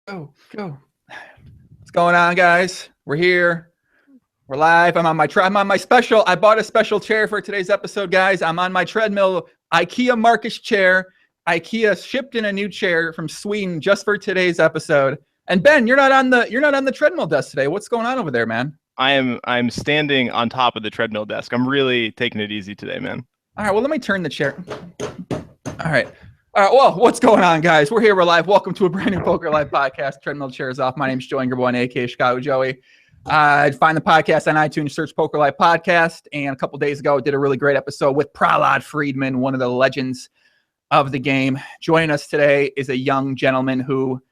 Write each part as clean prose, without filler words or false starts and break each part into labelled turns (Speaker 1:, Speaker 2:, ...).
Speaker 1: Go. What's going on, guys? We're here. We're live. I'm on my special. I bought a special chair for today's episode, guys. I'm on my treadmill IKEA Marcus chair. IKEA shipped in a new chair from Sweden just for today's episode. And Ben, you're not on the treadmill desk today. What's going on over there, man?
Speaker 2: I'm standing on top of the treadmill desk. I'm really taking it easy today, man.
Speaker 1: All right, well, let me turn the chair. All right, well, what's going on, guys? We're here. We're live. Welcome to a brand new Poker Live podcast. Treadmill chairs off. My name's Joey Ingerboy, aka Chicago Joey. Find the podcast on iTunes, search Poker Live Podcast. And a couple days ago, did a really great episode with Prahlad Friedman, one of the legends of the game. Joining us today is a young gentleman who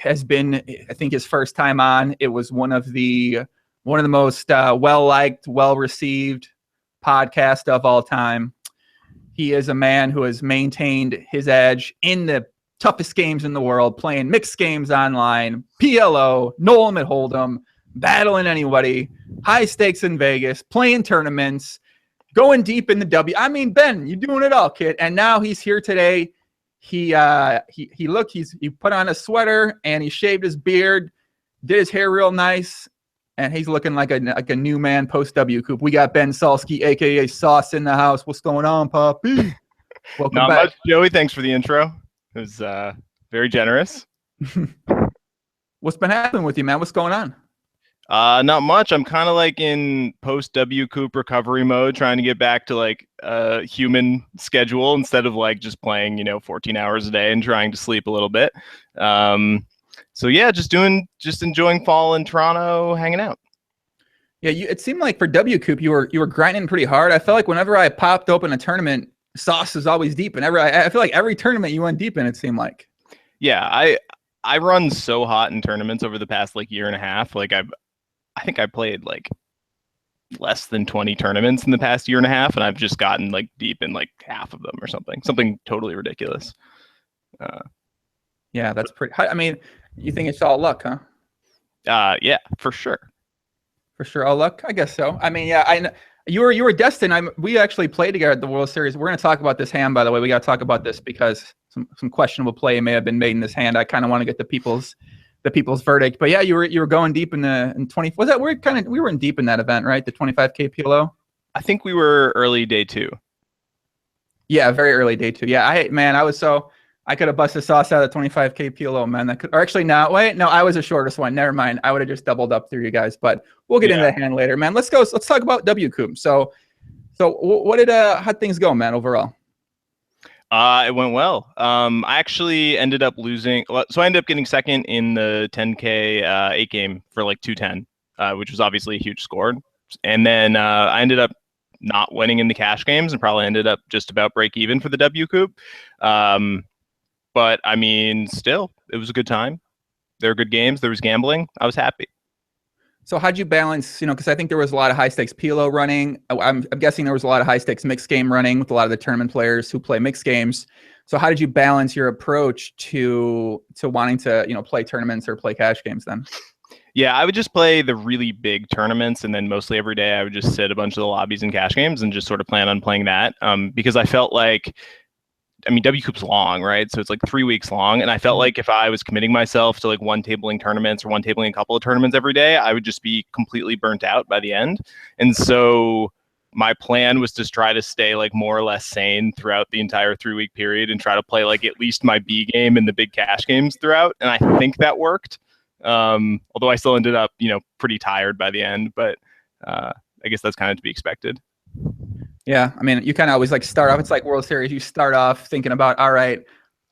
Speaker 1: has been, I think, his first time on. It was one of the most well-liked, well-received podcast of all time. He is a man who has maintained his edge in the toughest games in the world, playing mixed games online, PLO, no limit hold'em, battling anybody, high stakes in Vegas, playing tournaments, going deep in the W. I mean, Ben, you're doing it all, kid. And now he's here today. He put on a sweater and he shaved his beard, did his hair real nice. And he's looking like a new man post WCOOP. We got Ben Sulsky, a.k.a. Sauce, in the house. What's going on, Poppy? Welcome
Speaker 2: Not
Speaker 1: back.
Speaker 2: much, Joey. Thanks for the intro. It was very generous.
Speaker 1: What's been happening with you, man? What's going on?
Speaker 2: Not much. I'm kind of like in post WCOOP recovery mode, trying to get back to like a human schedule instead of like just playing, 14 hours a day and trying to sleep a little bit. So yeah, just enjoying fall in Toronto, hanging out.
Speaker 1: Yeah, it seemed like for WCOOP you were grinding pretty hard. I felt like whenever I popped open a tournament, Sauce was always deep, and I feel like every tournament you went deep in, it seemed like.
Speaker 2: Yeah, I run so hot in tournaments over the past like year and a half. Like I think I played like less than 20 tournaments in the past year and a half, and I've just gotten like deep in like half of them or something totally ridiculous.
Speaker 1: Yeah, that's pretty. I mean, you think it's all luck, huh?
Speaker 2: Yeah, for sure.
Speaker 1: For sure, all luck. I guess so. I mean, yeah, you were destined. We actually played together at the World Series. We're going to talk about this hand, by the way. We got to talk about this because some questionable play may have been made in this hand. I kind of want to get the people's verdict. But yeah, you were going deep in 20. Was that we were in deep in that event, right? The 25K PLO.
Speaker 2: I think we were early day 2.
Speaker 1: Yeah, very early day 2. Yeah, I could have busted Sauce out of the 25K PLO, man. I was the shortest one. Never mind. I would have just doubled up through you guys, but we'll get into the hand later, man. Let's talk about WCOOP. So how'd things go, man, overall?
Speaker 2: It went well. I actually ended up losing. So I ended up getting second in the 10K 8 game for like 210, which was obviously a huge score. And then I ended up not winning in the cash games and probably ended up just about break even for the WCOOP. But I mean, still, it was a good time. There were good games. There was gambling. I was happy.
Speaker 1: So how'd you balance, because I think there was a lot of high stakes PLO running. I'm guessing there was a lot of high stakes mixed game running with a lot of the tournament players who play mixed games. So how did you balance your approach to wanting to, play tournaments or play cash games then?
Speaker 2: Yeah, I would just play the really big tournaments, and then mostly every day I would just sit a bunch of the lobbies and cash games and just sort of plan on playing that. Because I felt like, WCOOP's long, right? So it's like 3 weeks long. And I felt like if I was committing myself to like one tabling tournaments or one tabling a couple of tournaments every day, I would just be completely burnt out by the end. And so my plan was to try to stay like more or less sane throughout the entire 3-week period and try to play like at least my B game and the big cash games throughout. And I think that worked. Although I still ended up, pretty tired by the end, but I guess that's kind of to be expected.
Speaker 1: Yeah, I mean, you kind of always like start off. It's like World Series. You start off thinking about, all right,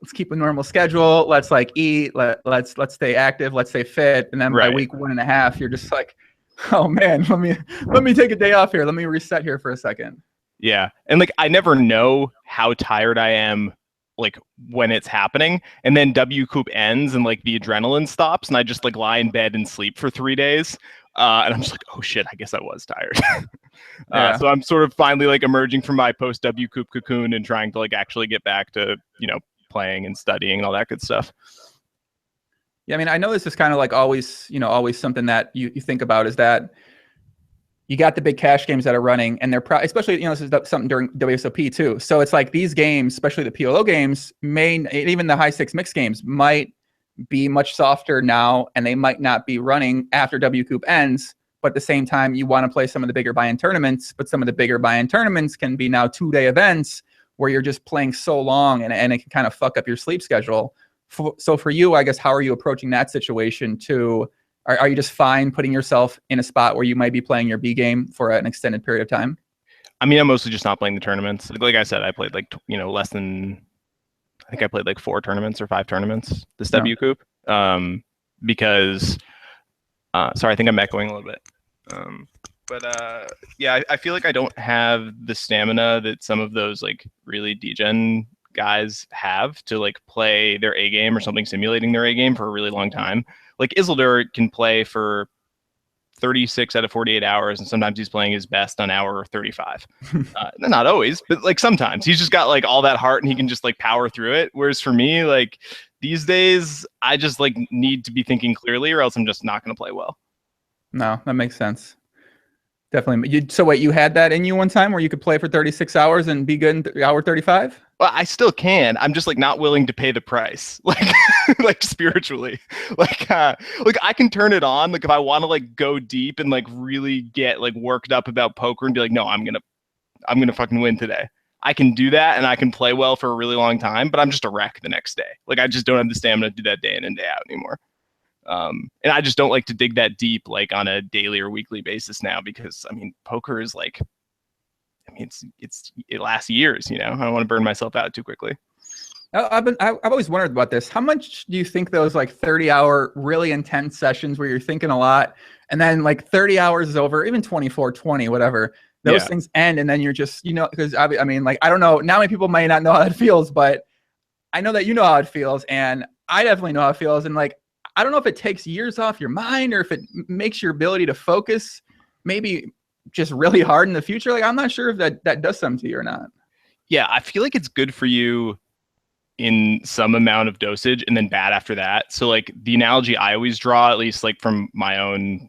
Speaker 1: let's keep a normal schedule. Let's like eat. Let's stay active. Let's stay fit. And then by week 1.5, you're just like, oh man, let me take a day off here. Let me reset here for a second.
Speaker 2: Yeah, and like I never know how tired I am like when it's happening, and then WCOOP ends and like the adrenaline stops, and I just like lie in bed and sleep for 3 days. And I'm just like, oh shit, I guess I was tired. So I'm sort of finally like emerging from my post WCOOP cocoon and trying to like actually get back to, playing and studying and all that good stuff.
Speaker 1: Yeah, I mean, I know this is kind of like always something that you think about is that you got the big cash games that are running, and they're especially, this is something during WSOP too. So it's like these games, especially the PLO games, even the high stakes mixed games, might be much softer now, and they might not be running after WCOOP ends. But at the same time, you want to play some of the bigger buy-in tournaments, but some of the bigger buy-in tournaments can be now 2-day events where you're just playing so long, and it can kind of fuck up your sleep schedule. So for you, I guess, how are you approaching that situation too? Are you just fine putting yourself in a spot where you might be playing your B game for an extended period of time?
Speaker 2: I mean, I'm mostly just not playing the tournaments. Like I said, I played like, less than, I think I played like 4 tournaments or 5 tournaments this WCOOP. Because, sorry, I think I'm echoing a little bit. Yeah, I feel like I don't have the stamina that some of those like really degen guys have to like play their A game or something simulating their A game for a really long time. Like Isildur can play for 36 out of 48 hours, and sometimes he's playing his best on hour 35. Not always, but like sometimes he's just got like all that heart and he can just like power through it. Whereas for me, like these days, I just like need to be thinking clearly, or else I'm just not going to play well.
Speaker 1: No, that makes sense. Definitely. So wait, you had that in you one time where you could play for 36 hours and be good in hour 35?
Speaker 2: Well, I still can. I'm just like not willing to pay the price, like, like spiritually, like I can turn it on. Like if I want to like go deep and like really get like worked up about poker and be like, no, I'm gonna fucking win today. I can do that and I can play well for a really long time, but I'm just a wreck the next day. Like I just don't have the stamina to do that day in and day out anymore. And I just don't like to dig that deep, like on a daily or weekly basis now, because I mean, poker is like, I mean, it lasts years, I don't want to burn myself out too quickly.
Speaker 1: I've always wondered about this. How much do you think those like 30-hour really intense sessions where you're thinking a lot, and then like 30 hours is over, even 24, 20, whatever, those things end, and then you're just, because I mean, like, I don't know, now many people might not know how it feels, but I know that you know how it feels, and I definitely know how it feels, and like, I don't know if it takes years off your mind or if it makes your ability to focus maybe just really hard in the future. Like, I'm not sure if that does something to you or not.
Speaker 2: Yeah, I feel like it's good for you in some amount of dosage and then bad after that. So like the analogy I always draw, at least like from my own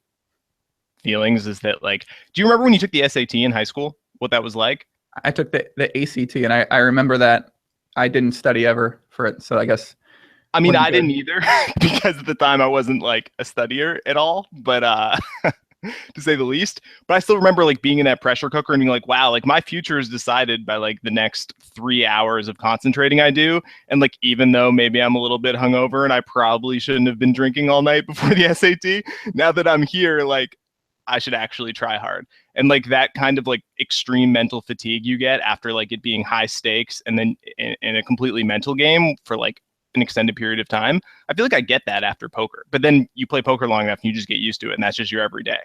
Speaker 2: feelings, is that like, do you remember when you took the SAT in high school, what that was like?
Speaker 1: I took the ACT, and I remember that I didn't study ever for it. So I guess.
Speaker 2: I mean, I didn't either because at the time I wasn't like a studier at all, but to say the least. But I still remember like being in that pressure cooker and being like, wow, like my future is decided by like the next 3 hours of concentrating I do. And like, even though maybe I'm a little bit hungover and I probably shouldn't have been drinking all night before the SAT, now that I'm here, like I should actually try hard. And like that kind of like extreme mental fatigue you get after like it being high stakes and then in a completely mental game for like an extended period of time. I feel like I get that after poker, but then you play poker long enough and you just get used to it, and that's just your everyday.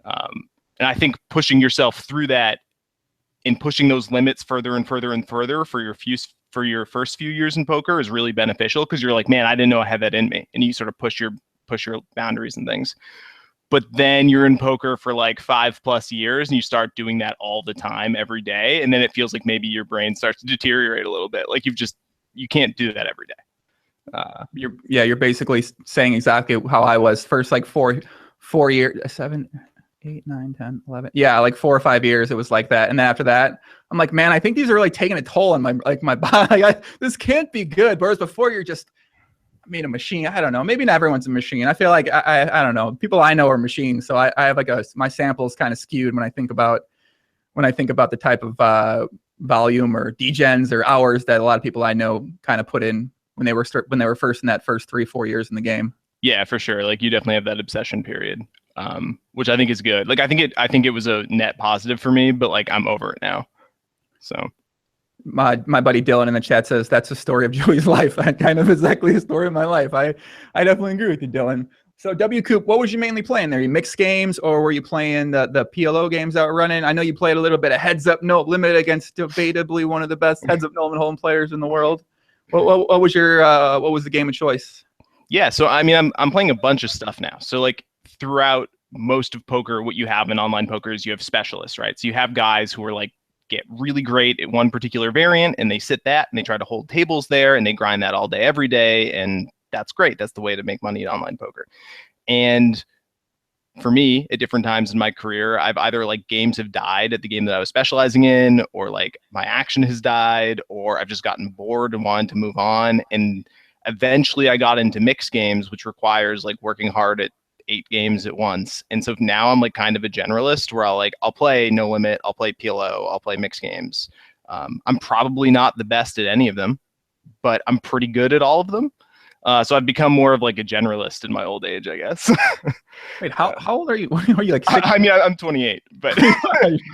Speaker 2: And I think pushing yourself through that and pushing those limits further and further and further for your first few years in poker is really beneficial, because you're like, man, I didn't know I had that in me, and you sort of push your boundaries and things. But then you're in poker for like 5+ years and you start doing that all the time, every day, and then it feels like maybe your brain starts to deteriorate a little bit. Like you can't do that every day.
Speaker 1: You're basically saying exactly how I was first, like 4 years, 7, 8, 9, 10, 11. Yeah, like 4 or 5 years, it was like that. And then after that, I'm like, man, I think these are really taking a toll on my body. This can't be good. Whereas before, you're just, I mean, a machine. I don't know. Maybe not everyone's a machine. I feel like I don't know. People I know are machines. So I have like my sample's kind of skewed when I think about the type of volume or degens or hours that a lot of people I know kind of put in when they were first in that first 3-4 years in the game. Yeah,
Speaker 2: for sure. Like you definitely have that obsession period, which I think is good. Like I think it was a net positive for me, but like I'm over it now. So
Speaker 1: my buddy Dylan in the chat says that's the story of Joey's life. That kind of exactly the story of my life. I definitely agree with you, Dylan. So WCOOP, what was you mainly playing there? You mixed games, or were you playing the PLO games that were running? I know you played a little bit of Heads Up No Limit against debatably one of the best Heads Up No Limit home players in the world. What was the game of choice?
Speaker 2: Yeah, so I mean, I'm playing a bunch of stuff now. So like throughout most of poker, what you have in online poker is you have specialists, right? So you have guys who are like get really great at one particular variant, and they sit that and they try to hold tables there and they grind that all day, every day, and that's great. That's the way to make money in online poker. And for me, at different times in my career, I've either like games have died at the game that I was specializing in, or like my action has died, or I've just gotten bored and wanted to move on. And Eventually I got into mixed games, which requires like working hard at 8 games at once. And so now I'm like kind of a generalist where I'll play No Limit, I'll play PLO, I'll play mixed games. I'm probably not the best at any of them, but I'm pretty good at all of them. So I've become more of like a generalist in my old age, I guess.
Speaker 1: Wait, how old are you? Are you like 60?
Speaker 2: I mean, I'm 28, but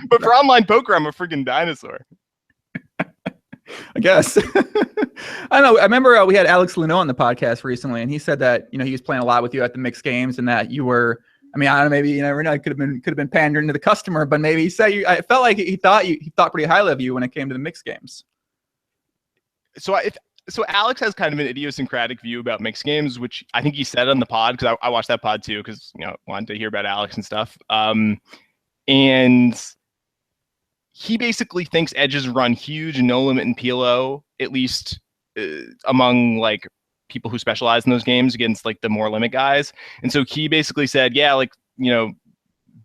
Speaker 2: but for online poker, I'm a freaking dinosaur.
Speaker 1: I guess. I don't know. I remember we had Alex Luneau on the podcast recently, and he said that he was playing a lot with you at the mixed games, and that you were. I mean, I don't know. Maybe you never know. It could have been pandering to the customer, but maybe he said I felt like he thought pretty highly of you when it came to the mixed games.
Speaker 2: So Alex has kind of an idiosyncratic view about mixed games, which I think he said on the pod, because I watched that pod too, because wanted to hear about Alex and stuff. And he basically thinks edges run huge in No Limit and PLO, at least among like people who specialize in those games against like the more limit guys. And so he basically said, yeah, like,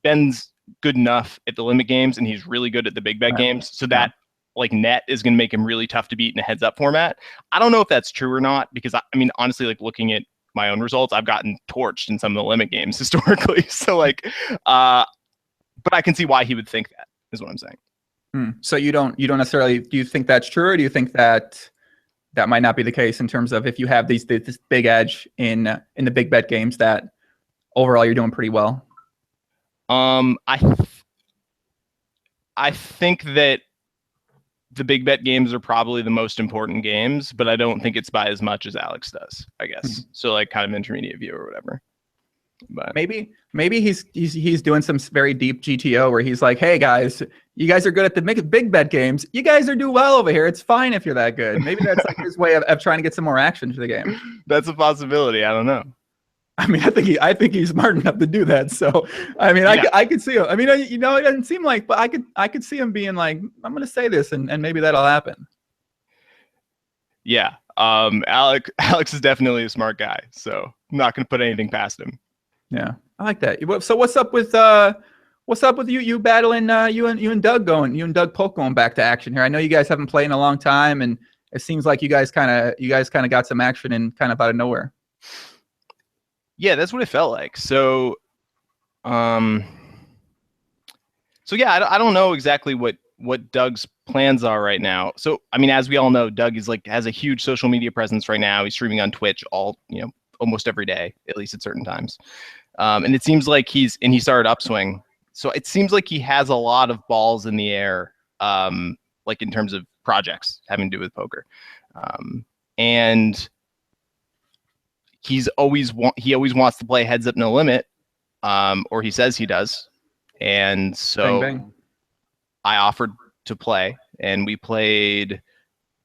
Speaker 2: Ben's good enough at the limit games and he's really good at the big bet games. So that like net is going to make him really tough to beat in a heads up format. I don't know if that's true or not, because I mean, honestly, like looking at my own results, I've gotten torched in some of the limit games historically. So like, but I can see why he would think that, is what I'm saying.
Speaker 1: So you don't necessarily, do you think that's true, or do you think that might not be the case in terms of if you have this big edge in the big bet games, that overall you're doing pretty well?
Speaker 2: I think that the big bet games are probably the most important games, but I don't think it's by as much as Alex does, I guess. So like kind of intermediate view or whatever. But
Speaker 1: maybe he's doing some very deep GTO where he's like, hey guys, you guys are good at the big bet games. You guys are doing well over here. It's fine if you're that good. Maybe that's like his way of trying to get some more action to the game.
Speaker 2: That's a possibility. I don't know.
Speaker 1: I mean, I think he's smart enough to do that. So, I mean, yeah. I could see him. I mean, it doesn't seem like, but I could see him being like, I'm going to say this, and maybe that'll happen.
Speaker 2: Yeah. Alex is definitely a smart guy, so I'm not going to put anything past him.
Speaker 1: Yeah, I like that. So what's up with you battling you and Doug Polk going back to action here? I know you guys haven't played in a long time, and it seems like you guys kind of got some action in kind of out of nowhere.
Speaker 2: Yeah, that's what it felt like. So, yeah, I don't know exactly what Doug's plans are right now. So, I mean, as we all know, Doug has a huge social media presence right now. He's streaming on Twitch almost every day, at least at certain times. And it seems like he started Upswing. So it seems like he has a lot of balls in the air, like in terms of projects having to do with poker. And he always wants to play heads up no limit, or he says he does. And so
Speaker 1: bang, bang.
Speaker 2: I offered to play, and we played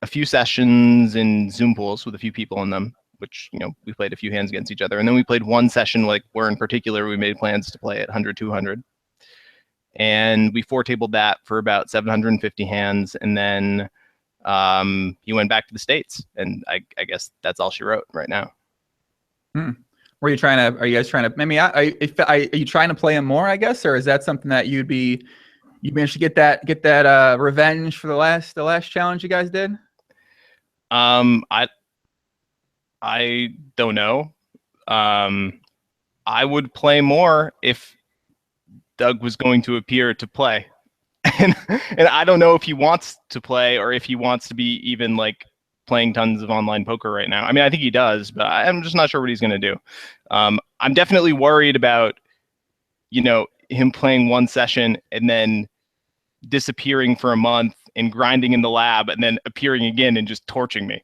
Speaker 2: a few sessions in Zoom pools with a few people in them, which, we played a few hands against each other. And then we played one session where in particular we made plans to play at 100, 200. And we 4-tabled that for about 750 hands. And then he went back to the States. And I guess that's all she wrote right now.
Speaker 1: Are you guys trying to, maybe, are you trying to play him more, I guess? Or is that something that you managed to get that revenge for the last challenge you guys did?
Speaker 2: I don't know. I would play more if Doug was going to appear to play. And I don't know if he wants to play or if he wants to be even like playing tons of online poker right now. I mean, I think he does, but I'm just not sure what he's going to do. I'm definitely worried about, him playing one session and then disappearing for a month and grinding in the lab and then appearing again and just torching me.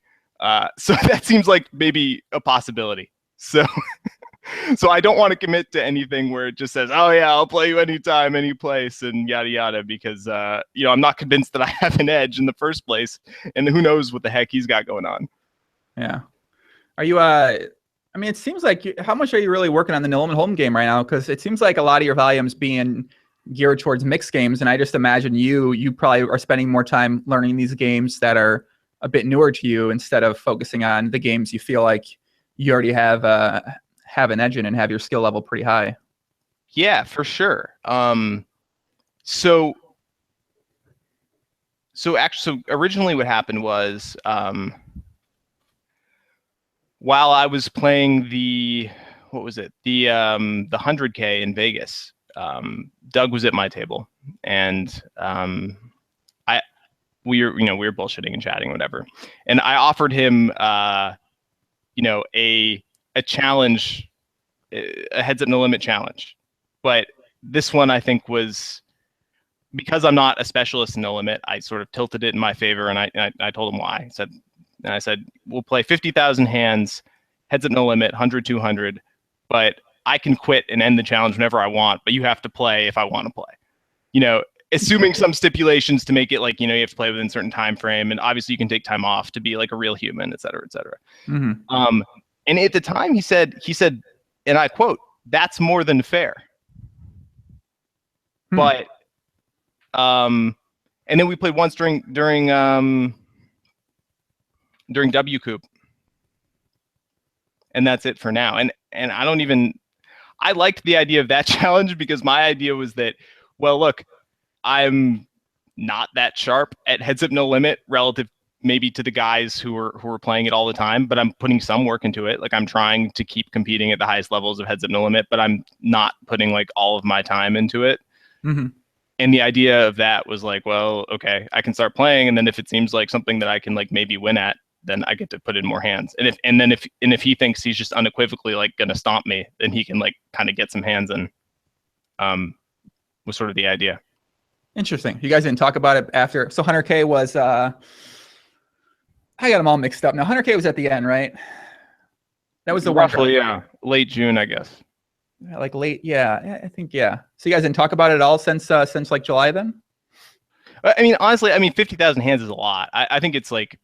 Speaker 2: So that seems like maybe a possibility. So I don't want to commit to anything where it just says, oh yeah, I'll play you anytime, any place, and yada yada, because I'm not convinced that I have an edge in the first place, and who knows what the heck he's got going on.
Speaker 1: Yeah. Are you I mean, it seems like how much are you really working on the no limit home game right now? Because it seems like a lot of your volume's being geared towards mixed games, and I just imagine you probably are spending more time learning these games that are a bit newer to you instead of focusing on the games you feel like you already have an edge in and have your skill level pretty high.
Speaker 2: Yeah, for sure. So originally what happened was while I was playing the 100K in Vegas, Doug was at my table, and we were bullshitting and chatting, whatever. And I offered him, a challenge, a heads up no limit challenge. But this one I think was, because I'm not a specialist in no limit, I sort of tilted it in my favor, and I told him why. I said, we'll play 50,000 hands, heads up no limit, 100, 200, but I can quit and end the challenge whenever I want, but you have to play if I want to play. Assuming some stipulations to make it like, you have to play within a certain time frame, and obviously you can take time off to be like a real human, et cetera, et cetera.
Speaker 1: Mm-hmm.
Speaker 2: And at the time he said, and I quote, "That's more than fair." But and then we played once during WCOOP, and that's it for now. And I liked the idea of that challenge, because my idea was that, well, look, I'm not that sharp at heads up no limit relative maybe to the guys who are playing it all the time, but I'm putting some work into it. Like, I'm trying to keep competing at the highest levels of heads up no limit, but I'm not putting like all of my time into it.
Speaker 1: Mm-hmm.
Speaker 2: And the idea of that was like, well, okay, I can start playing, and then if it seems like something that I can like maybe win at, then I get to put in more hands. And if he thinks he's just unequivocally like gonna stomp me, then he can like kind of get some hands in. Was sort of the idea.
Speaker 1: Interesting. You guys didn't talk about it after. So 100K was, I got them all mixed up now. 100K was at the end, right? That was the
Speaker 2: roughly, yeah, late June, I guess.
Speaker 1: Yeah, like late, yeah, I think, yeah. So you guys didn't talk about it at all since like July then?
Speaker 2: I mean, honestly, 50,000 hands is a lot. I think it's like,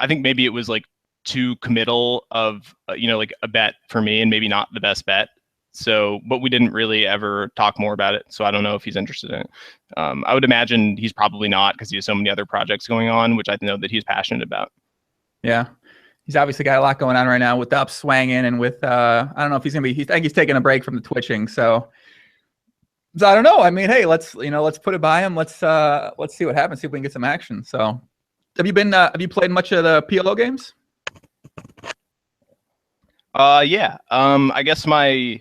Speaker 2: I think maybe it was like too committal of, like a bet for me, and maybe not the best bet. So, but we didn't really ever talk more about it. So I don't know if he's interested in it. I would imagine he's probably not, because he has so many other projects going on, which I know that he's passionate about.
Speaker 1: Yeah. He's obviously got a lot going on right now with the upswanging, and with, I don't know if he's going to be, I think he's taking a break from the twitching. So I don't know. I mean, hey, let's put it by him. Let's see what happens. See if we can get some action. So have you played much of the PLO games?
Speaker 2: Yeah. I guess my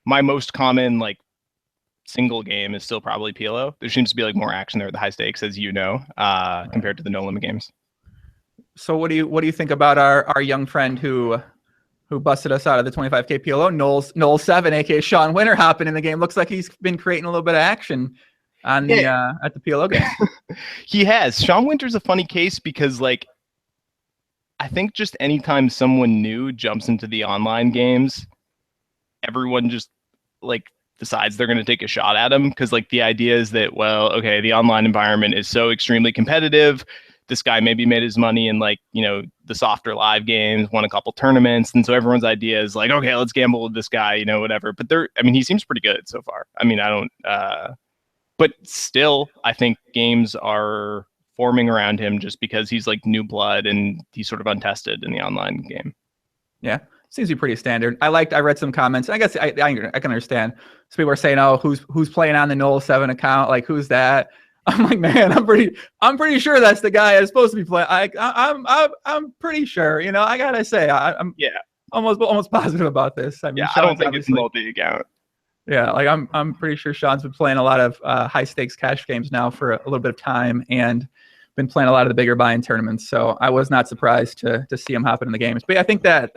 Speaker 2: most common like single game is still probably PLO. There seems to be like more action there at the high stakes, as compared to the no limit games.
Speaker 1: So what do you think about our young friend who busted us out of the 25K PLO, Noel 7, aka Sean Winter, hopping in the game? Looks like he's been creating a little bit of action on the at the PLO game.
Speaker 2: He has. Sean Winter's a funny case, because like, I think just anytime someone new jumps into the online games, everyone just like decides they're going to take a shot at him, because like the idea is that, well, okay, the online environment is so extremely competitive. This guy maybe made his money in like, the softer live games, won a couple tournaments. And so everyone's idea is like, okay, let's gamble with this guy, whatever. But he seems pretty good so far. But still, I think games are forming around him just because he's like new blood and he's sort of untested in the online game.
Speaker 1: Yeah. Seems to be pretty standard. I read some comments. I guess I can understand. So people are saying, oh, who's playing on the Noel 7 account? Like, who's that? I'm like, man, I'm pretty sure that's the guy that's supposed to be playing. I'm pretty sure. I gotta say, I'm almost positive about this. I mean,
Speaker 2: I don't think it's multi-account.
Speaker 1: Yeah, like I'm pretty sure Sean's been playing a lot of high stakes cash games now for a little bit of time, and been playing a lot of the bigger buy-in tournaments. So I was not surprised to see him hopping in the games. But I think that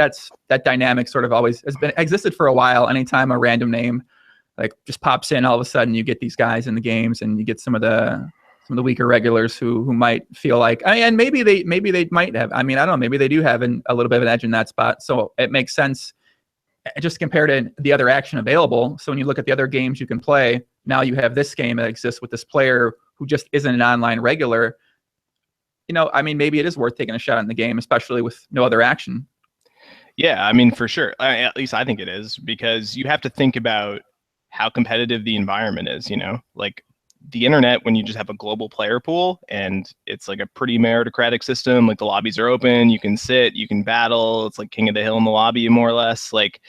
Speaker 1: dynamic sort of always has existed for a while. Anytime a random name like just pops in, all of a sudden you get these guys in the games, and you get some of the weaker regulars who might feel like, and maybe they might have. I mean, I don't know. Maybe they do have a little bit of an edge in that spot. So it makes sense just compared to the other action available. So when you look at the other games you can play, now you have this game that exists with this player who just isn't an online regular. I mean, maybe it is worth taking a shot in the game, especially with no other action.
Speaker 2: Yeah, I mean, for sure. At least I think it is, because you have to think about how competitive the environment is, like the internet, when you just have a global player pool and it's like a pretty meritocratic system, like the lobbies are open, you can sit, you can battle. It's like king of the hill in the lobby, more or less. Like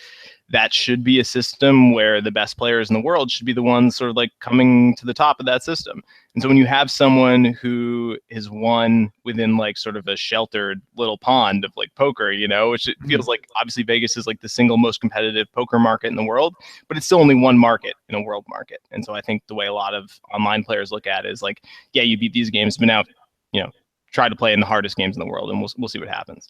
Speaker 2: that should be a system where the best players in the world should be the ones sort of like coming to the top of that system. And so when you have someone who has won within like sort of a sheltered little pond of like poker, you know, which it feels like obviously Vegas is like the single most competitive poker market in the world, but it's still only one market in a world market. And so I think the way a lot of online players look at it is like, yeah, you beat these games, but now, you know, try to play in the hardest games in the world, and we'll see what happens.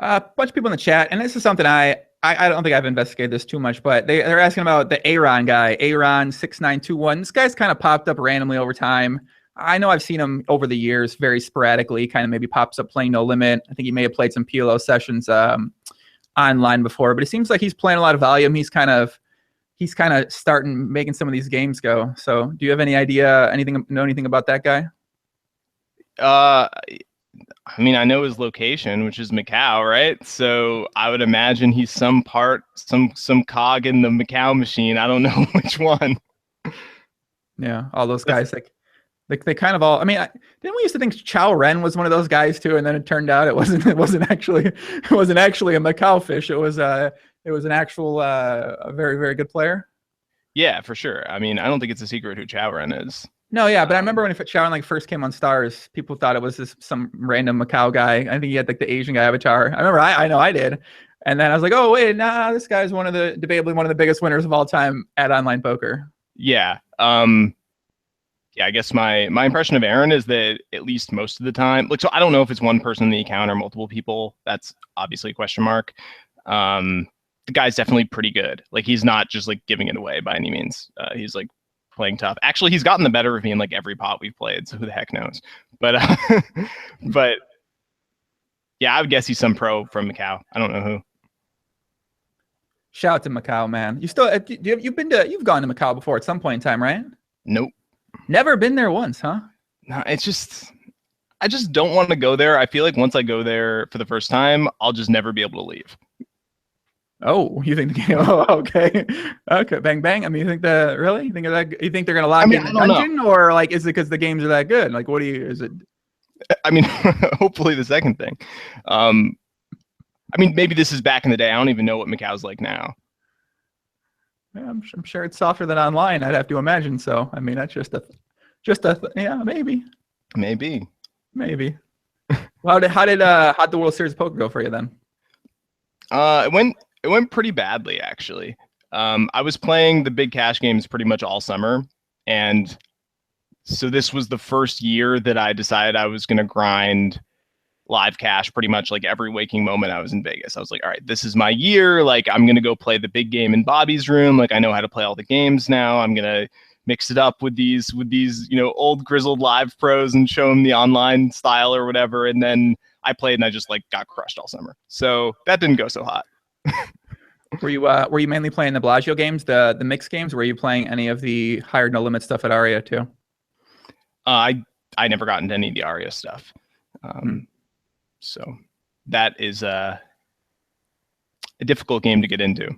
Speaker 1: A bunch of people in the chat, and this is something I don't think I've investigated this too much, but they're asking about the Aron guy, Aron6921. This guy's kind of popped up randomly over time. I know I've seen him over the years, very sporadically, kind of maybe pops up playing No Limit. I think he may have played some PLO sessions online before, but it seems like he's playing a lot of volume. He's kind of starting making some of these games go. So do you have any idea, know anything about that guy?
Speaker 2: I mean, I know his location, which is Macau, right? So I would imagine he's some cog in the Macau machine. I don't know which one.
Speaker 1: Yeah, all those guys, like they kind of all. I mean, didn't we used to think Chow Ren was one of those guys too? And then it turned out it wasn't actually a Macau fish. It was an actual a very, very good player.
Speaker 2: Yeah, for sure. I mean, I don't think it's a secret who Chow Ren is.
Speaker 1: No, yeah, but I remember when Chow Ren first came on Stars, people thought it was some random Macau guy. I think he had like the Asian guy avatar. I remember, I know I did, and then I was like, oh wait, nah, this guy's debatably one of the biggest winners of all time at online poker.
Speaker 2: Yeah, yeah. I guess my impression of Aron is that at least most of the time, like, so I don't know if it's one person in the account or multiple people. That's obviously a question mark. The guy's definitely pretty good. Like, he's not just like giving it away by any means. He's like playing tough. Actually, he's gotten the better of me in like every pot we've played, so who the heck knows? But but yeah, I would guess he's some pro from Macau. I don't know who.
Speaker 1: Shout out to Macau, man. You still you've gone to Macau before at some point in time, right?
Speaker 2: Nope.
Speaker 1: Never been there once, huh?
Speaker 2: No, I just don't want to go there. I feel like once I go there for the first time, I'll just never be able to leave.
Speaker 1: Oh, you think the game? Oh, okay, okay, bang bang. I mean, you think really? You think they're gonna lock in the dungeon, or like is it because the games are that good? Like, what do you? Is it?
Speaker 2: I mean, hopefully the second thing. I mean, maybe this is back in the day. I don't even know what Macau's like now.
Speaker 1: Yeah, I'm sure it's softer than online. I'd have to imagine. So, I mean, that's just a yeah, maybe. Well, how did the World Series of Poker go for you then?
Speaker 2: It went pretty badly, actually. I was playing the big cash games pretty much all summer. And so this was the first year that I decided I was going to grind live cash pretty much like every waking moment I was in Vegas. I was like, all right, this is my year. Like, I'm going to go play the big game in Bobby's room. Like, I know how to play all the games now. I'm going to mix it up with these, you know, old grizzled live pros and show them the online style or whatever. And then I played and I just like got crushed all summer. So that didn't go so hot.
Speaker 1: Were you mainly playing the Bellagio games, the mixed games? Or were you playing any of the higher no limit stuff at Aria too?
Speaker 2: I never got into any of the Aria stuff. So that is a difficult game to get into.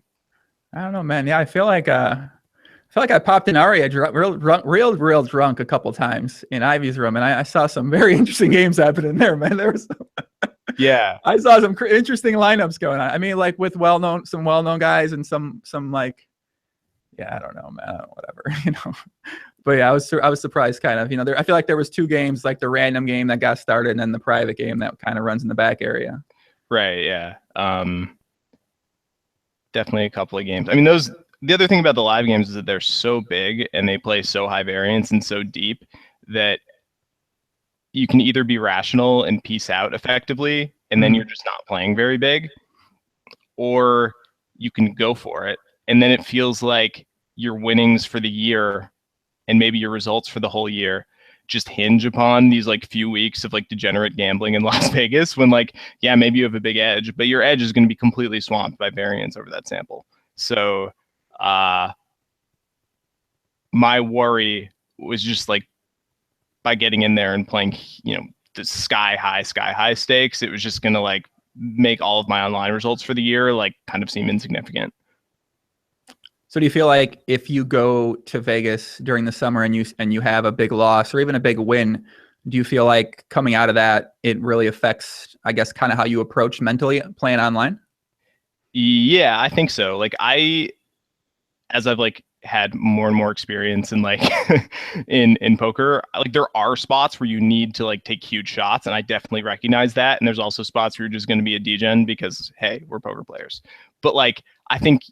Speaker 1: I don't know, man. Yeah, I feel like I popped in Aria real drunk a couple times in Ivy's room, and I saw some very interesting games happening there, man. There was
Speaker 2: yeah,
Speaker 1: I saw some interesting lineups going on. I mean, like with some well-known guys and some like, yeah, I don't know, man, whatever, you know. But yeah, I was surprised, kind of, you know. I feel like there was two games, like the random game that got started, and then the private game that kind of runs in the back area.
Speaker 2: Right. Yeah. Definitely a couple of games. I mean, the other thing about the live games is that they're so big and they play so high variance and so deep that you can either be rational and peace out effectively, and then you're just not playing very big, or you can go for it, and then it feels like your winnings for the year and maybe your results for the whole year just hinge upon these like few weeks of like degenerate gambling in Las Vegas, when like, yeah, maybe you have a big edge, but your edge is going to be completely swamped by variance over that sample. So my worry was just like, by getting in there and playing, you know, the sky high stakes, it was just going to like make all of my online results for the year like kind of seem insignificant.
Speaker 1: So do you feel like if you go to Vegas during the summer and you have a big loss or even a big win, do you feel like coming out of that, it really affects, I guess, kind of how you approach mentally playing online?
Speaker 2: Yeah, I think so. Like as I've like had more and more experience in like in poker, like there are spots where you need to like take huge shots, and I definitely recognize that. And there's also spots where you're just going to be a degen because hey, we're poker players. But like I think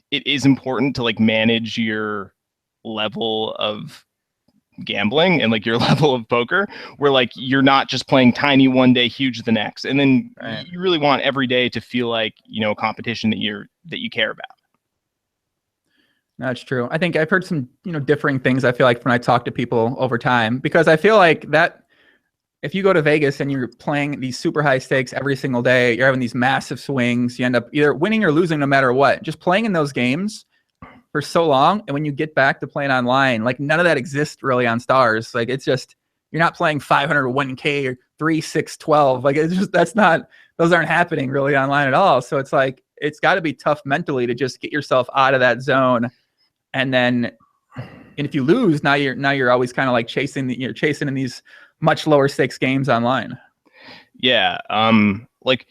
Speaker 2: it is important to like manage your level of gambling and like your level of poker, where like you're not just playing tiny one day, huge the next, and then you really want every day to feel like, you know, a competition that you care about.
Speaker 1: That's true. I think I've heard some, differing things. I feel like when I talk to people over time, because I feel like that if you go to Vegas and you're playing these super high stakes every single day, you're having these massive swings, you end up either winning or losing no matter what. Just playing in those games for so long, and when you get back to playing online, like none of that exists really on Stars. Like it's just, you're not playing 500 or 1K or 3, 6, 12. Like it's just, those aren't happening really online at all. So it's like, it's got to be tough mentally to just get yourself out of that zone. And then, and if you lose, now you're always kind of like chasing in these much lower stakes games online.
Speaker 2: Yeah. Like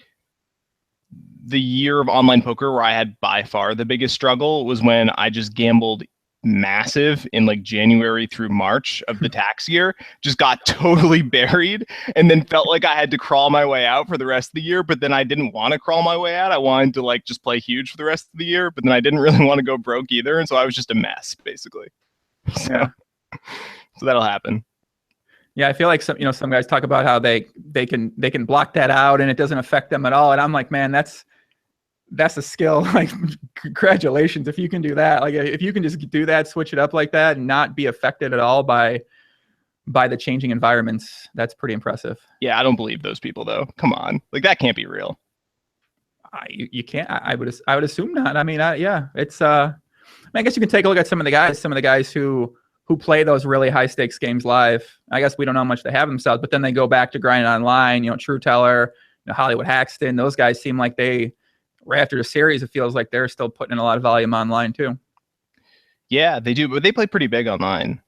Speaker 2: the year of online poker where I had by far the biggest struggle was when I just gambled massive in like January through March of the tax year, just got totally buried, and then felt like I had to crawl my way out for the rest of the year. But then I didn't want to crawl my way out. I wanted to like just play huge for the rest of the year, but then I didn't really want to go broke either. And so I was just a mess basically. So that'll happen.
Speaker 1: Yeah, I feel like some guys talk about how they can block that out and it doesn't affect them at all. And I'm like, man, that's a skill. Like, congratulations if you can do that. Like, if you can just do that, switch it up like that, and not be affected at all by the changing environments, that's pretty impressive.
Speaker 2: Yeah, I don't believe those people though. Come on, like that can't be real.
Speaker 1: You can't. I would assume not. I mean, it's. I guess you can take a look at some of the guys who play those really high stakes games live. I guess we don't know how much they have themselves, but then they go back to grinding online. True Teller, Hollywood Haxton. Those guys seem like they. Right after the series, it feels like they're still putting in a lot of volume online too. Yeah,
Speaker 2: they do, but they play pretty big online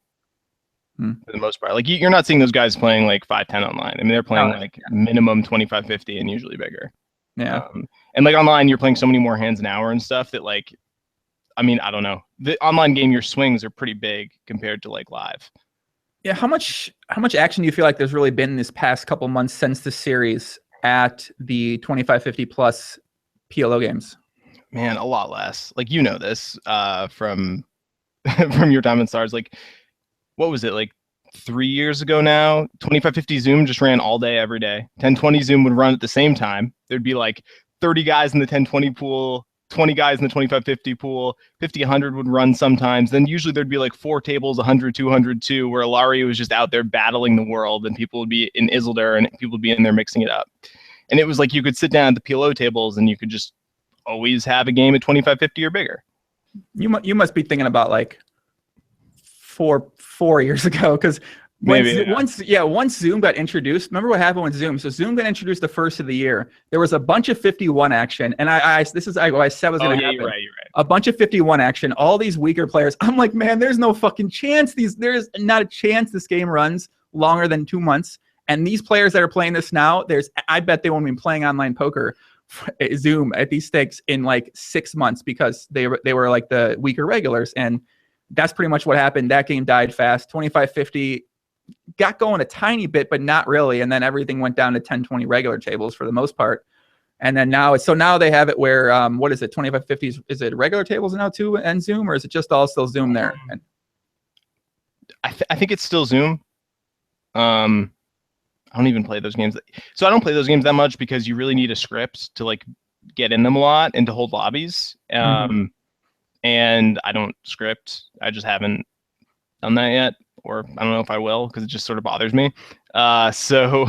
Speaker 2: for the most part. Like you're not seeing those guys playing like 5-10 online. I mean, they're playing minimum 25-50 and usually bigger.
Speaker 1: Yeah.
Speaker 2: And like online, you're playing so many more hands an hour and stuff that like, I mean, I don't know. The online game, your swings are pretty big compared to like live.
Speaker 1: Yeah. How much action do you feel like there's really been this past couple months since the series at the 25-50 plus PLO games?
Speaker 2: Man, a lot less. Like, this from your time in Stars. Like, what was it, like 3 years ago now? 25-50 Zoom just ran all day, every day. 10-20 Zoom would run at the same time. There'd be like 30 guys in the 10-20 pool, 20 guys in the 25-50 pool, 50-100 would run sometimes. Then usually there'd be like 4 tables, 100, 200, 2, where Alari was just out there battling the world, and people would be in Isildur and people would be in there mixing it up. And it was like you could sit down at the PLO tables and you could just always have a game at 25-50 or bigger.
Speaker 1: You must be thinking about like four years ago, because once Zoom got introduced, remember what happened with Zoom? So Zoom got introduced the first of the year. There was a bunch of 51 action, and I said was going to happen.
Speaker 2: You're right.
Speaker 1: A bunch of 51 action. All these weaker players. I'm like, man, there's no fucking chance. There's not a chance this game runs longer than 2 months. And these players that are playing this now, I bet they won't be playing online poker Zoom at these stakes in like 6 months, because they were like the weaker regulars. And that's pretty much what happened. That game died fast. 25-50 got going a tiny bit, but not really. And then everything went down to 10-20 regular tables for the most part. And then now they have it where, what is it? 25-50 is it regular tables now too and Zoom, or is it just all still Zoom there? And
Speaker 2: I think it's still Zoom. I don't even play those games. So I don't play those games that much because you really need a script to like get in them a lot and to hold lobbies. And I don't script. I just haven't done that yet, or I don't know if I will, because it just sort of bothers me. So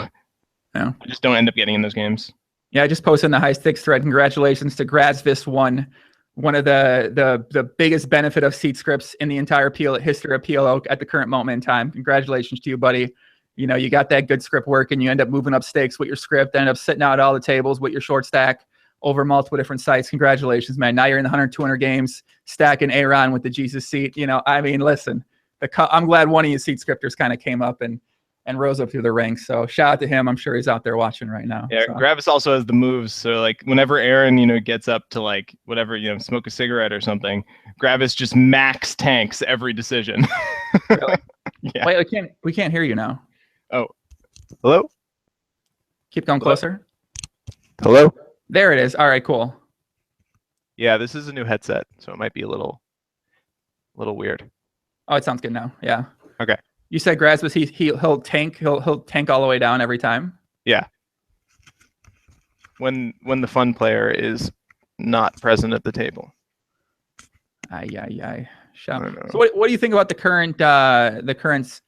Speaker 2: I just don't end up getting in those games.
Speaker 1: Yeah, I just posted in the high stakes thread. Congratulations to Grazvis won one of the biggest benefit of seat scripts in the entire history of PLO at the current moment in time. Congratulations to you, buddy. You got that good script work, and you end up moving up stakes with your script, end up sitting out all the tables with your short stack over multiple different sites. Congratulations, man. Now you're in the 100, 200 games, stacking Aron with the Jesus seat. I mean, listen, I'm glad one of you seat scripters kind of came up and and rose up through the ranks. So shout out to him. I'm sure he's out there watching right now.
Speaker 2: Yeah,
Speaker 1: so.
Speaker 2: Gravis also has the moves. So like whenever Aron, gets up to like whatever, smoke a cigarette or something, Gravis just max tanks every decision.
Speaker 1: Really?
Speaker 2: Yeah.
Speaker 1: Wait, we can't hear you now.
Speaker 2: Oh, hello?
Speaker 1: Keep going closer.
Speaker 2: Hello?
Speaker 1: There it is. All right, cool.
Speaker 2: Yeah, this is a new headset, so it might be a little weird.
Speaker 1: Oh, it sounds good now. Yeah.
Speaker 2: Okay.
Speaker 1: You said Graz was he'll tank all the way down every time.
Speaker 2: Yeah. When the fun player is not present at the table.
Speaker 1: Aye.
Speaker 2: I don't know.
Speaker 1: So what do you think about the current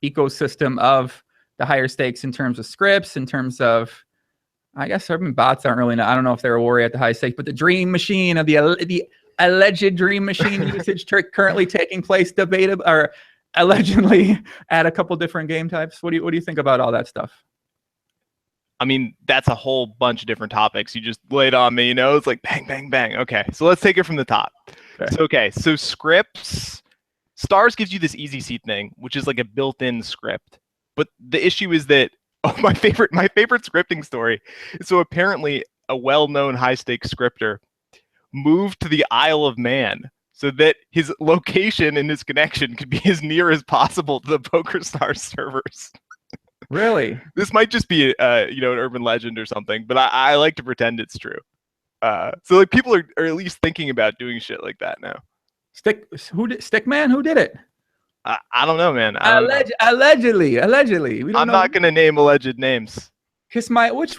Speaker 1: ecosystem of the higher stakes in terms of scripts, in terms of, I guess urban bots aren't really, I don't know if they're a worry at the high stakes, but the dream machine of the alleged dream machine usage currently taking place, debated or allegedly at a couple different game types. What do you think about all that stuff?
Speaker 2: I mean, that's a whole bunch of different topics. You just laid on me, it's like bang, bang, bang. Okay, so let's take it from the top. So scripts, Stars gives you this easy seat thing, which is like a built-in script. But the issue is that my favorite scripting story. So apparently a well-known high-stakes scripter moved to the Isle of Man so that his location and his connection could be as near as possible to the PokerStars servers.
Speaker 1: Really?
Speaker 2: This might just be an urban legend or something, but I like to pretend it's true. So like people are at least thinking about doing shit like that now.
Speaker 1: Stickman? Who did it?
Speaker 2: I don't know, man.
Speaker 1: Allegedly.
Speaker 2: I'm not gonna name alleged names.
Speaker 1: Which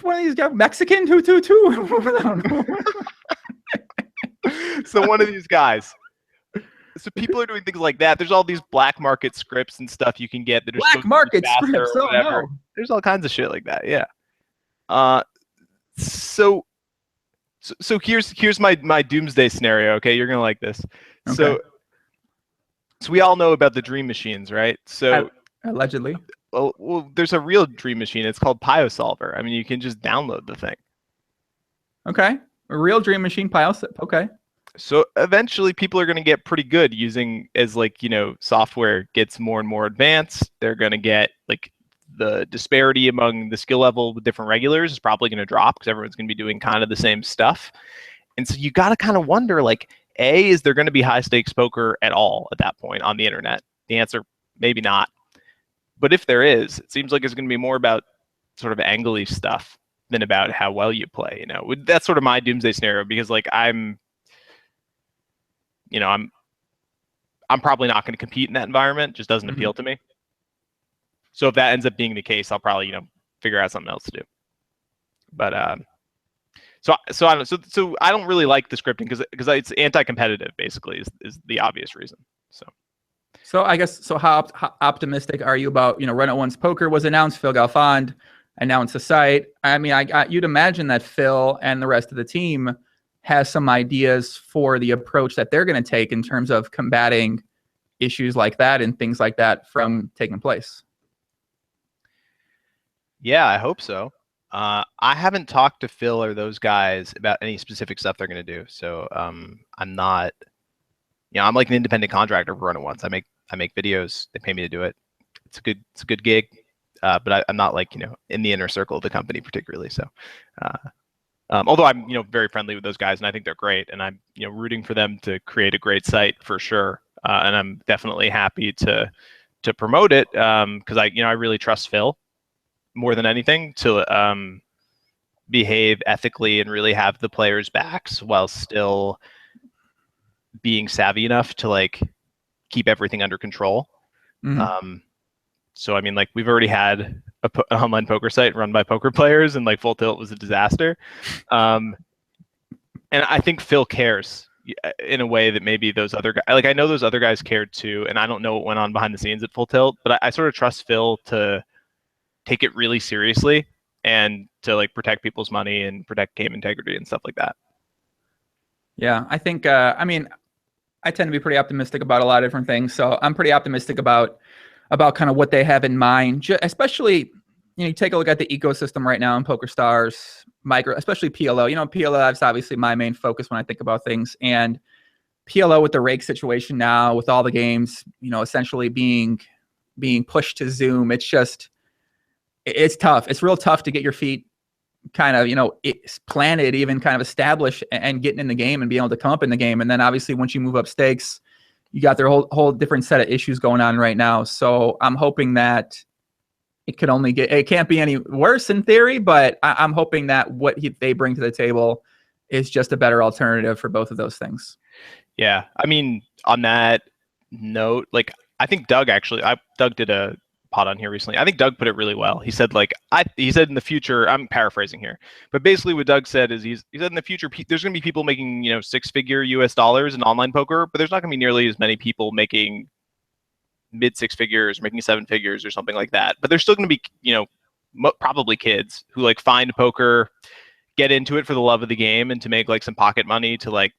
Speaker 1: one of these guys? Mexican? 222? I don't know.
Speaker 2: So one of these guys. So people are doing things like that. There's all these black market scripts and stuff you can get that are
Speaker 1: black market scripts.
Speaker 2: Or whatever. No. There's all kinds of shit like that. Yeah. So here's my doomsday scenario. Okay, you're gonna like this. Okay. So we all know about the dream machines, right? So
Speaker 1: allegedly.
Speaker 2: Well, there's a real dream machine. It's called PioSolver. I mean, you can just download the thing.
Speaker 1: Okay, a real dream machine PioSolver. Okay.
Speaker 2: So eventually people are going to get pretty good using as software gets more and more advanced. They're going to get the disparity among the skill level with different regulars is probably going to drop because everyone's going to be doing kind of the same stuff. And so you got to kind of wonder, is there going to be high stakes poker at all at that point on the internet? The answer, maybe not. But if there is, it seems like it's going to be more about sort of angly stuff than about how well you play. That's sort of my doomsday scenario because I'm probably not going to compete in that environment. It just doesn't appeal to me. So if that ends up being the case, I'll probably, figure out something else to do. But so I don't really like the scripting because it's anti-competitive. Basically, is the obvious reason. So
Speaker 1: I guess how optimistic are you about Run It Once Poker was announced? Phil Galfond announced the site. I mean, you'd imagine that Phil and the rest of the team has some ideas for the approach that they're going to take in terms of combating issues like that and things like that from taking place.
Speaker 2: Yeah, I hope so. I haven't talked to Phil or those guys about any specific stuff they're going to do. So I'm not, I'm like an independent contractor for Run It Once. I make videos. They pay me to do it. It's a good gig. But I'm not in the inner circle of the company particularly. So, although I'm, very friendly with those guys and I think they're great and I'm, rooting for them to create a great site for sure. And I'm definitely happy to promote it. Cause I really trust Phil more than anything to, behave ethically and really have the players' backs while still being savvy enough to keep everything under control. Mm-hmm. So, I mean, we've already had an online poker site run by poker players and Full Tilt was a disaster. And I think Phil cares in a way that maybe those other guys, I know those other guys cared too. And I don't know what went on behind the scenes at Full Tilt, but I sort of trust Phil to take it really seriously and to protect people's money and protect game integrity and stuff like that.
Speaker 1: Yeah, I think, I tend to be pretty optimistic about a lot of different things. So I'm pretty optimistic about kind of what they have in mind, especially, you take a look at the ecosystem right now in PokerStars, especially PLO. PLO is obviously my main focus when I think about things. And PLO with the rake situation now, with all the games, essentially being pushed to Zoom, it's just, it's tough. It's real tough to get your feet kind of, planted, even kind of established and getting in the game and being able to come up in the game. And then obviously once you move up stakes, you got their whole different set of issues going on right now. So I'm hoping that it can't be any worse in theory, but I'm hoping that what they bring to the table is just a better alternative for both of those things.
Speaker 2: Yeah. I mean, on that note, like, I think Doug did a pod on here recently. I think Doug put it really well. He said, he said in the future, I'm paraphrasing here, but basically what Doug said is he said in the future, there's going to be people making, $6-figure US dollars in online poker, but there's not going to be nearly as many people making mid 6 figures, making 7 figures or something like that. But there's still going to be, probably kids who like find poker, get into it for the love of the game and to make like some pocket money to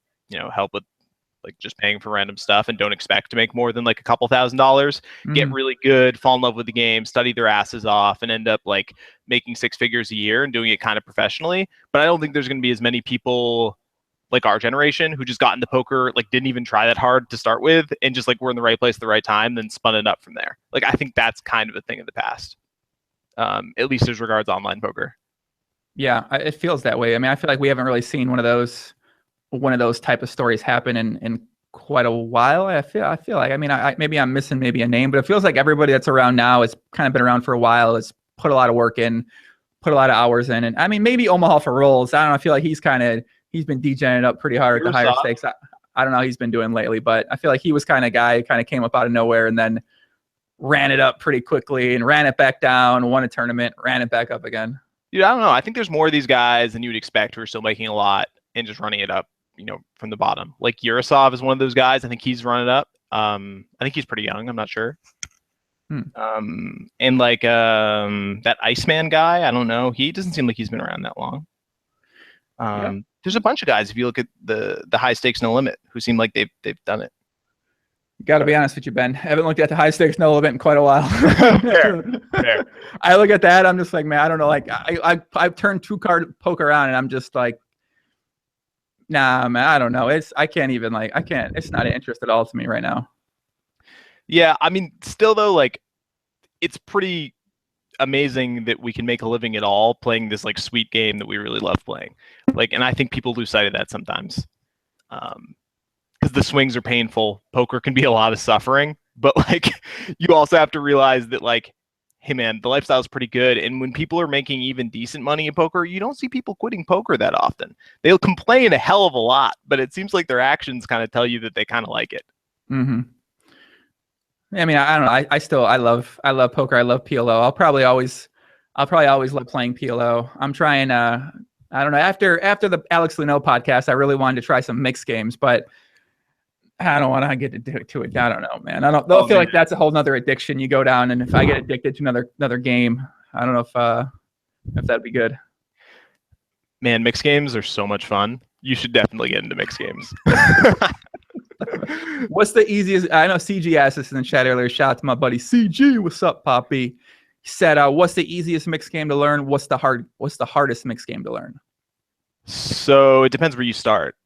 Speaker 2: help with like just paying for random stuff and don't expect to make more than like a couple $1,000s, get really good, fall in love with the game, study their asses off and end up like making 6 figures a year and doing it kind of professionally. But I don't think there's going to be as many people like our generation who just got into poker, like didn't even try that hard to start with and just like were in the right place at the right time, then spun it up from there. Like, I think that's kind of a thing of the past, at least as regards online poker.
Speaker 1: Yeah, it feels that way. I mean, I feel like we haven't really seen one of those type of stories happen in quite a while. I feel like, I mean, maybe I'm missing maybe a name, but it feels like everybody that's around now has kind of been around for a while, has put a lot of work in, put a lot of hours in. And I mean, maybe Omaha for Rolls. I don't know. I feel like he's been degenerating up pretty hard at the higher stakes. I don't know how he's been doing lately, but I feel like he was kind of guy kind of came up out of nowhere and then ran it up pretty quickly and ran it back down, won a tournament, ran it back up again.
Speaker 2: Dude, I don't know. I think there's more of these guys than you would expect who are still making a lot and just running it up, from the bottom. Like Yurosov is one of those guys. I think he's running up. I think he's pretty young. I'm not sure. And like that Iceman guy, I don't know. He doesn't seem like he's been around that long. There's a bunch of guys, if you look at the high stakes no limit, who seem like they've done it.
Speaker 1: Got to be honest with you, Ben. I haven't looked at the high stakes no limit in quite a while.
Speaker 2: Fair.
Speaker 1: I look at that, I'm just like, man, I don't know. Like I've turned 2-card poker on, and I'm just like, nah, man, I don't know. It's not an interest at all to me right now.
Speaker 2: Yeah, I mean, still though, like, it's pretty amazing that we can make a living at all playing this like sweet game that we really love playing. Like, and I think people lose sight of that sometimes. Because the swings are painful. Poker can be a lot of suffering, but like you also have to realize that like, hey man, the lifestyle is pretty good. And when people are making even decent money in poker, you don't see people quitting poker that often. They'll complain a hell of a lot, but it seems like their actions kind of tell you that they kind of like it.
Speaker 1: Mm-hmm. I mean, I don't know. I love poker. I love PLO. I'll probably always love playing PLO. I'm trying, I don't know. After the Alex Luneau podcast, I really wanted to try some mixed games, but I don't want to get to it. I don't know, man. I don't feel like that's a whole nother addiction you go down. And if I get addicted to another game, I don't know if that'd be good.
Speaker 2: Man, mixed games are so much fun. You should definitely get into mixed games.
Speaker 1: What's the easiest? I know CG asked this in the chat earlier. Shout out to my buddy CG. What's up, Poppy? He said, "What's the easiest mixed game to learn? What's the hardest mixed game to learn?"
Speaker 2: So it depends where you start,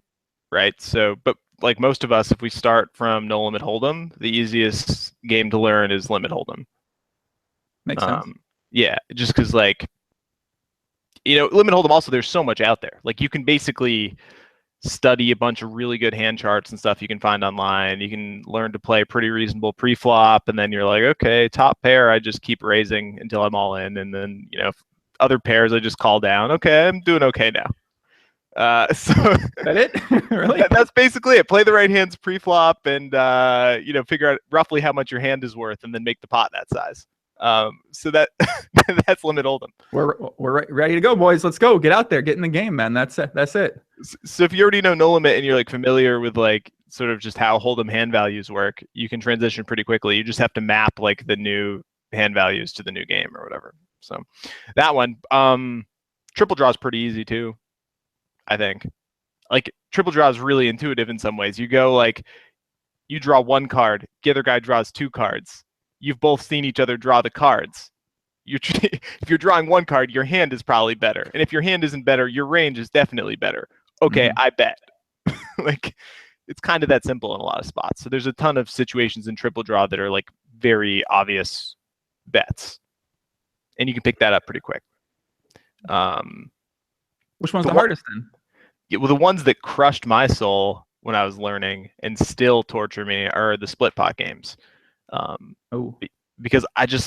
Speaker 2: right? So, but like most of us, if we start from no limit hold'em, the easiest game to learn is limit hold'em.
Speaker 1: Makes sense.
Speaker 2: Yeah, just because like, limit hold'em. Also, there's so much out there. Like you can basically study a bunch of really good hand charts and stuff you can find online. You can learn to play pretty reasonable pre-flop, and then you're like, okay, top pair, I just keep raising until I'm all in, and then other pairs I just call down. Okay, I'm doing okay now. So
Speaker 1: that it? Really?
Speaker 2: That's basically it. Play the right hands pre-flop, and figure out roughly how much your hand is worth, and then make the pot that size. So that that's limit hold'em.
Speaker 1: We're ready to go, boys. Let's go. Get out there. Get in the game, man. That's it.
Speaker 2: So if you already know no limit and you're like familiar with like sort of just how hold'em hand values work, you can transition pretty quickly. You just have to map like the new hand values to the new game or whatever. So that one, triple draw is pretty easy too. I think like triple draw is really intuitive in some ways. You go like you draw one card, the other guy draws 2 cards. You've both seen each other draw the cards. If you're drawing one card, your hand is probably better. And if your hand isn't better, your range is definitely better. Okay, I bet. Like, it's kind of that simple in a lot of spots. So there's a ton of situations in triple draw that are like very obvious bets. and you can pick that up pretty quick.
Speaker 1: Which one's the hardest then?
Speaker 2: Yeah, well, the ones that crushed my soul when I was learning and still torture me are the split pot games. Because I just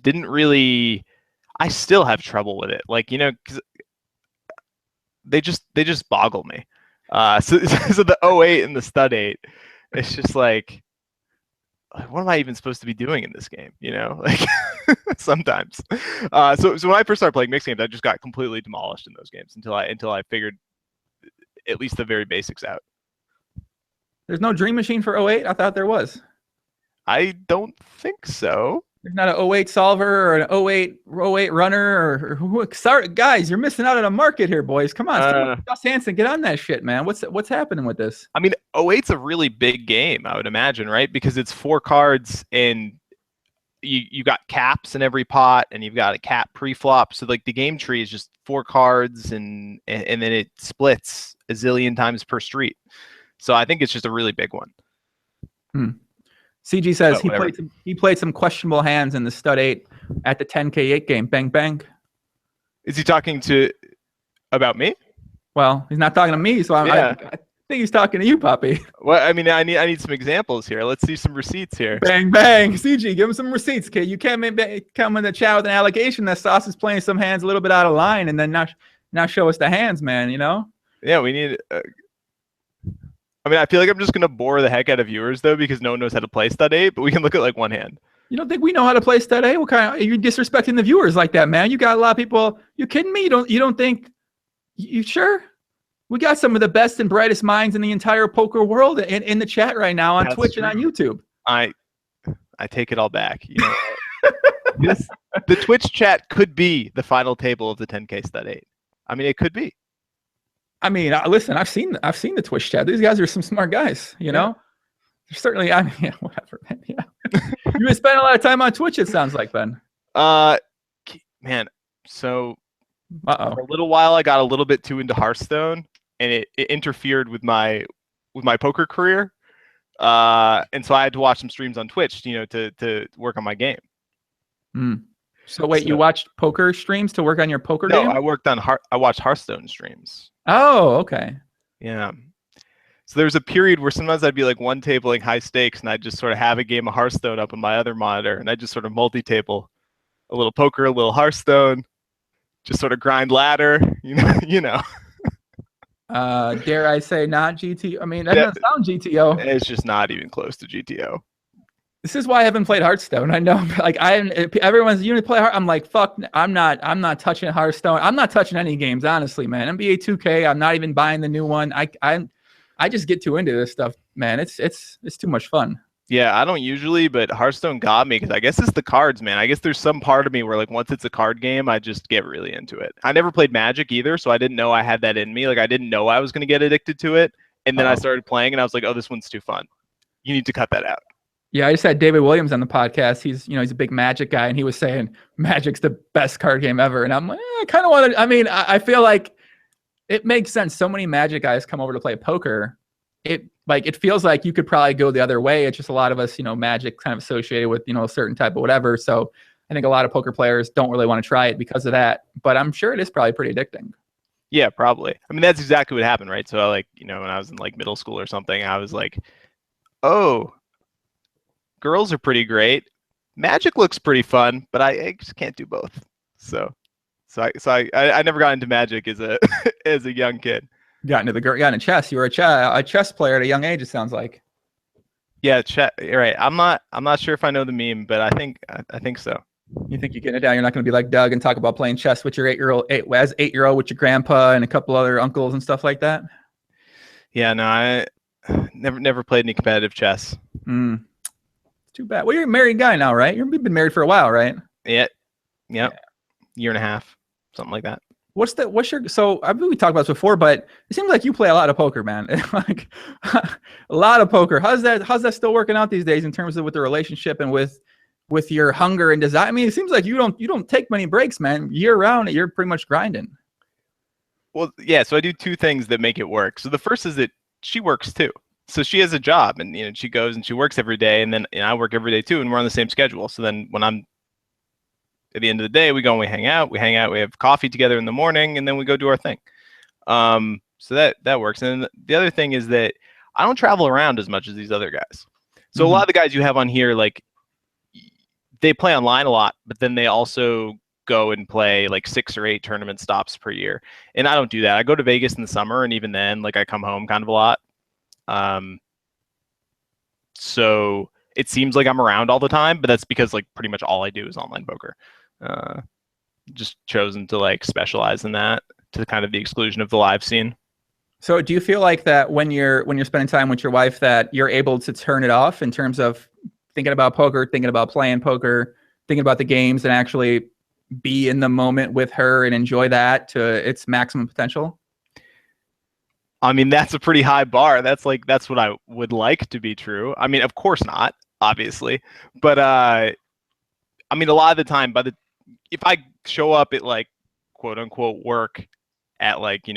Speaker 2: didn't really. I still have trouble with it. Like, you know, 'cause they just boggle me. So the 08 and the stud 8, it's just like, what am I even supposed to be doing in this game? You know, like sometimes. So when I first started playing mixed games, I just got completely demolished in those games until I figured at least the very basics out.
Speaker 1: There's no Dream Machine for 08? I thought there was.
Speaker 2: I don't think so.
Speaker 1: There's not an 08 solver or an 08 runner or sorry, guys, you're missing out on a market here, boys. Come on, Gus Hansen, get on that shit, man. What's happening with this?
Speaker 2: I mean, 08's a really big game, I would imagine, right? Because it's 4 cards and you got caps in every pot, and you've got a cap pre-flop. So like the game tree is just 4 cards, and then it splits a zillion times per street. So I think it's just a really big one.
Speaker 1: CG says he played some questionable hands in the stud 8 at the 10K8 game. Bang bang.
Speaker 2: Is he talking about me?
Speaker 1: Well, he's not talking to me, so I think he's talking to you, Poppy.
Speaker 2: Well, I mean, I need some examples here. Let's see some receipts here.
Speaker 1: Bang bang, CG, give him some receipts, kid. You can't come in the chat with an allegation that Sauce is playing some hands a little bit out of line, and then not show us the hands, man. You know?
Speaker 2: Yeah, we need. I mean, I feel like I'm just gonna bore the heck out of viewers though, because no one knows how to play stud 8. But we can look at like one hand. You
Speaker 1: don't think we know how to play stud 8? What kind of, you're disrespecting the viewers like that, man? You got a lot of people. You kidding me? You don't think? You sure? We got some of the best and brightest minds in the entire poker world in the chat right now on Twitch and on YouTube.
Speaker 2: I take it all back. You know, the Twitch chat could be the final table of the 10K stud 8. I mean, it could be.
Speaker 1: I mean, listen, I've seen the Twitch chat. These guys are some smart guys, you know? They're certainly, I mean, yeah, whatever, man. Yeah. You've been spending a lot of time on Twitch, it sounds like, Ben.
Speaker 2: Man, so for a little while I got a little bit too into Hearthstone, and it interfered with my poker career. And so I had to watch some streams on Twitch, you know, to work on my game.
Speaker 1: So wait, you watched poker streams to work on your poker game?
Speaker 2: No, I watched Hearthstone streams.
Speaker 1: Oh, okay.
Speaker 2: Yeah. So there was a period where sometimes I'd be like one tabling high stakes, and I'd just sort of have a game of Hearthstone up on my other monitor, and I'd just sort of multi-table a little poker, a little Hearthstone, just sort of grind ladder, you know.
Speaker 1: Dare I say not GTO? I mean, that doesn't sound GTO.
Speaker 2: It's just not even close to GTO.
Speaker 1: This is why I haven't played Hearthstone. I know, like everyone's you play Hearthstone. I'm like, fuck, I'm not touching Hearthstone. I'm not touching any games, honestly, man. NBA 2K, I'm not even buying the new one. I just get too into this stuff, man. It's too much fun.
Speaker 2: Yeah, I don't usually, but Hearthstone got me because I guess it's the cards, man. I guess there's some part of me where like once it's a card game, I just get really into it. I never played Magic either, so I didn't know I had that in me. Like I didn't know I was going to get addicted to it, and then I started playing, and I was like, oh, this one's too fun. You need to cut that out.
Speaker 1: Yeah, I just had David Williams on the podcast. He's a big Magic guy, and he was saying Magic's the best card game ever. And I'm like, I kind of want to. I mean, I feel like it makes sense. So many Magic guys come over to play poker. It feels like you could probably go the other way. It's just a lot of us, Magic kind of associated with a certain type of whatever. So I think a lot of poker players don't really want to try it because of that. But I'm sure it is probably pretty addicting.
Speaker 2: Yeah, probably. I mean, that's exactly what happened, right? So when I was in like middle school or something, I was like, oh. Girls are pretty great. Magic looks pretty fun, but I just can't do both. So I never got into Magic as a as a young kid.
Speaker 1: Got into chess. You were a chess player at a young age. It sounds like.
Speaker 2: Yeah, you're right. I'm not sure if I know the meme, but I think so.
Speaker 1: You think you're getting it down? You're not going to be like Doug and talk about playing chess with your 8-year-old with your grandpa and a couple other uncles and stuff like that. Yeah, no, I
Speaker 2: never played any competitive chess.
Speaker 1: Too bad. Well, you're a married guy now, right? You've been married for a while, right?
Speaker 2: Yeah. Year and a half, something like that.
Speaker 1: So I believe we talked about this before, but it seems like you play a lot of poker, man. Like a lot of poker. How's that still working out these days in terms of with the relationship and with your hunger and desire? I mean, it seems like you don't take many breaks, man. Year round, you're pretty much grinding.
Speaker 2: Well, yeah. So I do 2 things that make it work. So the first is that she works too. So she has a job, and she goes and she works every day, and then I work every day too, and we're on the same schedule. So then when I'm at the end of the day, we go and we hang out. We have coffee together in the morning, and then we go do our thing. So that works. And then the other thing is that I don't travel around as much as these other guys. So a lot of the guys you have on here, like, they play online a lot, but then they also go and play like 6 or 8 tournament stops per year. And I don't do that. I go to Vegas in the summer, and even then, like, I come home kind of a lot. So it seems like I'm around all the time, but that's because like pretty much all I do is online poker. Just chosen to like specialize in that to kind of the exclusion of the live scene.
Speaker 1: So do you feel like that when you're spending time with your wife that you're able to turn it off in terms of thinking about poker, thinking about playing poker, thinking about the games, and actually be in the moment with her and enjoy that to its maximum potential?
Speaker 2: I mean, that's a pretty high bar. That's what I would like to be true. I mean, of course not, obviously. But I mean, a lot of the time, if I show up at like quote unquote work at like,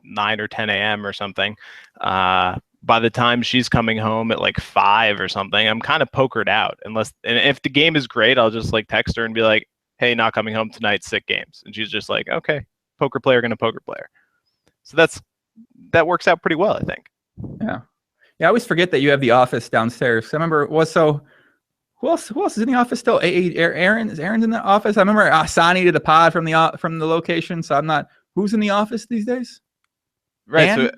Speaker 2: 9 or 10 a.m. or something, by the time she's coming home at like 5 or something, I'm kind of pokered out. And if the game is great, I'll just like text her and be like, hey, not coming home tonight, sick games. And she's just like, okay, poker player gonna poker player. So that works out pretty well, I think.
Speaker 1: Yeah. I always forget that you have the office downstairs. I remember who else is in the office still? Aaron's in the office. I remember Asani did a pod from the location. So I'm not. Who's in the office these days?
Speaker 2: Right.
Speaker 1: Dan?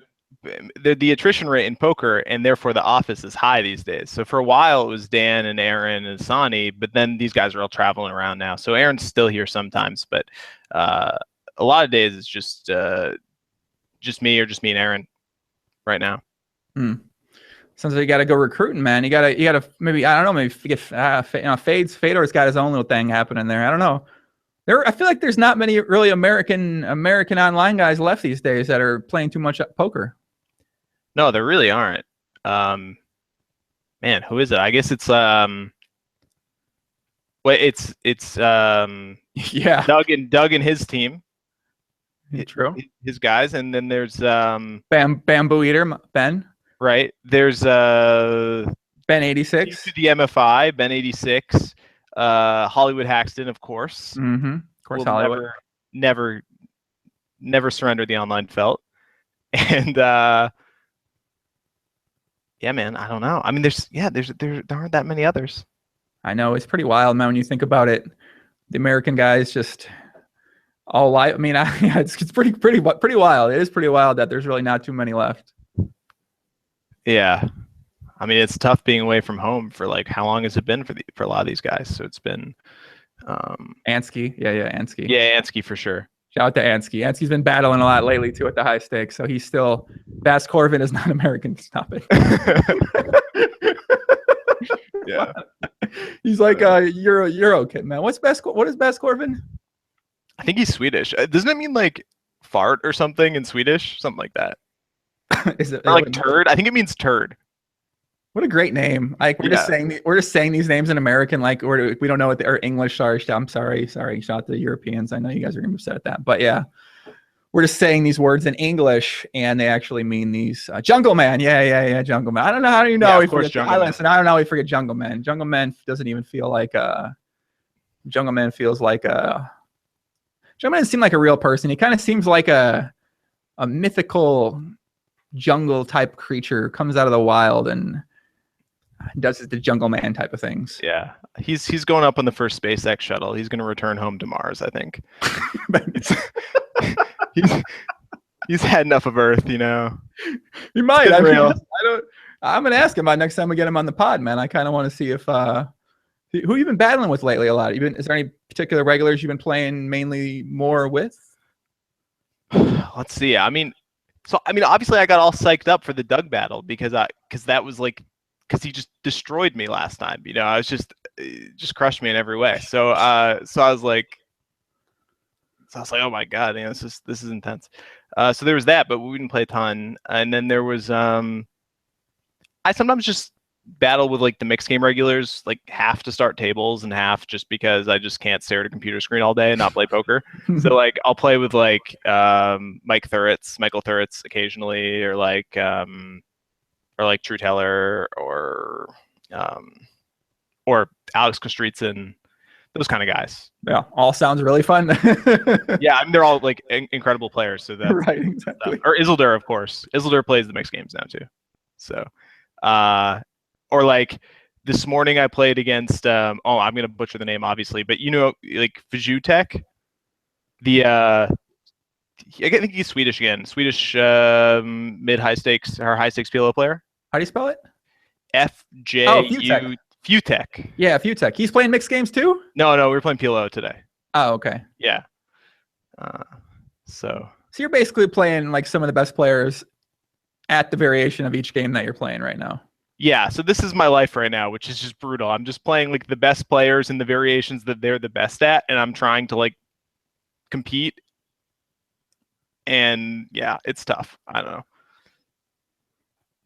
Speaker 2: So the attrition rate in poker, and therefore the office, is high these days. So for a while it was Dan and Aron and Asani, but then these guys are all traveling around now. So Aaron's still here sometimes, but a lot of days it's just me and Aron right now.
Speaker 1: Sounds like you got to go recruiting, man. You gotta maybe, I don't know, maybe get Fedor's got his own little thing happening there. I don't know. I feel like there's not many really American online guys left these days that are playing too much poker.
Speaker 2: No, there really aren't. Man, who is it? I guess it's
Speaker 1: yeah,
Speaker 2: Doug and his team.
Speaker 1: True.
Speaker 2: His guys, and then there's
Speaker 1: Bamboo Eater Ben.
Speaker 2: Right. There's
Speaker 1: Ben 86.
Speaker 2: The MFI, Ben 86, Hollywood Haxton, of course.
Speaker 1: Mm-hmm. Of course, Hollywood.
Speaker 2: Never surrender the online felt. And yeah, man, I don't know. I mean, there aren't that many others.
Speaker 1: I know, it's pretty wild, man, when you think about it. The American guys just all live. I mean, it's pretty wild. It is pretty wild that there's really not too many left.
Speaker 2: Yeah. I mean, it's tough being away from home for like, how long has it been for a lot of these guys? So it's been
Speaker 1: Ansky. Yeah, Ansky.
Speaker 2: Yeah, Ansky for sure.
Speaker 1: Shout out to Ansky. Ansky's been battling a lot lately too at the high stakes. So he's still, Bass Corvin is not American. Stop it.
Speaker 2: Yeah.
Speaker 1: He's like a Euro kid, man. What is Bass Corvin?
Speaker 2: I think he's Swedish. Doesn't it mean like fart or something in Swedish? Something like that.
Speaker 1: Is it
Speaker 2: or like turd? I think it means turd.
Speaker 1: What a great name! Like we're just saying these names in American, like we don't know what they're English. Sorry. Shout out to the Europeans. I know you guys are gonna be upset at that, but yeah, we're just saying these words in English, and they actually mean these. Jungle Man, yeah, Jungle Man. I don't know how do you know.
Speaker 2: Yeah, of course, Jungle Man.
Speaker 1: Listen, I don't know. We forget Jungle Man. Jungle Man doesn't even feel like Jungle Man feels like Jungle Man doesn't seem like a real person. He kind of seems like a mythical jungle type creature, comes out of the wild and does the Jungle Man type of things.
Speaker 2: Yeah, he's going up on the first SpaceX shuttle. He's going to return home to Mars, I think. he's had enough of Earth, you know.
Speaker 1: He might. I'm going to ask him next time we get him on the pod, man. I kind of want to see if who you've been battling with lately a lot. Is there any particular regulars you've been playing mainly more with?
Speaker 2: Let's see. I mean, obviously I got all psyched up for the Doug battle because he just destroyed me last time. You know, I was just crushed me in every way. So I was like, oh my God, you know, this is intense. So there was that, but we didn't play a ton. And then there was I sometimes just battle with like the mixed game regulars, like half to start tables and half just because I just can't stare at a computer screen all day and not play poker. So like I'll play with like Michael Thuritz occasionally, or like True Teller, or Alex Kostritsin. those kind of guys.
Speaker 1: Yeah, all sounds really fun.
Speaker 2: Yeah, I mean, they're all like incredible players. So that's
Speaker 1: right, exactly.
Speaker 2: or Isildur, of course. Isildur plays the mixed games now too. So, or like this morning I played against. I'm gonna butcher the name obviously, but like Vjutek, the I think he's Swedish again. Swedish mid high stakes or high stakes PLO player.
Speaker 1: How do you spell it?
Speaker 2: FJU Futek.
Speaker 1: Yeah, Futek. He's playing mixed games too?
Speaker 2: No, we were playing PLO today.
Speaker 1: Oh, okay.
Speaker 2: Yeah. So
Speaker 1: you're basically playing like some of the best players at the variation of each game that you're playing right now.
Speaker 2: Yeah, so this is my life right now, which is just brutal. I'm just playing like the best players in the variations that they're the best at, and I'm trying to like compete. And yeah, it's tough. I don't know.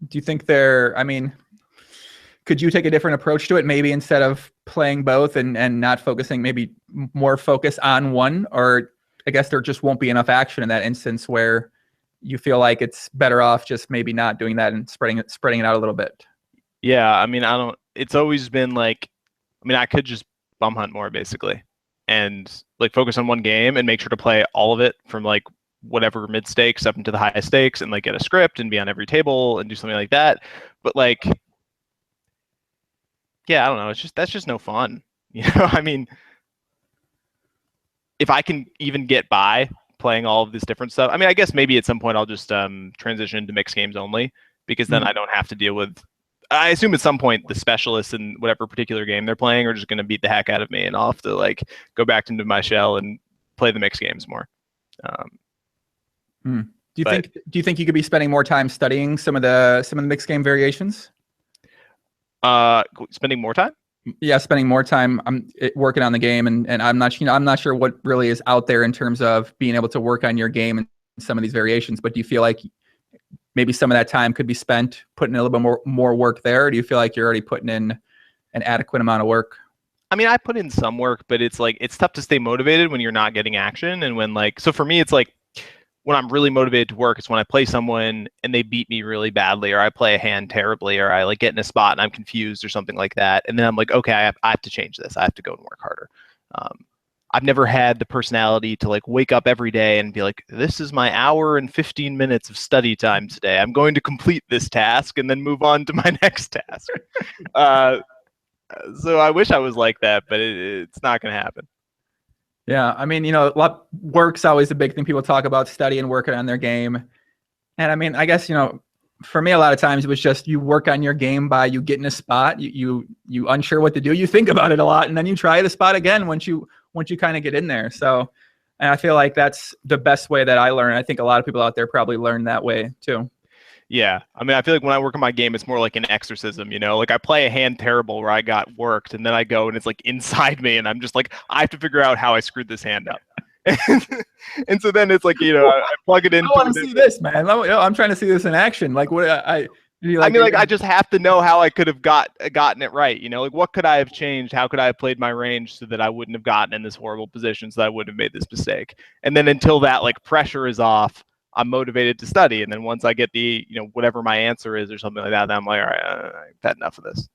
Speaker 1: Do you think could you take a different approach to it? Maybe instead of playing both and not focusing, maybe more focus on one, or I guess there just won't be enough action in that instance where you feel like it's better off just maybe not doing that and spreading it out a little bit.
Speaker 2: Yeah, I mean, it's always been like, I mean, I could just bum hunt more basically and like focus on one game and make sure to play all of it from like whatever mid stakes up into the high stakes and like get a script and be on every table and do something like that. But like, yeah, I don't know. That's just no fun. I mean, if I can even get by playing all of this different stuff, I mean, I guess maybe at some point I'll just transition into mixed games only, because then I don't have to deal with, I assume at some point the specialists in whatever particular game they're playing are just going to beat the heck out of me, and I'll have to like go back into my shell and play the mixed games more.
Speaker 1: Do you think you could be spending more time studying some of the mixed game variations?
Speaker 2: Spending more time?
Speaker 1: Yeah, spending more time working on the game, and I'm not sure what really is out there in terms of being able to work on your game and some of these variations. But do you feel like maybe some of that time could be spent putting in a little bit more work there? Or do you feel like you're already putting in an adequate amount of work?
Speaker 2: I mean, I put in some work, but it's like it's tough to stay motivated when you're not getting action, and when like so for me, it's like, when I'm really motivated to work, it's when I play someone and they beat me really badly, or I play a hand terribly, or I like get in a spot and I'm confused or something like that. And then I'm like, okay, I have to change this. I have to go and work harder. I've never had the personality to like wake up every day and be like, this is my hour and 15 minutes of study time today. I'm going to complete this task and then move on to my next task. So I wish I was like that, but it's not going to happen.
Speaker 1: Yeah, I mean, work's always a big thing. People talk about studying and working on their game. And I mean, I guess, for me, a lot of times it was just you work on your game by you get in a spot, you unsure what to do, you think about it a lot, and then you try the spot again once you kind of get in there. So, and I feel like that's the best way that I learn. I think a lot of people out there probably learn that way too.
Speaker 2: Yeah, I mean, I feel like when I work on my game, it's more like an exorcism, like I play a hand terrible where I got worked, and then I go and it's like inside me, and I'm just like, I have to figure out how I screwed this hand up. And so then it's like, I plug it in.
Speaker 1: I want to see this, man. I'm trying to see this in action. Like what I mean,
Speaker 2: I just have to know how I could have gotten it right. Like what could I have changed? How could I have played my range so that I wouldn't have gotten in this horrible position, so that I wouldn't have made this mistake? And then until that like pressure is off, I'm motivated to study. And then once I get the, whatever my answer is or something like that, then I'm like, all right, I've had enough of this.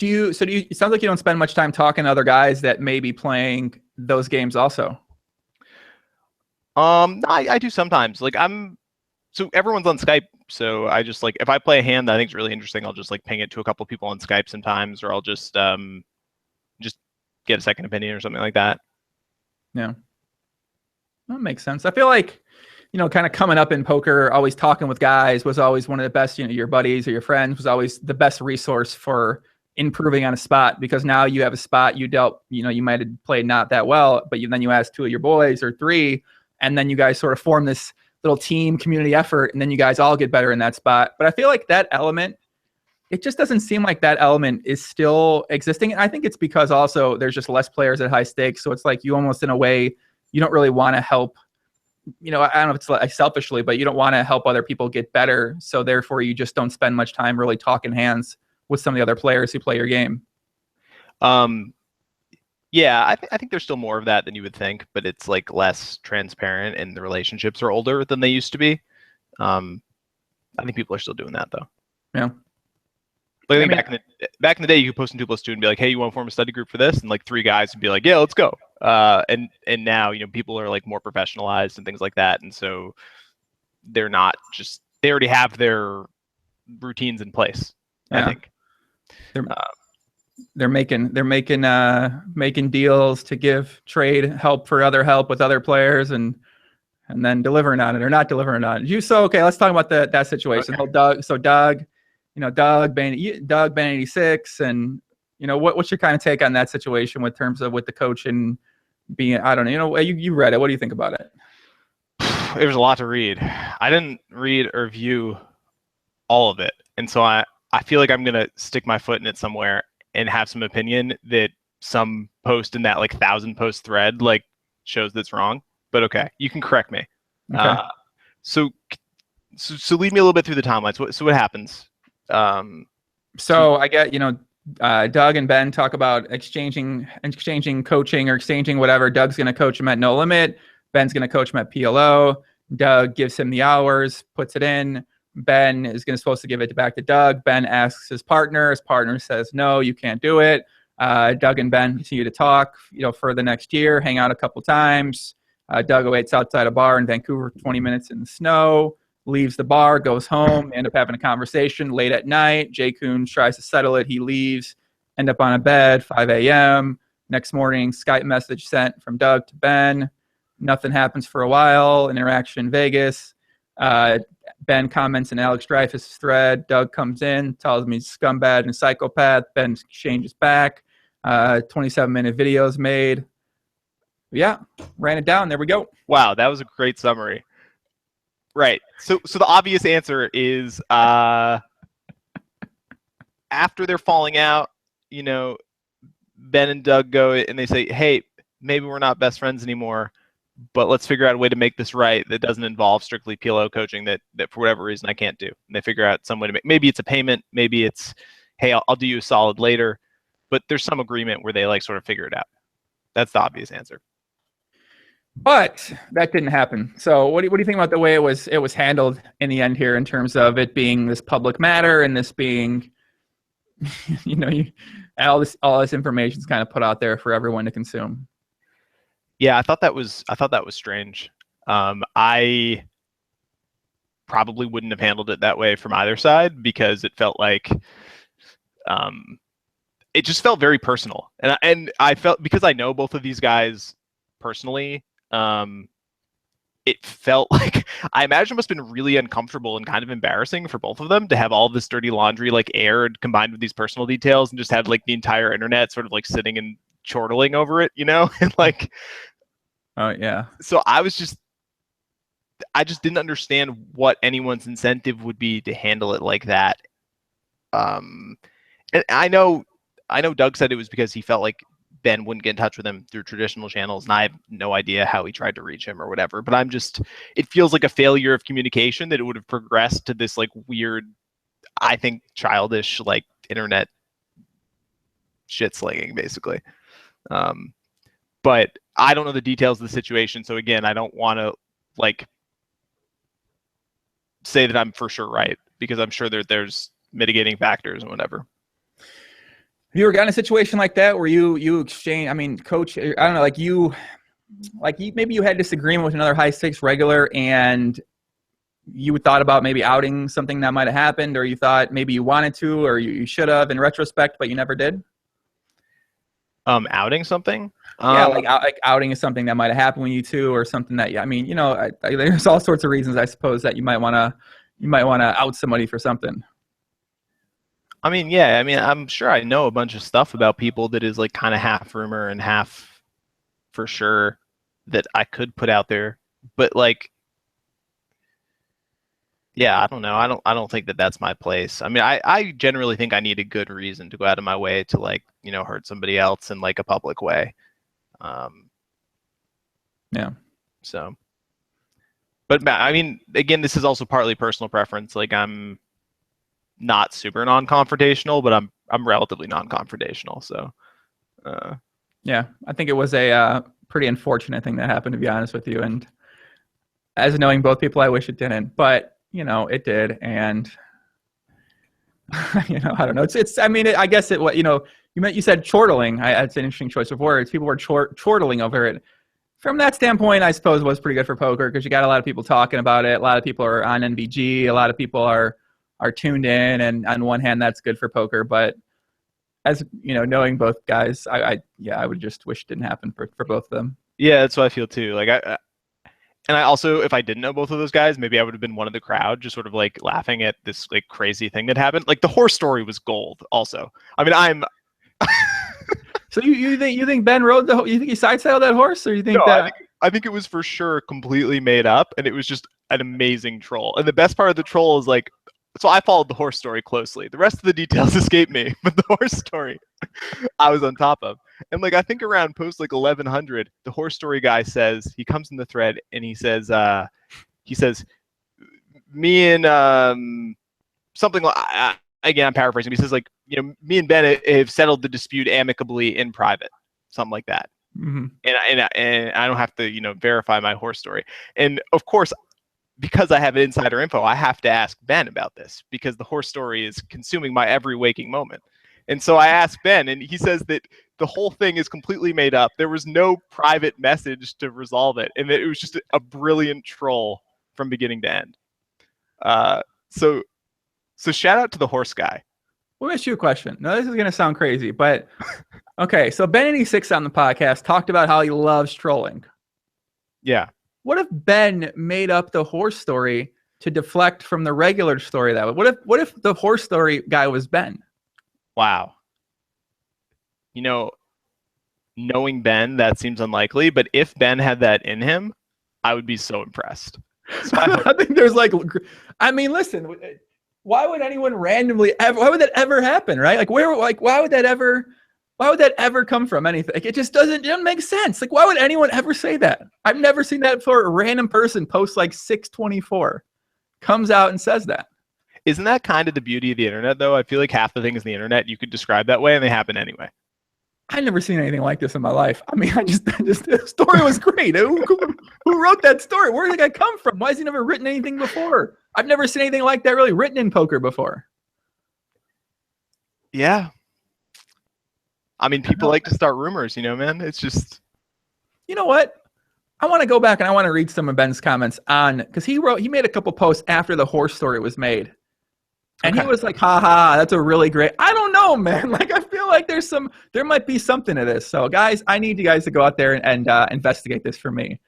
Speaker 1: It sounds like you don't spend much time talking to other guys that may be playing those games also.
Speaker 2: I do sometimes. Like so everyone's on Skype. So I just like, if I play a hand that I think is really interesting, I'll just like ping it to a couple of people on Skype sometimes, or I'll just get a second opinion or something like that.
Speaker 1: Yeah. That makes sense. I feel like, kind of coming up in poker, always talking with guys was always one of the best, your buddies or your friends was always the best resource for improving on a spot, because now you have a spot you dealt, you might have played not that well, but then you ask two of your boys or three, and then you guys sort of form this little team community effort, and then you guys all get better in that spot. But I feel like that element, it just doesn't seem like that element is still existing. And I think it's because also there's just less players at high stakes. So it's like you almost in a way, you don't really want to help, I don't know if it's like selfishly, but you don't want to help other people get better. So therefore you just don't spend much time really talking hands with some of the other players who play your game.
Speaker 2: Yeah, I think there's still more of that than you would think, but it's like less transparent and the relationships are older than they used to be. I think people are still doing that though.
Speaker 1: Yeah.
Speaker 2: Like I think back in the day, you could post in 2+2 and be like, "Hey, you want to form a study group for this?" And like 3 guys would be like, "Yeah, let's go." And now people are like more professionalized and things like that, and so they're not just they already have their routines in place.
Speaker 1: Yeah.
Speaker 2: I think
Speaker 1: they're making deals to trade help for other help with other players and then delivering on it or not delivering on it. Okay, let's talk about that situation. Okay. Doug, Doug Ben 86, and what's your kind of take on that situation with the coach and being, I don't know, you read it. What do you think about it?
Speaker 2: There was a lot to read. I didn't read or view all of it, and so I feel like I'm gonna stick my foot in it somewhere and have some opinion that some post in that like 1,000 post thread like shows that's wrong. But okay, you can correct me. Okay. So lead me a little bit through the timelines. So what happens?
Speaker 1: So I get Doug and Ben talk about exchanging coaching or exchanging whatever. Doug's going to coach him at No Limit. Ben's going to coach him at PLO. Doug gives him the hours, puts it in. Ben is supposed to give it back to Doug. Ben asks his partner. His partner says, "No, you can't do it." Doug and Ben continue to talk, for the next year, hang out a couple times. Doug waits outside a bar in Vancouver for 20 minutes in the snow, leaves the bar, goes home, end up having a conversation late at night. Jay Coons tries to settle it. He leaves, end up on a bed, 5 a.m. Next morning, Skype message sent from Doug to Ben. Nothing happens for a while. An interaction in Vegas. Ben comments in Alex Dreyfus' thread. Doug comes in, tells me he's a scumbag and a psychopath. Ben changes back. 27-minute videos made. Yeah, ran it down. There we go.
Speaker 2: Wow, that was a great summary. Right. So the obvious answer is after they're falling out, Ben and Doug go and they say, "Hey, maybe we're not best friends anymore, but let's figure out a way to make this right that doesn't involve strictly PLO coaching that for whatever reason I can't do." And they figure out some way to maybe it's a payment, maybe it's, "Hey, I'll do you a solid later," but there's some agreement where they like sort of figure it out. That's the obvious answer.
Speaker 1: But that didn't happen. So what do you think about the way it was handled in the end here in terms of it being this public matter and this being, all this information is kind of put out there for everyone to consume?
Speaker 2: Yeah, I thought that was strange. I probably wouldn't have handled it that way from either side because it felt like it just felt very personal, and I felt, because I know both of these guys personally, it felt like, I imagine it must have been really uncomfortable and kind of embarrassing for both of them to have all this dirty laundry like aired combined with these personal details and just have like the entire internet sort of like sitting and chortling over it, and like,
Speaker 1: oh yeah.
Speaker 2: So I just didn't understand what anyone's incentive would be to handle it like that. And I know Doug said it was because he felt like Ben wouldn't get in touch with him through traditional channels, and I have no idea how he tried to reach him or whatever. But it feels like a failure of communication that it would have progressed to this like weird, I think childish, like internet shit slinging basically. But I don't know the details of the situation, so again, I don't want to like say that I'm for sure right, because I'm sure there's mitigating factors and whatever.
Speaker 1: Have you ever gotten a situation like that where you exchange, coach, I don't know, maybe you had disagreement with another high stakes regular and you thought about maybe outing something that might have happened, or you thought maybe you wanted to, or you should have in retrospect, but you never did?
Speaker 2: Outing something?
Speaker 1: Yeah, like outing is something that might have happened with you two, or something that, there's all sorts of reasons, I suppose, that you might want to out somebody for something.
Speaker 2: Yeah, I'm sure I know a bunch of stuff about people that is like kind of half rumor and half for sure that I could put out there, but like, yeah, I don't know. I don't think that that's my place. I generally think I need a good reason to go out of my way to like, hurt somebody else in like a public way.
Speaker 1: Yeah.
Speaker 2: So, but again, this is also partly personal preference. Like I'm not super non-confrontational, but I'm relatively non-confrontational. So,
Speaker 1: yeah, I think it was a pretty unfortunate thing that happened, to be honest with you. And as knowing both people, I wish it didn't, but it did. And I don't know. It's. I mean, I guess what you said chortling. That's an interesting choice of words. People were chortling over it. From that standpoint, I suppose it was pretty good for poker because you got a lot of people talking about it. A lot of people are on NVG. A lot of people are tuned in, and on one hand, that's good for poker. But as knowing both guys, I would just wish it didn't happen for both of them.
Speaker 2: Yeah, that's what I feel too. Like and I also, if I didn't know both of those guys, maybe I would have been one of the crowd, just sort of like laughing at this like crazy thing that happened. Like the horse story was gold. Also, I mean, I'm.
Speaker 1: So you think Ben rode you think he side-saddled that horse, or you think
Speaker 2: no,
Speaker 1: that?
Speaker 2: I think it was for sure completely made up, and it was just an amazing troll. And the best part of the troll is like, so I followed the horse story closely. The rest of the details escaped me, but the horse story, I was on top of. And like I think around post like 1100, the horse story guy says he comes in the thread and he says me and something like. Again, I'm paraphrasing. He says, like, me and Ben have settled the dispute amicably in private, something like that.
Speaker 1: Mm-hmm.
Speaker 2: And I don't have to, verify my horse story. And of course, because I have insider info, I have to ask Ben about this because the horse story is consuming my every waking moment. And so I asked Ben, and he says that the whole thing is completely made up. There was no private message to resolve it, and that it was just a brilliant troll from beginning to end. So shout out to the horse guy.
Speaker 1: Let me ask you a question. Now, this is going to sound crazy, but okay. So Ben86 on the podcast talked about how he loves trolling.
Speaker 2: Yeah.
Speaker 1: What if Ben made up the horse story to deflect from the regular story that way? What if the horse story guy was Ben?
Speaker 2: Wow. Knowing Ben, that seems unlikely, but if Ben had that in him, I would be so impressed. So
Speaker 1: I think there's listen, why would anyone randomly why would that ever happen, right? Like why would that ever come from anything? Like, it doesn't make sense. Like, why would anyone ever say that? I've never seen that before. A random person posts like 624 comes out and says that.
Speaker 2: Isn't that kind of the beauty of the internet though? I feel like half the things in the internet you could describe that way and they happen anyway.
Speaker 1: I've never seen anything like this in my life. I mean, the story was great. Who wrote that story? Where did that guy come from? Why has he never written anything before? I've never seen anything like that really written in poker before.
Speaker 2: Yeah. I mean, people like to start rumors, man. It's just.
Speaker 1: You know what? I want to go back and I want to read some of Ben's comments because he made a couple posts after the horse story was made. And He was like, haha, that's a really great. I don't know, man. Like, I feel like there might be something to this. So guys, I need you guys to go out there and investigate this for me.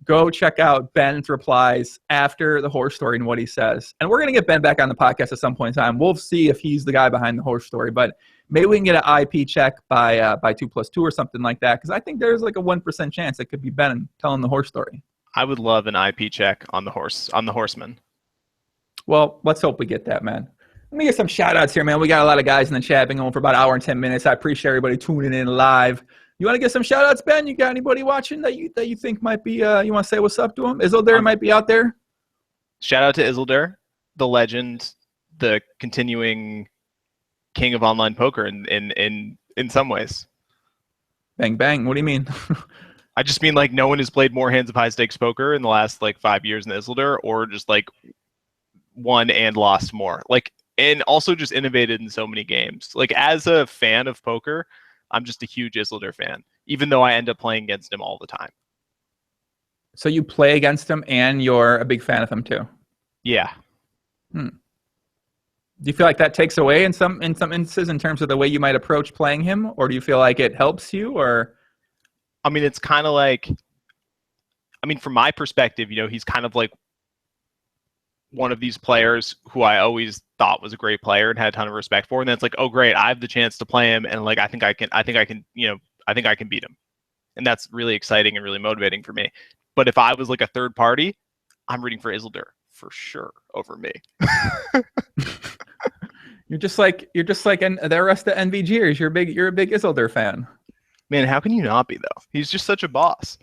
Speaker 1: Go check out Ben's replies after the horse story and what he says. And we're going to get Ben back on the podcast at some point in time. We'll see if he's the guy behind the horse story, but maybe we can get an IP check by 2+2 or something like that. Cause I think there's like a 1% chance it could be Ben telling the horse story.
Speaker 2: I would love an IP check on the horseman.
Speaker 1: Well, let's hope we get that, man. Let me get some shout outs here, man. We got a lot of guys in the chat. Been going for about an hour and 10 minutes. I appreciate everybody tuning in live. You want to get some shout outs, Ben? You got anybody watching that you think might be, you want to say what's up to them? Isildur might be out there.
Speaker 2: Shout out to Isildur, the legend, the continuing king of online poker in some ways.
Speaker 1: Bang, bang. What do you mean?
Speaker 2: I just mean like no one has played more hands of high stakes poker in the last like 5 years than Isildur, or just like won and lost more. Like, and also just innovated in so many games. Like, as a fan of poker, I'm just a huge Isildur fan, even though I end up playing against him all the time.
Speaker 1: So you play against him and you're a big fan of him too?
Speaker 2: Yeah.
Speaker 1: Do you feel like that takes away in some instances in terms of the way you might approach playing him? Or do you feel like it helps you? Or,
Speaker 2: I mean, it's kind of like, from my perspective, he's kind of like one of these players who I always thought was a great player and had a ton of respect for. And then it's like, oh great, I have the chance to play him. And like, I think I can beat him. And that's really exciting and really motivating for me. But if I was like a third party, I'm rooting for Isildur for sure over me.
Speaker 1: You're just like the rest of NVGers. You're a big Isildur fan.
Speaker 2: Man, how can you not be though? He's just such a boss.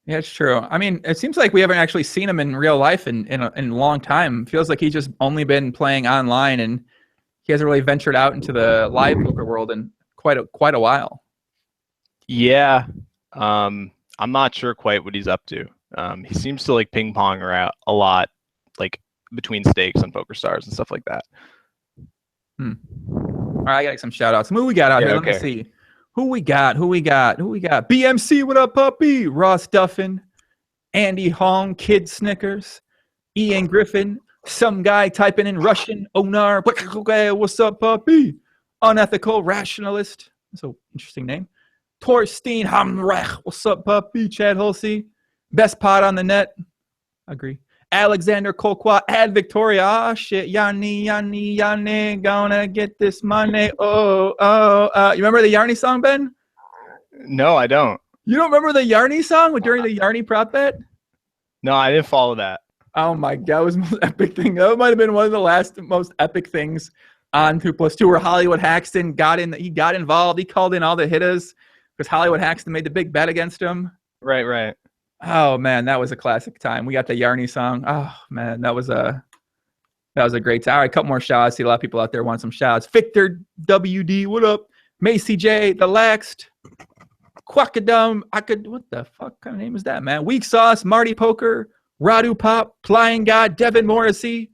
Speaker 1: Yeah, it's true. I mean, it seems like we haven't actually seen him in real life in a long time. It feels like he's just only been playing online, and he hasn't really ventured out into the live poker world in quite a while.
Speaker 2: Yeah, I'm not sure quite what he's up to. He seems to like ping pong around a lot, like between stakes on Poker Stars and stuff like that.
Speaker 1: All right, I got some shout outs. Who we got out here?
Speaker 2: Okay.
Speaker 1: Let me see. Who we got? BMC, what up, puppy? Ross Duffin, Andy Hong, Kid Snickers, Ian Griffin, some guy typing in Russian, Onar, what's up, puppy? Unethical Rationalist. That's an interesting name. Torstein Hamrech, what's up, puppy? Chad Hulsey, best pod on the net. Agree. Alexander Colqua, Ad Victoria. Ah, shit. Yanni, gonna get this money. You remember the Yarny song, Ben?
Speaker 2: No, I don't.
Speaker 1: You don't remember the Yarny song during the Yarny prop bet?
Speaker 2: No, I didn't follow that.
Speaker 1: Oh my God, it was the most epic thing. That might have been one of the most epic things on 2+2 where Hollywood Haxton got involved. He called in all the hitters because Hollywood Haxton made the big bet against him.
Speaker 2: Right.
Speaker 1: Oh man, that was a classic time. We got the Yarny song. Oh man, that was a great time. All right, a couple more shout outs. See a lot of people out there want some shout outs. Victor WD, what up? Macy J, the Laxed, Quackadum. What the fuck kind of name is that, man? Weak Sauce, Marty Poker, Radu Pop, Flying God, Devin Morrissey.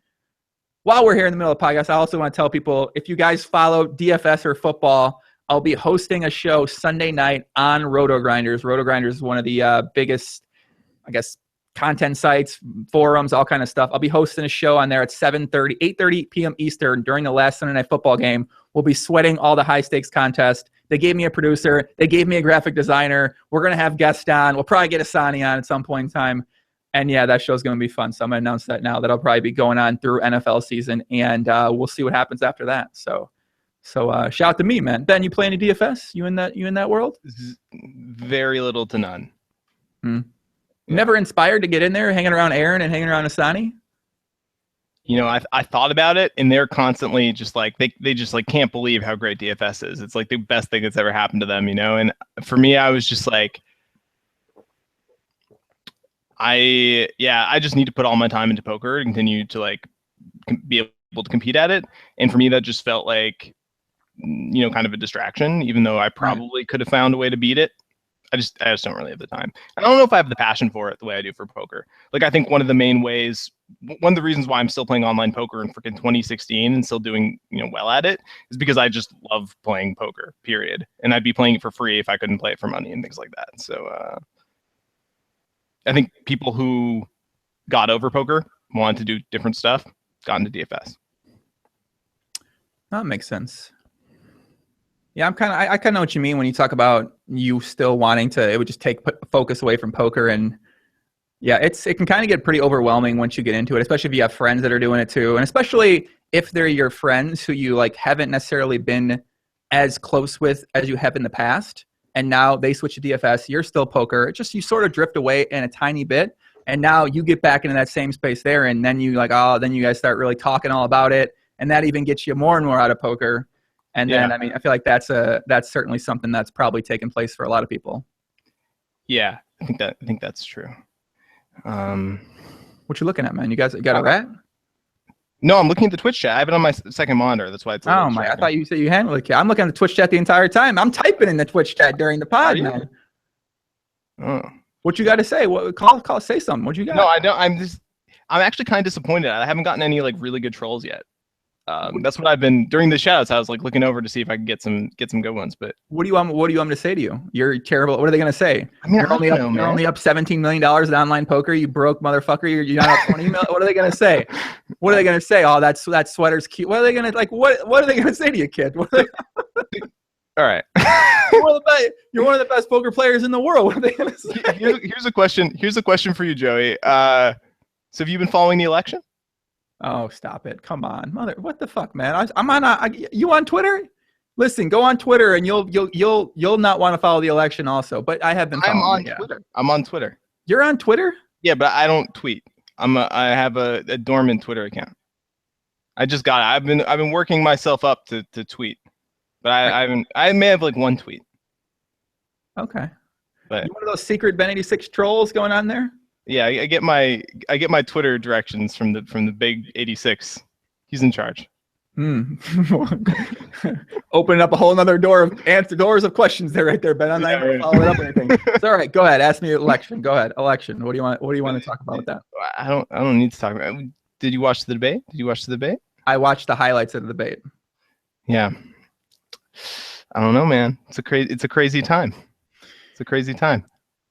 Speaker 1: While we're here in the middle of the podcast, I also want to tell people, if you guys follow DFS or football, I'll be hosting a show Sunday night on Roto Grinders. Roto Grinders is one of the biggest, I guess, content sites, forums, all kind of stuff. I'll be hosting a show on there at 8:30 p.m. Eastern during the last Sunday night football game. We'll be sweating all the high stakes contests. They gave me a producer. They gave me a graphic designer. We're going to have guests on. We'll probably get Asani on at some point in time. And yeah, that show's going to be fun. So I'm going to announce that now. That'll probably be going on through NFL season, and we'll see what happens after that. So shout out to me, man. Ben, you play any DFS? You in that world?
Speaker 2: Very little to none.
Speaker 1: Never inspired to get in there, hanging around Aron and hanging around Asani?
Speaker 2: You know, I thought about it, and they're constantly just like they just like can't believe how great DFS is. It's like the best thing that's ever happened to them, you know. And for me, I was just like, I just need to put all my time into poker and continue to like be able to compete at it. And for me, that just felt like, you know, kind of a distraction, even though I probably could have found a way to beat it. I just don't really have the time. I don't know if I have the passion for it the way I do for poker. Like, I think one of the reasons why I'm still playing online poker in freaking 2016 and still doing, you know, well at it is because I just love playing poker, period. And I'd be playing it for free if I couldn't play it for money and things like that. So I think people who got over poker, wanted to do different stuff, got into DFS.
Speaker 1: That makes sense. Yeah, I kind of know what you mean when you talk about you still wanting to. It would just take focus away from poker, and yeah, it can kind of get pretty overwhelming once you get into it, especially if you have friends that are doing it too, and especially if they're your friends who you like haven't necessarily been as close with as you have in the past, and now they switch to DFS. You're still poker. It's just you sort of drift away in a tiny bit, and now you get back into that same space there, and then you then you guys start really talking all about it, and that even gets you more and more out of poker. And then, I mean, I feel like that's certainly something that's probably taken place for a lot of people.
Speaker 2: Yeah, I think that's true.
Speaker 1: What you looking at, man? You guys got a rat?
Speaker 2: No, I'm looking at the Twitch chat. I have it on my second monitor. That's why it's.
Speaker 1: Oh my! I thought you said you handled it. I'm looking at the Twitch chat the entire time. I'm typing in the Twitch chat during the pod, man.
Speaker 2: Oh.
Speaker 1: What you got to say? What call? Say something. What you got?
Speaker 2: No, I don't. I'm actually kind of disappointed. I haven't gotten any like really good trolls yet. That's what I've been during the shoutouts. I was like looking over to see if I could get some good ones. But what do you want me to say to you? You're terrible. What are they gonna say? I mean, you're only up $17 million in online poker. You broke motherfucker. You're not up 20 million. What are they gonna say? What are they gonna say? Oh, that sweater's cute. What are they gonna like? What are they gonna say to you, kid? All right.
Speaker 1: You're one of the best poker players in the world. What are they gonna say?
Speaker 2: Here's a question. Here's a question for you, Joey. So have you been following the election?
Speaker 1: Oh, stop it. Come on. What the fuck, man? I'm on you on Twitter? Listen, go on Twitter and you'll not want to follow the election also. But I have been following
Speaker 2: Twitter. I'm on Twitter.
Speaker 1: You're on Twitter?
Speaker 2: Yeah, but I don't tweet. I have a dormant Twitter account. I just got it. I've been working myself up to tweet. But I may have like one tweet.
Speaker 1: Okay.
Speaker 2: But
Speaker 1: you one of those secret Ben 86 trolls going on there?
Speaker 2: Yeah, I get my Twitter directions from the big 86. He's in charge.
Speaker 1: Opening up a whole other doors of questions there, right there, Ben. I'm not going to follow it up or anything. It's all right. Go ahead. Ask me election. Go ahead. Election. What do you want to talk about with that?
Speaker 2: I don't need to talk about it. Did you watch the debate?
Speaker 1: I watched the highlights of the debate.
Speaker 2: Yeah. I don't know, man. It's a crazy time. It's a crazy time.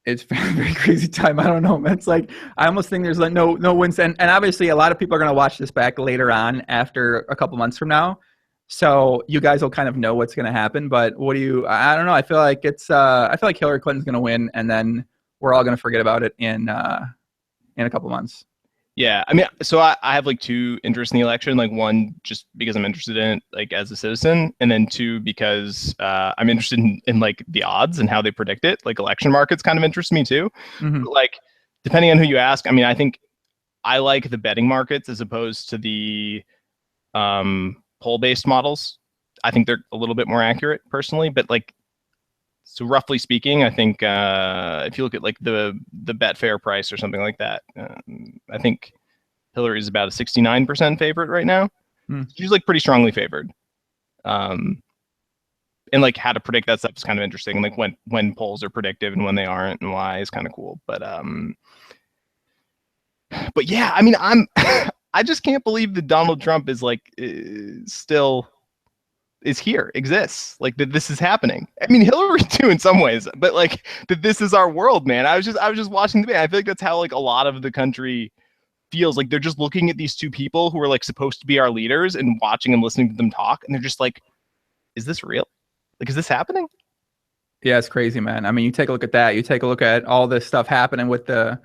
Speaker 1: It's a very crazy time. I don't know. It's like, I almost think there's like no wins. And obviously a lot of people are going to watch this back later on after a couple months from now. So you guys will kind of know what's going to happen. But I don't know. I feel like I feel like Hillary Clinton's going to win, and then we're all going to forget about it in a couple months.
Speaker 2: Yeah, I mean, so I have like two interests in the election. Like one, just because I'm interested in it, like as a citizen, and then two, because I'm interested in like the odds and how they predict it. Like election markets kind of interest me too.
Speaker 1: Mm-hmm.
Speaker 2: But, like, depending on who you ask, I mean, I think I like the betting markets as opposed to the poll-based models. I think they're a little bit more accurate personally, but like, so roughly speaking, I think if you look at like the Betfair price or something like that, I think Hillary is about a 69% favorite right now. She's like pretty strongly favored. And like how to predict that stuff is kind of interesting. Like when polls are predictive and when they aren't and why is kind of cool. But yeah, I mean, I just can't believe that Donald Trump is like still is here, exists, like that this is happening. I mean, Hillary too in some ways, but like that this is our world, man. I was just watching the debate. I feel like that's how like a lot of the country feels. Like they're just looking at these two people who are like supposed to be our leaders and watching and listening to them talk, and they're just like, is this real? Like, is this happening?
Speaker 1: Yeah, it's crazy, man. I mean, you take a look at that. You take a look at all this stuff happening with the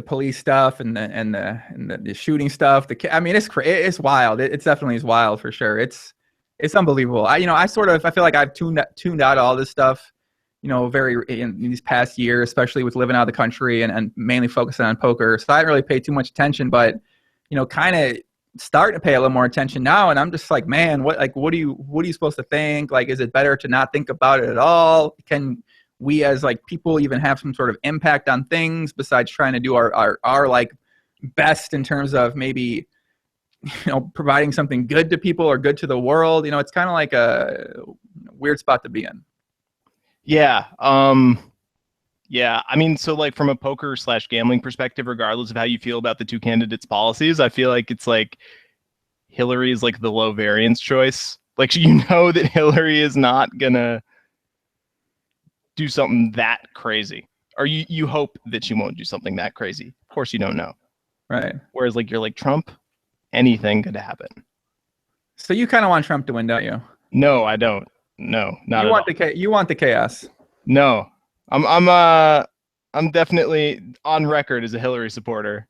Speaker 1: police stuff and the shooting stuff. I mean, it's wild. It's definitely is wild for sure. It's unbelievable. I feel like I've tuned out all this stuff, very in these past years, especially with living out of the country and mainly focusing on poker. So I didn't really pay too much attention, but, kind of starting to pay a little more attention now. And I'm just like, man, what are you supposed to think? Like, is it better to not think about it at all? Can we as like people even have some sort of impact on things besides trying to do our like best in terms of maybe, providing something good to people or good to the world? It's kind of like a weird spot to be in.
Speaker 2: Yeah. Yeah. I mean, so like from a poker / gambling perspective, regardless of how you feel about the two candidates' policies, I feel like it's like Hillary is like the low variance choice. Like, that Hillary is not gonna do something that crazy, or you hope that she won't do something that crazy. Of course, you don't know.
Speaker 1: Right.
Speaker 2: Whereas like you're like Trump, anything could happen.
Speaker 1: So you kind of want Trump to win, don't you?
Speaker 2: No, I don't. No, not
Speaker 1: you
Speaker 2: at
Speaker 1: want
Speaker 2: all.
Speaker 1: You want the chaos.
Speaker 2: No, I'm definitely on record as a Hillary supporter.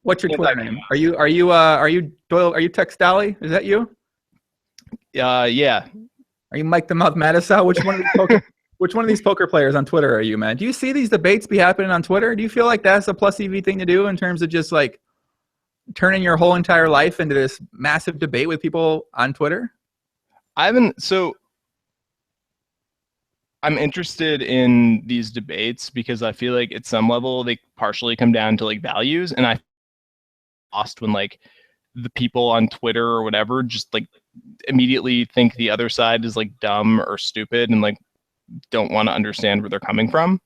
Speaker 1: What's your Twitter name? Are you Doyle? Are you Tex Dally? Is that you?
Speaker 2: Yeah.
Speaker 1: Are you Mike the Mouth Mattisau? Which one of these poker players on Twitter are you, man? Do you see these debates be happening on Twitter? Do you feel like that's a plus EV thing to do in terms of just like turning your whole entire life into this massive debate with people on Twitter? I'm interested in these debates because I feel like at some level they partially come down to like values, and I lost when like the people on Twitter or whatever just like immediately think the other side is like dumb or stupid and like don't want to understand where they're coming from.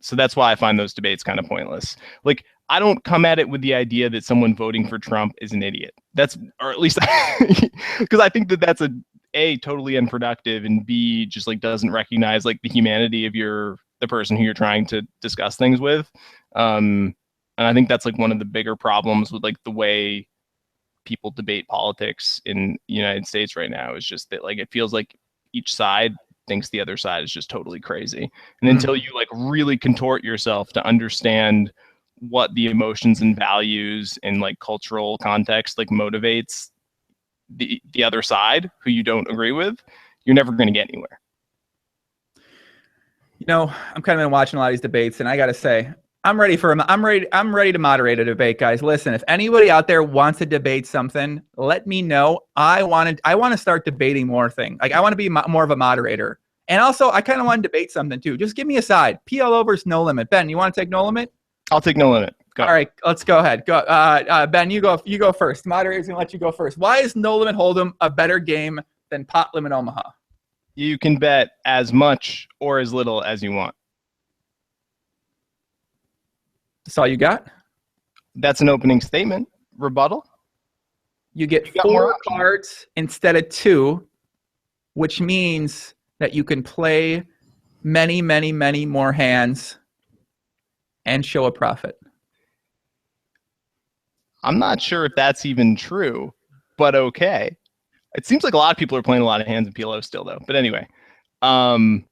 Speaker 1: So that's why I find those debates kind of pointless. Like, I don't come at it with the idea that someone voting for Trump is an idiot. Or at least because I think that that's a totally unproductive, and B, just like doesn't recognize like the humanity of the person who you're trying to discuss things with. And I think that's like one of the bigger problems with like the way people debate politics in the United States right now, is just that like it feels like each side thinks the other side is just totally crazy. And until you like really contort yourself to understand what the emotions and values and like cultural context like motivates the other side who you don't agree with, you're never going to get anywhere. I'm kind of been watching a lot of these debates, and I got to say, I'm ready to moderate a debate, guys. Listen, if anybody out there wants to debate something, let me know. I want to start debating more things. Like, I want to be more of a moderator. And also, I kind of want to debate something too. Just give me a side. PLO versus No Limit. Ben, you want to take No Limit?
Speaker 2: I'll take No Limit. Go.
Speaker 1: All right, let's go ahead. Go, Ben, you go first. The moderator's gonna let you go first. Why is No Limit Hold'em a better game than Pot Limit Omaha?
Speaker 2: You can bet as much or as little as you want.
Speaker 1: That's all you got?
Speaker 2: That's an opening statement. Rebuttal?
Speaker 1: You get
Speaker 2: got more
Speaker 1: 4
Speaker 2: options.
Speaker 1: cards instead of 2, which means that you can play many, many, many more hands and show a profit.
Speaker 2: I'm not sure if that's even true, but okay. It seems like a lot of people are playing a lot of hands in PLO still, though. But anyway, I'm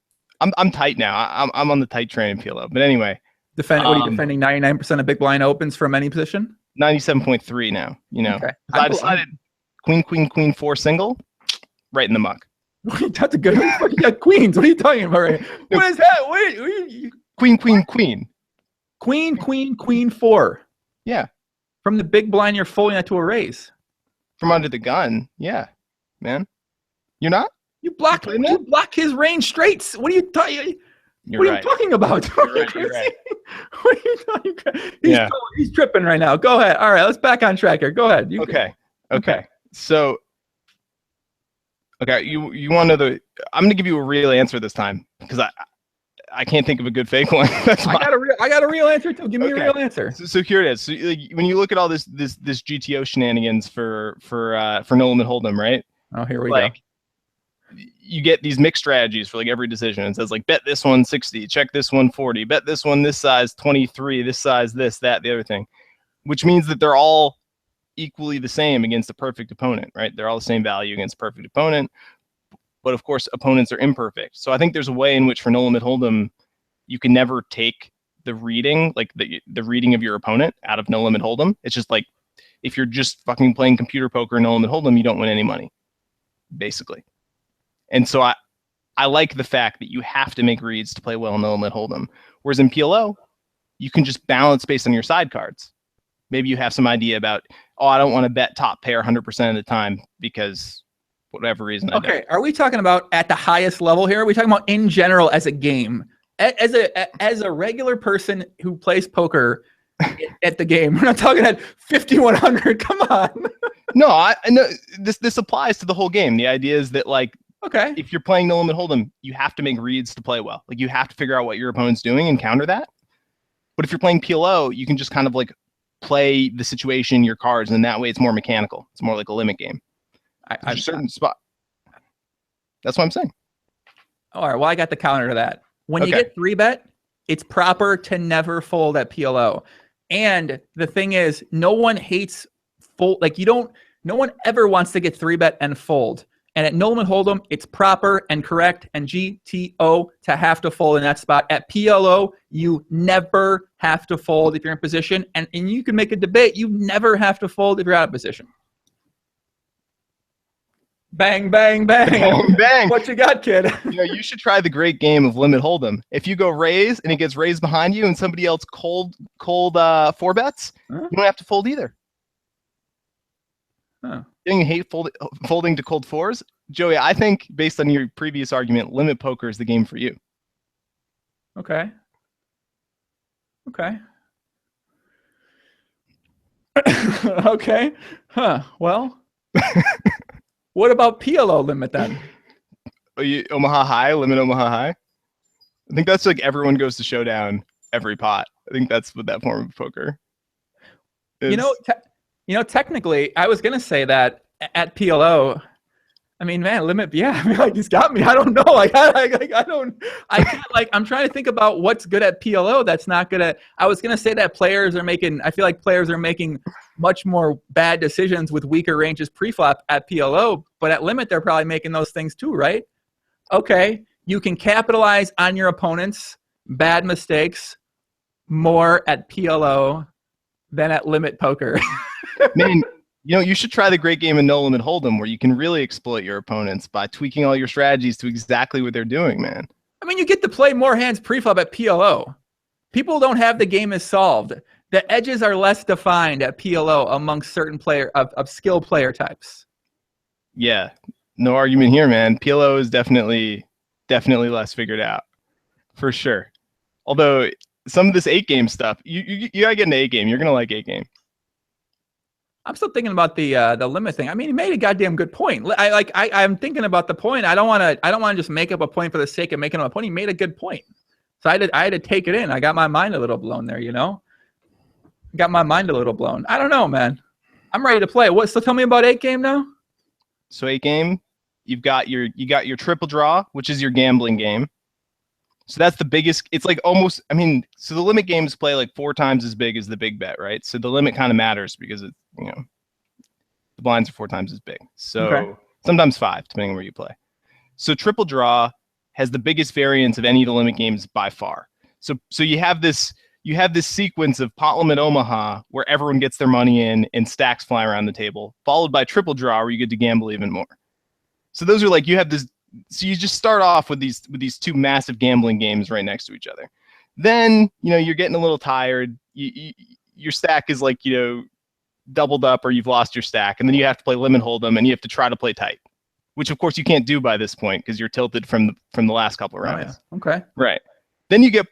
Speaker 2: tight now. I'm on the tight train in PLO. But anyway,
Speaker 1: What are you defending? 99% of big blind opens from any position.
Speaker 2: 97.3 now. You know,
Speaker 1: Okay.
Speaker 2: I decided queen 4 single, right in the muck.
Speaker 1: That's a good one. You got queens. What are you talking about? Right? What is that? Queen 4.
Speaker 2: Yeah.
Speaker 1: From the big blind, you're folding that to a raise.
Speaker 2: From under the gun. Yeah, man. You're not?
Speaker 1: You block his range straights. What are you talking? What are you talking about?
Speaker 2: You're right.
Speaker 1: What are you talking about? He's tripping right now. Go ahead. All right, let's back on track here. Go ahead.
Speaker 2: Okay. So, you want to know I'm going to give you a real answer this time because I can't think of a good fake one.
Speaker 1: I got a real answer too. Give me a real answer.
Speaker 2: So here it is. So when you look at all this GTO shenanigans for no limit hold'em, right?
Speaker 1: Oh, here we go.
Speaker 2: You get these mixed strategies for like every decision. It says like bet this one 60, check this one 40, bet this one this size 23, this size this, that, the other thing, which means that they're all equally the same against a perfect opponent, right? They're all the same value against a perfect opponent. But of course, opponents are imperfect. So I think there's a way in which for no limit hold'em, you can never take the reading, like the reading of your opponent out of no limit hold'em. It's just like if you're just fucking playing computer poker no limit hold'em, you don't win any money, basically. And so I like the fact that you have to make reads to play well no limit hold'em. Whereas in PLO, you can just balance based on your side cards. Maybe you have some idea about, I don't want to bet top pair 100% of the time because whatever reason.
Speaker 1: Okay, are we talking about at the highest level here? Are we talking about in general as a game? As a regular person who plays poker at the game, we're not talking at 5,100. Come on.
Speaker 2: No, I know this applies to the whole game. The idea is that like,
Speaker 1: okay,
Speaker 2: if you're playing no limit hold'em, you have to make reads to play well. Like you have to figure out what your opponent's doing and counter that. But if you're playing PLO, you can just kind of like play the situation, your cards, and that way it's more mechanical. It's more like a limit game. A certain spot. That's what I'm saying.
Speaker 1: All right. Well, I got the counter to that. When you get 3-bet, it's proper to never fold at PLO. And the thing is, no one hates fold. Like no one ever wants to get 3-bet and fold. And at no limit hold'em, it's proper and correct and GTO to have to fold in that spot. At PLO, you never have to fold if you're in position. And you can make a debate. You never have to fold if you're out of position. Bang, bang, bang.
Speaker 2: Bang, bang.
Speaker 1: What you got, kid?
Speaker 2: You should try the great game of limit hold'em. If you go raise and it gets raised behind you and somebody else cold 4-bets, you don't have to fold either.
Speaker 1: Huh.
Speaker 2: You hate folding to cold 4s? Joey, I think based on your previous argument, limit poker is the game for you.
Speaker 1: Okay. Okay. Huh. Well, what about PLO limit then?
Speaker 2: Omaha High, limit Omaha High? I think that's like everyone goes to showdown every pot. I think that's what that form of poker is.
Speaker 1: Technically, I was gonna say that at PLO. I mean, man, limit. Yeah, I mean, like he's got me. I don't know. I can't. Like, I'm trying to think about what's good at PLO. That's not good at. I was gonna say that players are making. I feel like players are making much more bad decisions with weaker ranges pre-flop at PLO, but at limit they're probably making those things too, right? Okay, you can capitalize on your opponent's bad mistakes more at PLO than at limit poker.
Speaker 2: Man, you should try the great game of no limit hold'em where you can really exploit your opponents by tweaking all your strategies to exactly what they're doing, man.
Speaker 1: I mean, you get to play more hands pre-flop at PLO. People don't have the game as solved. The edges are less defined at PLO amongst certain player of skill player types.
Speaker 2: Yeah, no argument here, man. PLO is definitely less figured out, for sure. Although some of this 8-game stuff, you gotta get into 8-game. You're gonna like 8-game.
Speaker 1: I'm still thinking about the limit thing. I mean, he made a goddamn good point. I'm thinking about the point. I don't want to just make up a point for the sake of making up a point. He made a good point, so I had to take it in. I got my mind a little blown there, got my mind a little blown. I don't know, man. I'm ready to play. So tell me about 8 game now.
Speaker 2: So 8 game, you got your triple draw, which is your gambling game. So that's the biggest. It's like almost. I mean, so the limit games play like 4 times as big as the big bet, right? So the limit kind of matters because it, the blinds are 4 times as big. So sometimes 5, depending on where you play. So triple draw has the biggest variance of any of the limit games by far. So you have this sequence of pot limit Omaha where everyone gets their money in and stacks fly around the table, followed by triple draw where you get to gamble even more. So those are like, you have this. So you just start off with these 2 massive gambling games right next to each other. Then, you're getting a little tired. Your stack is like, doubled up or you've lost your stack. And then you have to play limit hold'em and you have to try to play tight, which of course you can't do by this point because you're tilted from the last couple of rounds.
Speaker 1: Oh, yeah. Okay.
Speaker 2: Right. Then you get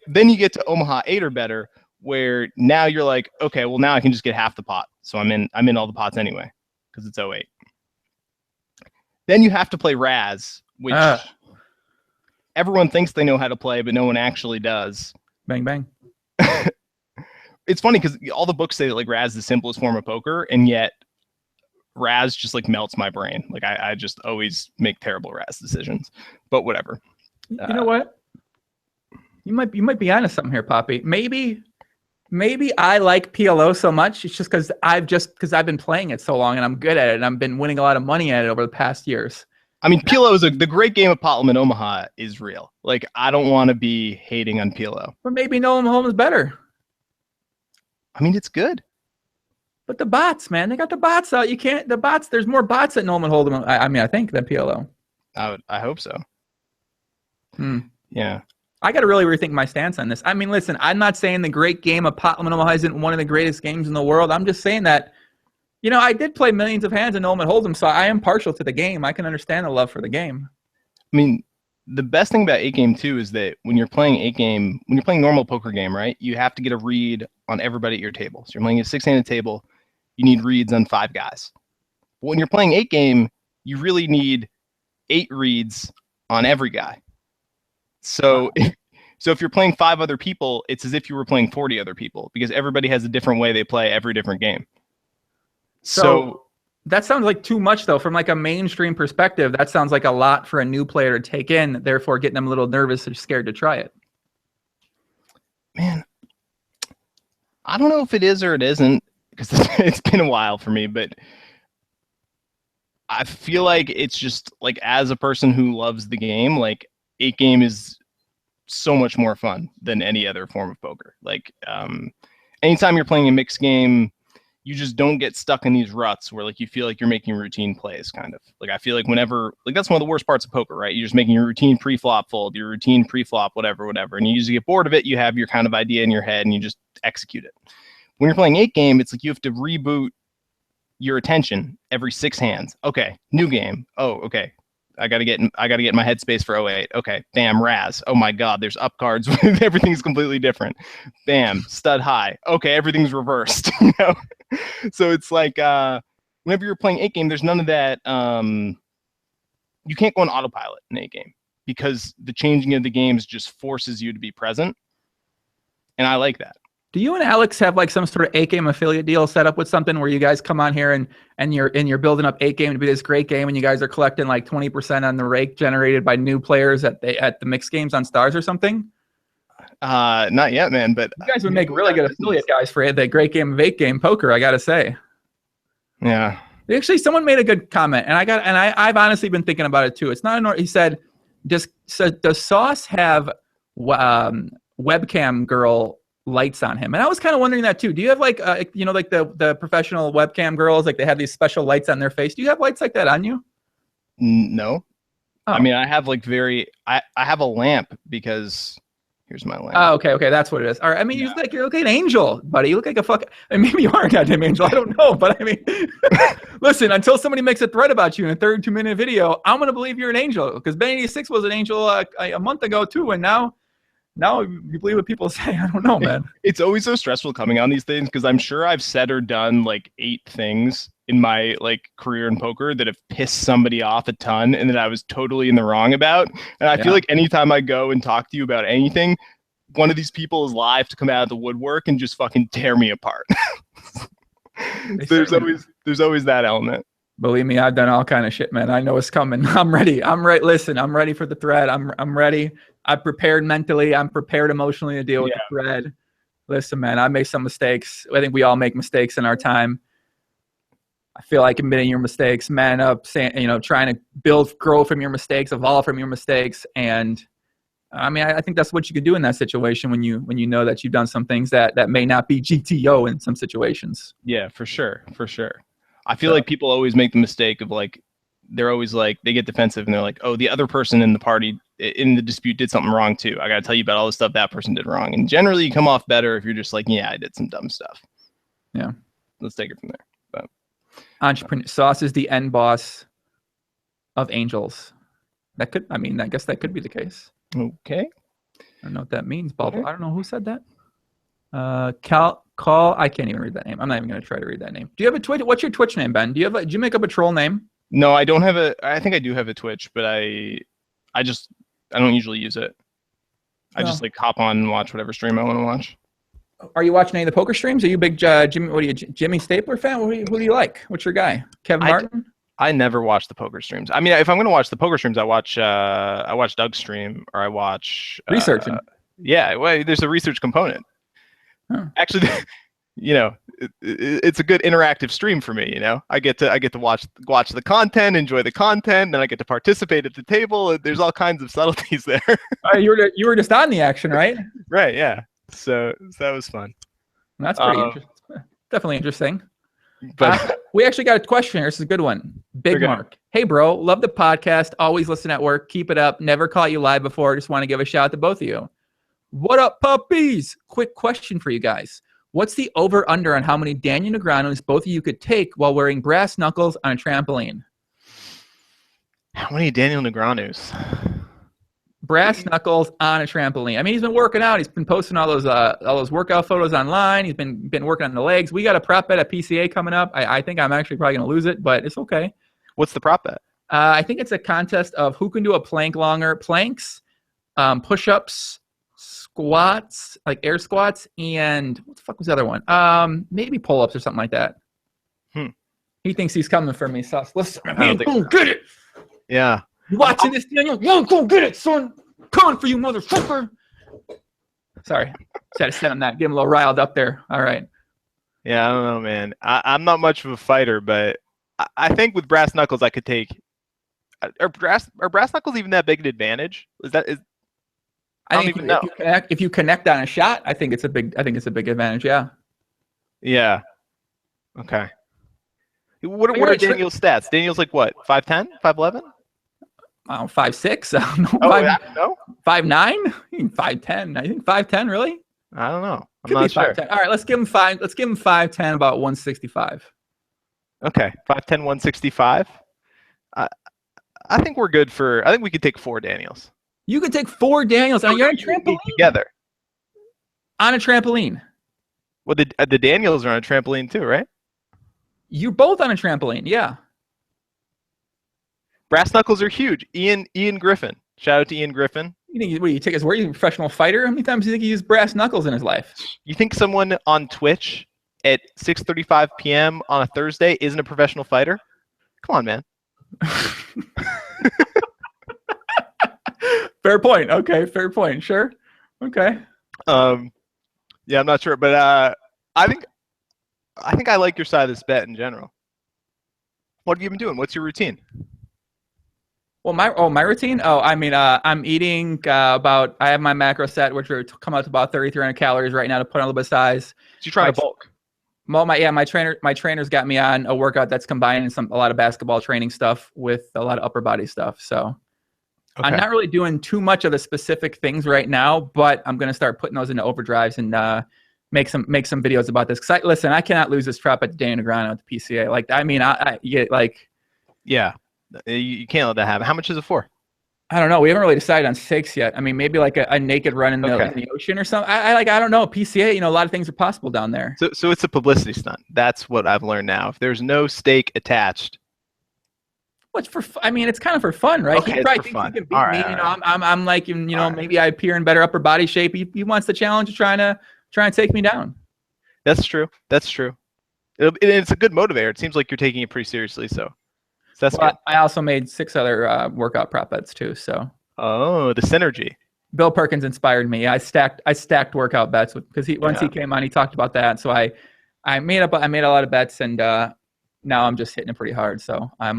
Speaker 2: to Omaha 8 or better, where now you're like, okay, well now I can just get half the pot. So I'm in all the pots anyway because it's 08. Then you have to play Raz, which everyone thinks they know how to play, but no one actually does.
Speaker 1: Bang, bang.
Speaker 2: It's funny because all the books say that like Raz is the simplest form of poker, and yet Raz just like melts my brain. Like I just always make terrible Raz decisions, but whatever.
Speaker 1: You know what? You might be onto something here, Poppy. Maybe I like PLO so much. It's just because I've been playing it so long and I'm good at it and I've been winning a lot of money at it over the past years. I mean,
Speaker 2: PLO is the great game of pot limit Omaha is real. Like, I don't want to be hating on PLO.
Speaker 1: But maybe Nolan Holmes is better.
Speaker 2: I mean, it's good.
Speaker 1: But the bots, man, they got the bots out. There's more bots at Nolan Hold'em, I think, than PLO.
Speaker 2: I hope so. Yeah.
Speaker 1: I got to really rethink my stance on this. I mean, listen, I'm not saying the great game of pot limit Omaha isn't one of the greatest games in the world. I'm just saying that, I did play millions of hands in Nolan Hold'em, so I am partial to the game. I can understand the love for the game.
Speaker 2: I mean, the best thing about 8 game too is that when you're playing 8 game, when you're playing normal poker game, right, you have to get a read on everybody at your table. So you're playing a 6-handed table, you need reads on 5 guys. But when you're playing 8 game, you really need 8 reads on every guy. So if you're playing 5 other people, it's as if you were playing 40 other people because everybody has a different way they play every different game. So
Speaker 1: that sounds like too much, though, from like a mainstream perspective. That sounds like a lot for a new player to take in, therefore getting them a little nervous or scared to try it.
Speaker 2: Man, I don't know if it is or it isn't because it's been a while for me, but I feel like it's just like, as a person who loves the game, like 8 game is so much more fun than any other form of poker. Like anytime you're playing a mixed game, you just don't get stuck in these ruts where like you feel like you're making routine plays, kind of. Like I feel like whenever, like that's one of the worst parts of poker, right? You're just making your routine pre-flop fold, your routine pre-flop, whatever. And you usually get bored of it. You have your kind of idea in your head and you just execute it. When you're playing 8 game, it's like you have to reboot your attention every 6 hands. Okay, new game. Oh, okay. I gotta get in my headspace for 08. Okay, bam, Raz. Oh my God, there's up cards. Everything's completely different. Bam, stud high. Okay, everything's reversed. So it's like whenever you're playing 8 game, there's none of that. You can't go on autopilot in 8 game because the changing of the games just forces you to be present, and I like that.
Speaker 1: Do you and Alex have like some sort of 8 game affiliate deal set up with something where you guys come on here and you're building up 8 game to be this great game and you guys are collecting like 20% on the rake generated by new players at the mixed games on Stars or something?
Speaker 2: Not yet, man. But
Speaker 1: you guys would make really good affiliate guys for the great game of 8 game poker, I gotta say.
Speaker 2: Yeah.
Speaker 1: Actually, someone made a good comment, and I've honestly been thinking about it too. It's not he said, does Sauce have webcam girl lights on him? And I was kind of wondering that too. Do you have like like the professional webcam girls, like they have these special lights on their face? Do you have lights like that on you?
Speaker 2: No.
Speaker 1: Oh.
Speaker 2: I mean, I have like I have a lamp because here's my lamp.
Speaker 1: Oh, okay, that's what it is. All right. I mean, you look like an angel, buddy. You look like a fucking. I mean, maybe you are a goddamn angel. I don't know, but I mean, listen. Until somebody makes a threat about you in a 32-minute video, I'm gonna believe you're an angel because Ben 86 was an angel a month ago too, and now you believe what people say. I don't know, man.
Speaker 2: It's always so stressful coming on these things because I'm sure I've said or done like 8 things in my like career in poker that have pissed somebody off a ton and that I was totally in the wrong about. And I feel like anytime I go and talk to you about anything, one of these people is live to come out of the woodwork and just fucking tear me apart. There's always that element.
Speaker 1: Believe me, I've done all kind of shit, man. I know it's coming. I'm ready. Listen, I'm ready for the thread. I'm ready. I'm prepared mentally. I'm prepared emotionally to deal with the thread. Listen, man, I made some mistakes. I think we all make mistakes in our time. I feel like admitting your mistakes, man up, saying, trying to grow from your mistakes, evolve from your mistakes. And I mean, I think that's what you can do in that situation when you know that you've done some things that may not be GTO in some situations.
Speaker 2: Yeah, for sure. I feel like people always make the mistake of like, they're always like, they get defensive and they're like, oh, the other person in the party, in the dispute did something wrong too. I got to tell you about all the stuff that person did wrong. And generally you come off better if you're just like, yeah, I did some dumb stuff.
Speaker 1: Yeah.
Speaker 2: Let's take it from there. But
Speaker 1: entrepreneur Sauce is the end boss of Angels. I guess that could be the case.
Speaker 2: Okay.
Speaker 1: I don't know what that means. Okay. I don't know who said that. Call. I can't even read that name. I'm not even going to try to read that name. Do you have a Twitch? What's your Twitch name, Ben? Did you make up a troll name?
Speaker 2: No, I don't have I think I do have a Twitch, but I don't usually use it. I just like hop on and watch whatever stream I want to watch.
Speaker 1: Are you watching any of the poker streams? Are you a big Jimmy Stapler fan? Who do you like? What's your guy? Kevin Martin?
Speaker 2: I never watch the poker streams. I mean, if I'm going to watch the poker streams, I watch Doug's stream or I watch
Speaker 1: researching.
Speaker 2: Yeah, well, there's a research component. Huh. Actually, it's a good interactive stream for me. I get to watch the content, enjoy the content, then I get to participate at the table. There's all kinds of subtleties there.
Speaker 1: You were just on the action, right?
Speaker 2: Right. Yeah. So that was fun.
Speaker 1: That's pretty interesting. Definitely interesting. But we actually got a question here. This is a good one. Big Mark. Hey, bro. Love the podcast. Always listen at work. Keep it up. Never caught you live before. Just want to give a shout out to both of you. What up, puppies? Quick question for you guys. What's the over-under on how many Daniel Negreanos both of you could take while wearing brass knuckles on a trampoline?
Speaker 2: How many Daniel Negreanos?
Speaker 1: Brass knuckles on a trampoline. I mean, he's been working out. He's been posting all those workout photos online. He's been working on the legs. We got a prop bet at PCA coming up. I think I'm actually probably going to lose it, but it's okay.
Speaker 2: What's the prop bet?
Speaker 1: I think it's a contest of who can do a plank longer. Planks, push-ups, squats, like air squats, and what the fuck was the other one? Maybe pull-ups or something like that. He thinks he's coming for me, Sus. Listen, man, go get it.
Speaker 2: Yeah.
Speaker 1: You watching this, Daniel? Go get it, son. Coming for you, motherfucker. Sorry. Just had to send him that. Get him a little riled up there. All right.
Speaker 2: Yeah, I don't know, man. I'm not much of a fighter, but I think with brass knuckles, I could take. Are brass knuckles even that big an advantage? I don't even know.
Speaker 1: If you connect on a shot, I think it's a big advantage. Yeah. Yeah.
Speaker 2: Okay. What are Daniel's stats? Daniel's like what? 5'10", 5'11"?
Speaker 1: 5'6". I don't know.
Speaker 2: Oh, I don't know.
Speaker 1: 5'9". 5'10". I think 5'10". Really?
Speaker 2: I don't know. I'm
Speaker 1: Could
Speaker 2: not sure.
Speaker 1: 5'10". All right, let's give him 5. Let's give him 5'10", about 165.
Speaker 2: Okay, 5'10", 165. I think we're good for. I think we could take 4 Daniels.
Speaker 1: You could take 4 Daniels. You're on a trampoline
Speaker 2: together.
Speaker 1: On a trampoline.
Speaker 2: Well, the Daniels are on a trampoline too, right?
Speaker 1: You're both on a trampoline, yeah.
Speaker 2: Brass knuckles are huge. Ian Griffin. Shout out to Ian Griffin.
Speaker 1: You take his word? He's a professional fighter. How many times do you think he used brass knuckles in his life?
Speaker 2: You think someone on Twitch at 6:35 p.m. on a Thursday isn't a professional fighter? Come on, man.
Speaker 1: Fair point. Okay, fair point. Sure. Okay.
Speaker 2: Yeah, I'm not sure, but I think I like your side of this bet in general. What have you been doing? What's your routine?
Speaker 1: Well, my routine. I'm eating about. I have my macro set, which are come out to about 3,300 calories right now to put on a little bit of size.
Speaker 2: So you try to bulk.
Speaker 1: My trainer's got me on a workout that's combining a lot of basketball training stuff with a lot of upper body stuff. So okay. I'm not really doing too much of the specific things right now, but I'm gonna start putting those into overdrives and make some videos about this. Cause listen, I cannot lose this trap at the Daniel Negreano at the PCA. Like, I mean, I get like,
Speaker 2: yeah, you can't let that happen. How much is it for?
Speaker 1: I don't know. We haven't really decided on stakes yet. I mean, maybe like a naked run in the ocean or something. I don't know. PCA, a lot of things are possible down there.
Speaker 2: So it's a publicity stunt. That's what I've learned now. If there's no stake attached,
Speaker 1: What's I mean, it's kind of for fun, right?
Speaker 2: Okay,
Speaker 1: He probably thinks he can beat
Speaker 2: all
Speaker 1: me.
Speaker 2: right,
Speaker 1: You know, I'm like, you know,
Speaker 2: right.
Speaker 1: maybe I appear in better upper body shape. He wants the challenge of trying to take me down.
Speaker 2: That's true. That's true. It's a good motivator. It seems like you're taking it pretty seriously. So that's good.
Speaker 1: I also made 6 other workout prop bets too. So
Speaker 2: Oh, the synergy.
Speaker 1: Bill Perkins inspired me. I stacked workout bets because once he came on, he talked about that. So I made a lot of bets, and now I'm just hitting it pretty hard. So
Speaker 2: I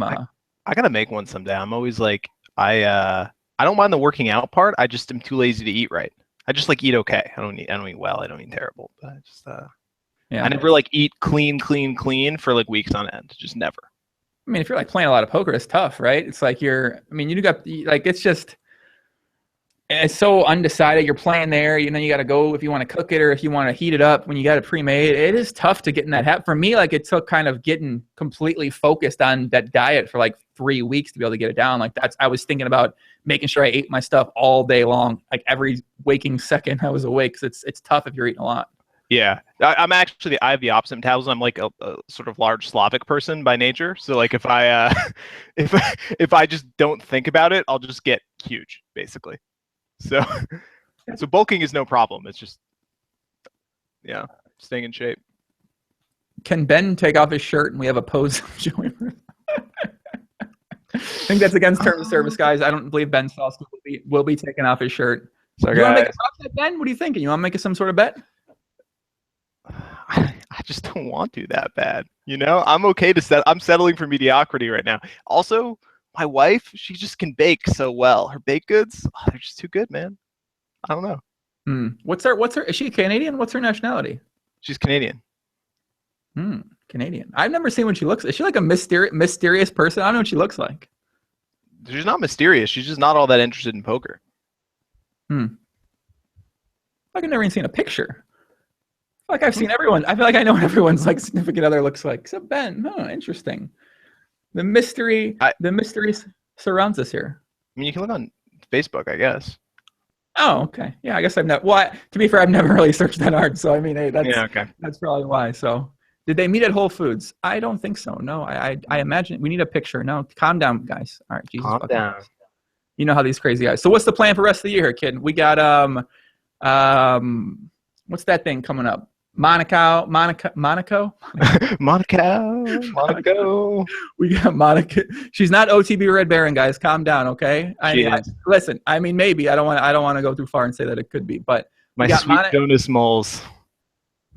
Speaker 2: gotta make one someday. I'm always like, I don't mind the working out part. I just am too lazy to eat right. I just like eat okay. I don't eat well. I don't eat terrible. But I just I never like eat clean for like weeks on end. Just never.
Speaker 1: I mean, if you're like playing a lot of poker, it's tough, right? It's like you got like, it's so undecided. You're playing there, you know, you got to go if you want to cook it or if you want to heat it up when you got it pre-made. It is tough to get in that habit. For me, like, it took kind of getting completely focused on that diet for like 3 weeks to be able to get it down. Like, I was thinking about making sure I ate my stuff all day long, like every waking second I was awake. 'Cause it's tough if you're eating a lot.
Speaker 2: Yeah, I have the opposite metabolism. I'm like a sort of large Slavic person by nature. So like if I if I just don't think about it, I'll just get huge, basically. So bulking is no problem. It's just staying in shape.
Speaker 1: Can Ben take off his shirt and we have a pose of Joey? I think that's against terms of service, guys. I don't believe Ben Sulsky will be taking off his shirt.
Speaker 2: So
Speaker 1: you want to make a prop bet, Ben? What are you thinking? You want to make some sort of bet?
Speaker 2: I just don't want to that bad. You know, I'm okay I'm settling for mediocrity right now. Also, my wife, she just can bake so well. Her baked goods, they're just too good, man. I don't know.
Speaker 1: What's her, is she Canadian? What's her nationality?
Speaker 2: She's Canadian.
Speaker 1: Canadian. I've never seen what she looks like. Is she like a mysterious person? I don't know what she looks like.
Speaker 2: She's not mysterious. She's just not all that interested in poker.
Speaker 1: I've never even seen a picture. Like I've seen everyone. I feel like I know what everyone's like significant other looks like. Except Ben. Oh, interesting. The mystery surrounds us here.
Speaker 2: I mean, you can look on Facebook, I guess.
Speaker 1: Oh, okay. Yeah, I guess I've never. Well, to be fair, I've never really searched that hard. So I mean, hey, that's probably why. So, did they meet at Whole Foods? I don't think so. No, I imagine we need a picture. No, calm down, guys. All right, Jesus.
Speaker 2: Calm down.
Speaker 1: You know how these crazy guys. So, what's the plan for the rest of the year, kid? We got what's that thing coming up? Monaco. We got Monica. She's not OTB Red Baron, guys. Calm down, okay? Listen. I mean, maybe I don't want to go too far and say that it could be, but
Speaker 2: my sweet Jonas moles.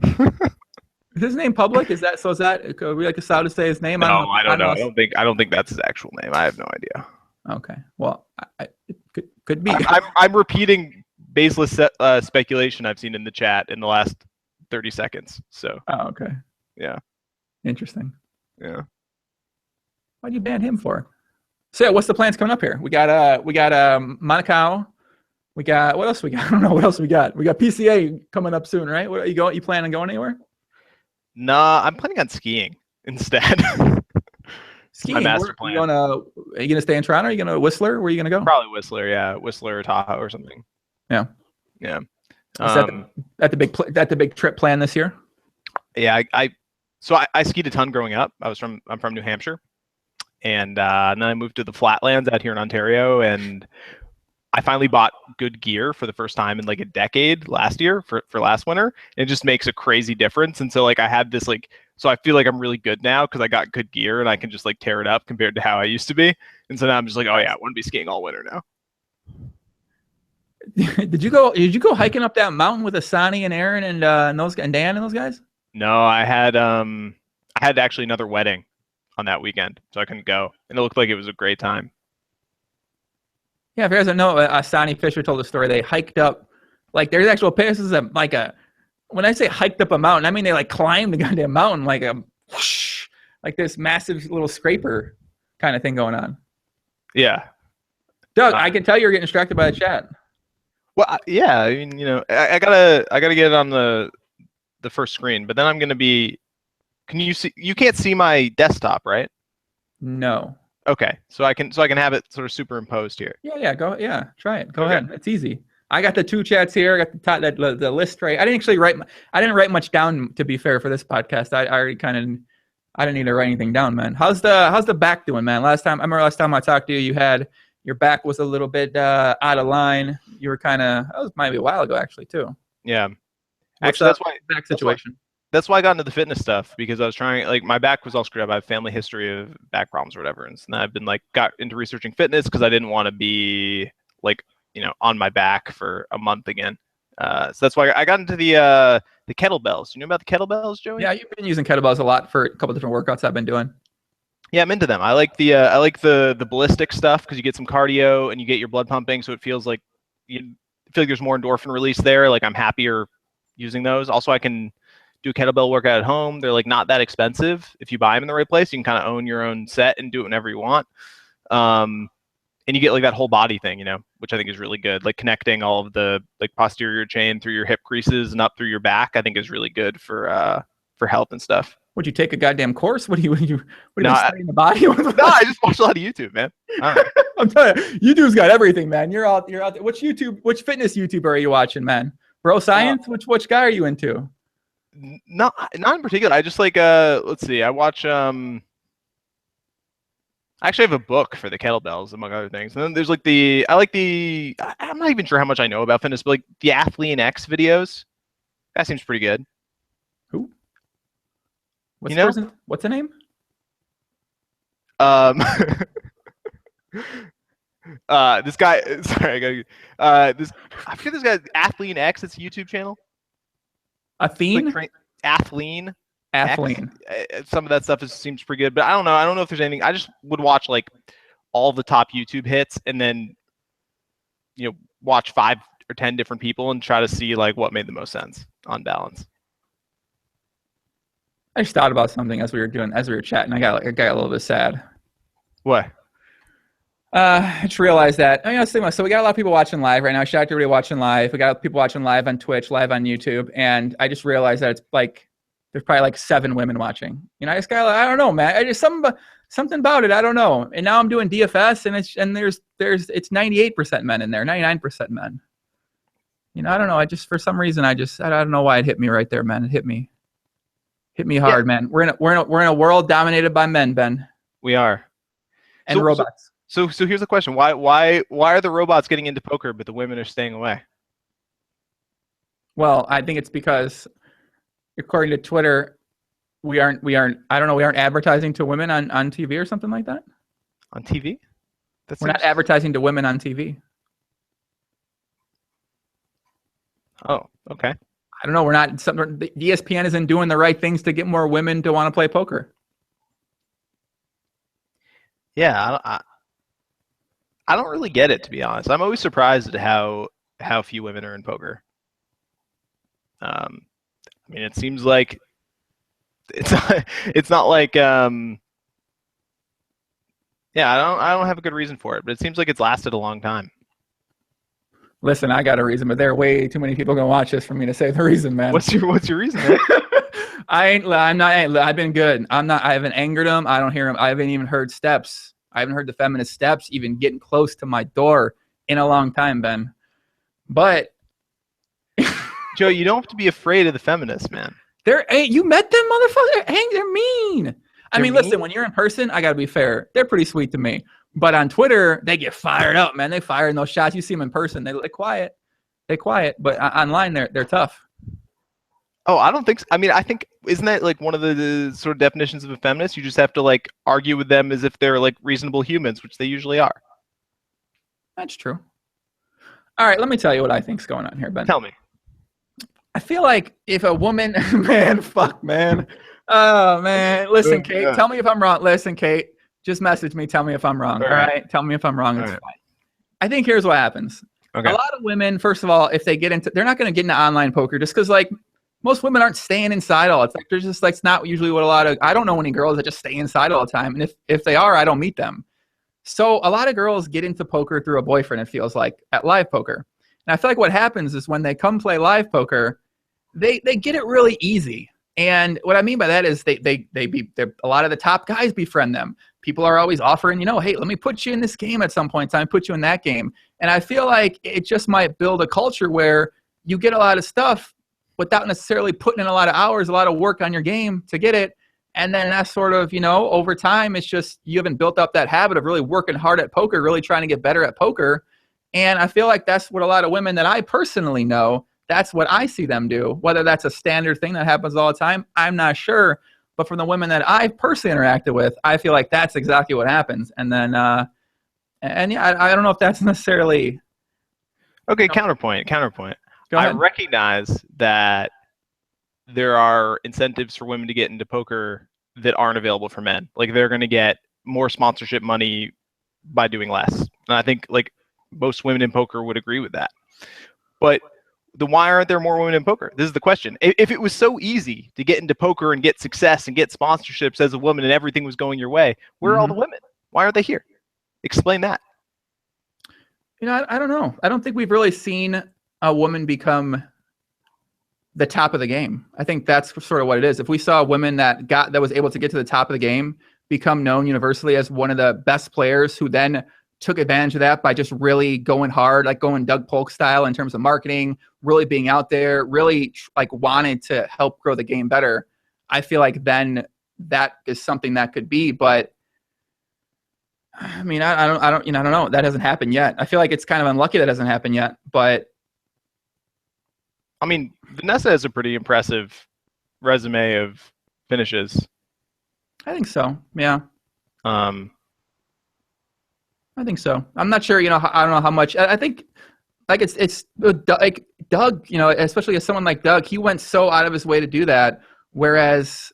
Speaker 1: Is his name public? Is that are we like allowed to say his name?
Speaker 2: No, I don't know. I don't think that's his actual name. I have no idea.
Speaker 1: Okay. Well, it could be.
Speaker 2: I'm repeating baseless speculation I've seen in the chat in the last 30 seconds. So.
Speaker 1: Oh, okay.
Speaker 2: Yeah.
Speaker 1: Interesting.
Speaker 2: Yeah.
Speaker 1: Why'd you ban him for? So yeah, what's the plans coming up here? We got Monaco. We got what else we got? I don't know what else we got. We got PCA coming up soon, right? What are you going? You plan on going anywhere?
Speaker 2: Nah, I'm planning on skiing instead.
Speaker 1: Skiing. My master plan. Are you gonna stay in Toronto? Are you gonna Whistler? Where are you gonna go?
Speaker 2: Probably Whistler. Yeah, Whistler or Tahoe or something.
Speaker 1: Yeah.
Speaker 2: Yeah.
Speaker 1: Is that the big trip plan this year?
Speaker 2: Yeah, I skied a ton growing up. I'm from New Hampshire, and then I moved to the flatlands out here in Ontario, and I finally bought good gear for the first time in like a decade last year for last winter. It just makes a crazy difference, and so like I had this so I feel like I'm really good now because I got good gear and I can just like tear it up compared to how I used to be, and so now I'm just like, oh yeah, I want to be skiing all winter now.
Speaker 1: Did you go hiking up that mountain with Asani and Aaron and Dan and those guys?
Speaker 2: No, I had actually another wedding on that weekend, so I couldn't go, and it looked like it was a great time.
Speaker 1: Yeah, if you guys don't know, Asani Fisher told a story. They hiked up, like there's actual places that when I say hiked up a mountain, I mean they like climbed the goddamn mountain like a whoosh, like this massive little scraper kind of thing going on.
Speaker 2: Yeah,
Speaker 1: Doug, I can tell you're getting distracted by the chat.
Speaker 2: Well, yeah, I mean, I gotta get it on the first screen, but then I'm gonna be. Can you see? You can't see my desktop, right?
Speaker 1: No.
Speaker 2: Okay, so I can have it sort of superimposed here.
Speaker 1: Yeah, try it. Go ahead. It's easy. I got the two chats here. I got the list right. I didn't write much down, to be fair, for this podcast. I already kind of I didn't need to write anything down, man. How's the back doing, man? I remember last time I talked to you, you had your back was a little bit out of line. You were that was maybe a while ago, actually, too.
Speaker 2: Yeah.
Speaker 1: What's
Speaker 2: Actually, that's why
Speaker 1: back situation.
Speaker 2: That's why I got into the fitness stuff, because I was trying, like, my back was all screwed up. I have family history of back problems or whatever. And so I've been got into researching fitness because I didn't want to be on my back for a month again. So that's why I got into the kettlebells. You know about the kettlebells, Joey?
Speaker 1: Yeah, you've been using kettlebells a lot for a couple different workouts I've been doing.
Speaker 2: Yeah, I'm into them. I like the ballistic stuff because you get some cardio and you get your blood pumping, so it feels like there's more endorphin release there. Like, I'm happier using those. Also, I can do a kettlebell workout at home. They're not that expensive if you buy them in the right place. You can kind of own your own set and do it whenever you want. And you get that whole body thing, which I think is really good. Like, connecting all of the posterior chain through your hip creases and up through your back, I think is really good for health and stuff. Would
Speaker 1: you take a goddamn course? What are you
Speaker 2: studying
Speaker 1: the body?
Speaker 2: No, I just watch a lot of YouTube, man.
Speaker 1: I'm telling you, YouTube's got everything, man. You're out there. Which fitness YouTuber are you watching, man? Bro Science? Which guy are you into?
Speaker 2: Not in particular. I just let's see. I watch I actually have a book for the kettlebells, among other things. And then there's I'm not even sure how much I know about fitness, but the Athlean X videos. That seems pretty good.
Speaker 1: Who? What's the name?
Speaker 2: This guy. Sorry, I forget this guy's Athlean X. It's a YouTube channel.
Speaker 1: Athlean.
Speaker 2: Athlean.
Speaker 1: Some
Speaker 2: of that stuff seems pretty good, but I don't know. I don't know if there's anything. I just would watch all the top YouTube hits and then watch 5 or 10 different people and try to see what made the most sense on balance.
Speaker 1: I just thought about something as we were chatting. I got a little bit sad.
Speaker 2: What?
Speaker 1: I just realized that. So we got a lot of people watching live right now. Shout out to everybody watching live. We got people watching live on Twitch, live on YouTube, and I just realized that it's there's probably 7 women watching. I just got, I don't know, man. I just something about it. I don't know. And now I'm doing DFS, and it's 98% men in there, 99% men. I don't know. I just, for some reason, I don't know why it hit me right there, man. It hit me hard, man. We're in a world dominated by men, Ben.
Speaker 2: We are.
Speaker 1: And robots.
Speaker 2: So here's the question: Why are the robots getting into poker, but the women are staying away?
Speaker 1: Well, I think it's because, according to Twitter, we aren't advertising to women on TV or something like that.
Speaker 2: On TV?
Speaker 1: We're not advertising to women on TV.
Speaker 2: Oh, okay.
Speaker 1: I don't know. We're not. The ESPN isn't doing the right things to get more women to want to play poker.
Speaker 2: Yeah, I don't really get it, to be honest. I'm always surprised at how few women are in poker. It seems like it's not like I don't have a good reason for it, but it seems like it's lasted a long time.
Speaker 1: Listen, I got a reason, but there are way too many people gonna watch this for me to say the reason, man.
Speaker 2: What's your reason, man?
Speaker 1: I've been good. I haven't angered them. I don't hear them. I haven't even heard steps. I haven't heard the feminist steps even getting close to my door in a long time, Ben. But
Speaker 2: Joe, you don't have to be afraid of the feminists, man.
Speaker 1: You met them, motherfucker. They're mean. Listen, when you're in person, I gotta be fair. They're pretty sweet to me. But on Twitter, they get fired up, man. They fire in those shots. You see them in person, they're quiet. They're quiet, but online, they're tough.
Speaker 2: Oh, I don't think so. I think, isn't that one of the sort of definitions of a feminist? You just have to argue with them as if they're reasonable humans, which they usually are.
Speaker 1: That's true. All right, let me tell you what I think's going on here, Ben.
Speaker 2: Tell me.
Speaker 1: I feel like if a woman, man. Oh, man. Listen, Kate, tell me if I'm wrong. Listen, Kate, just message me. Tell me if I'm wrong. All right? Tell me if I'm wrong. It's fine. I think here's what happens. Okay. A lot of women, first of all, if they get into, they're not going to get into online poker just because most women aren't staying inside all the time. There's just it's not usually what I don't know any girls that just stay inside all the time. And if they are, I don't meet them. So a lot of girls get into poker through a boyfriend, it feels like, at live poker. And I feel like what happens is when they come play live poker, they get it really easy. And what I mean by that is a lot of the top guys befriend them. People are always offering, hey, let me put you in this game at some point in time, put you in that game. And I feel like it just might build a culture where you get a lot of stuff without necessarily putting in a lot of hours, a lot of work on your game to get it. And then that's sort of, over time, it's just you haven't built up that habit of really working hard at poker, really trying to get better at poker. And I feel like that's what a lot of women that I personally know, that's what I see them do. Whether that's a standard thing that happens all the time, I'm not sure. But from the women that I've personally interacted with, I feel like that's exactly what happens. And then, and yeah, I don't know if that's necessarily.
Speaker 2: Okay, counterpoint.
Speaker 1: Go ahead.
Speaker 2: I recognize that there are incentives for women to get into poker that aren't available for men. Like they're going to get more sponsorship money by doing less. And I think like most women in poker would agree with that. But why aren't there more women in poker? This is the question. If it was so easy to get into poker and get success and get sponsorships as a woman and everything was going your way, where are all the women? Why aren't they here? Explain that.
Speaker 1: I don't know. I don't think we've really seen a woman become the top of the game. I think that's sort of what it is. If we saw a woman that was able to get to the top of the game, become known universally as one of the best players who then took advantage of that by just really going hard, like going Doug Polk style in terms of marketing, really being out there, really like wanted to help grow the game better. I feel like then that is something that could be, but I mean, I don't know. That hasn't happened yet. I feel like it's kind of unlucky that hasn't happened yet, but
Speaker 2: I mean, Vanessa has a pretty impressive resume of finishes.
Speaker 1: I think so. Yeah. I think so. I'm not sure, I don't know how much. I think like it's like Doug, especially as someone like Doug, he went so out of his way to do that. Whereas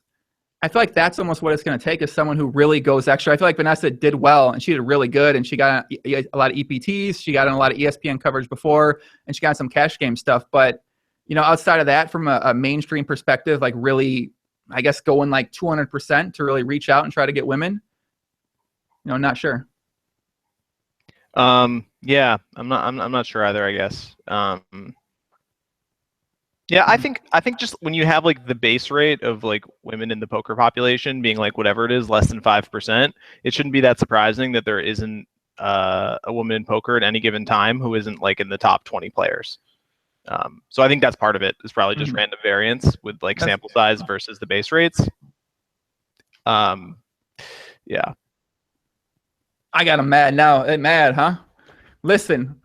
Speaker 1: I feel like that's almost what it's going to take is someone who really goes extra. I feel like Vanessa did well and she did really good and she got a lot of EPTs. She got in a lot of ESPN coverage before and she got some cash game stuff. But, outside of that, from a mainstream perspective, like really, I guess going like 200% to really reach out and try to get women, not sure.
Speaker 2: Yeah, I'm not sure either, I guess. Yeah, I think just when you have like the base rate of like women in the poker population being like whatever it is, less than 5%, it shouldn't be that surprising that there isn't a woman in poker at any given time who isn't like in the top 20 players. So I think that's part of it. Is probably just random variance with like sample size versus the base rates. Yeah.
Speaker 1: I got them mad now. Mad, huh? Listen,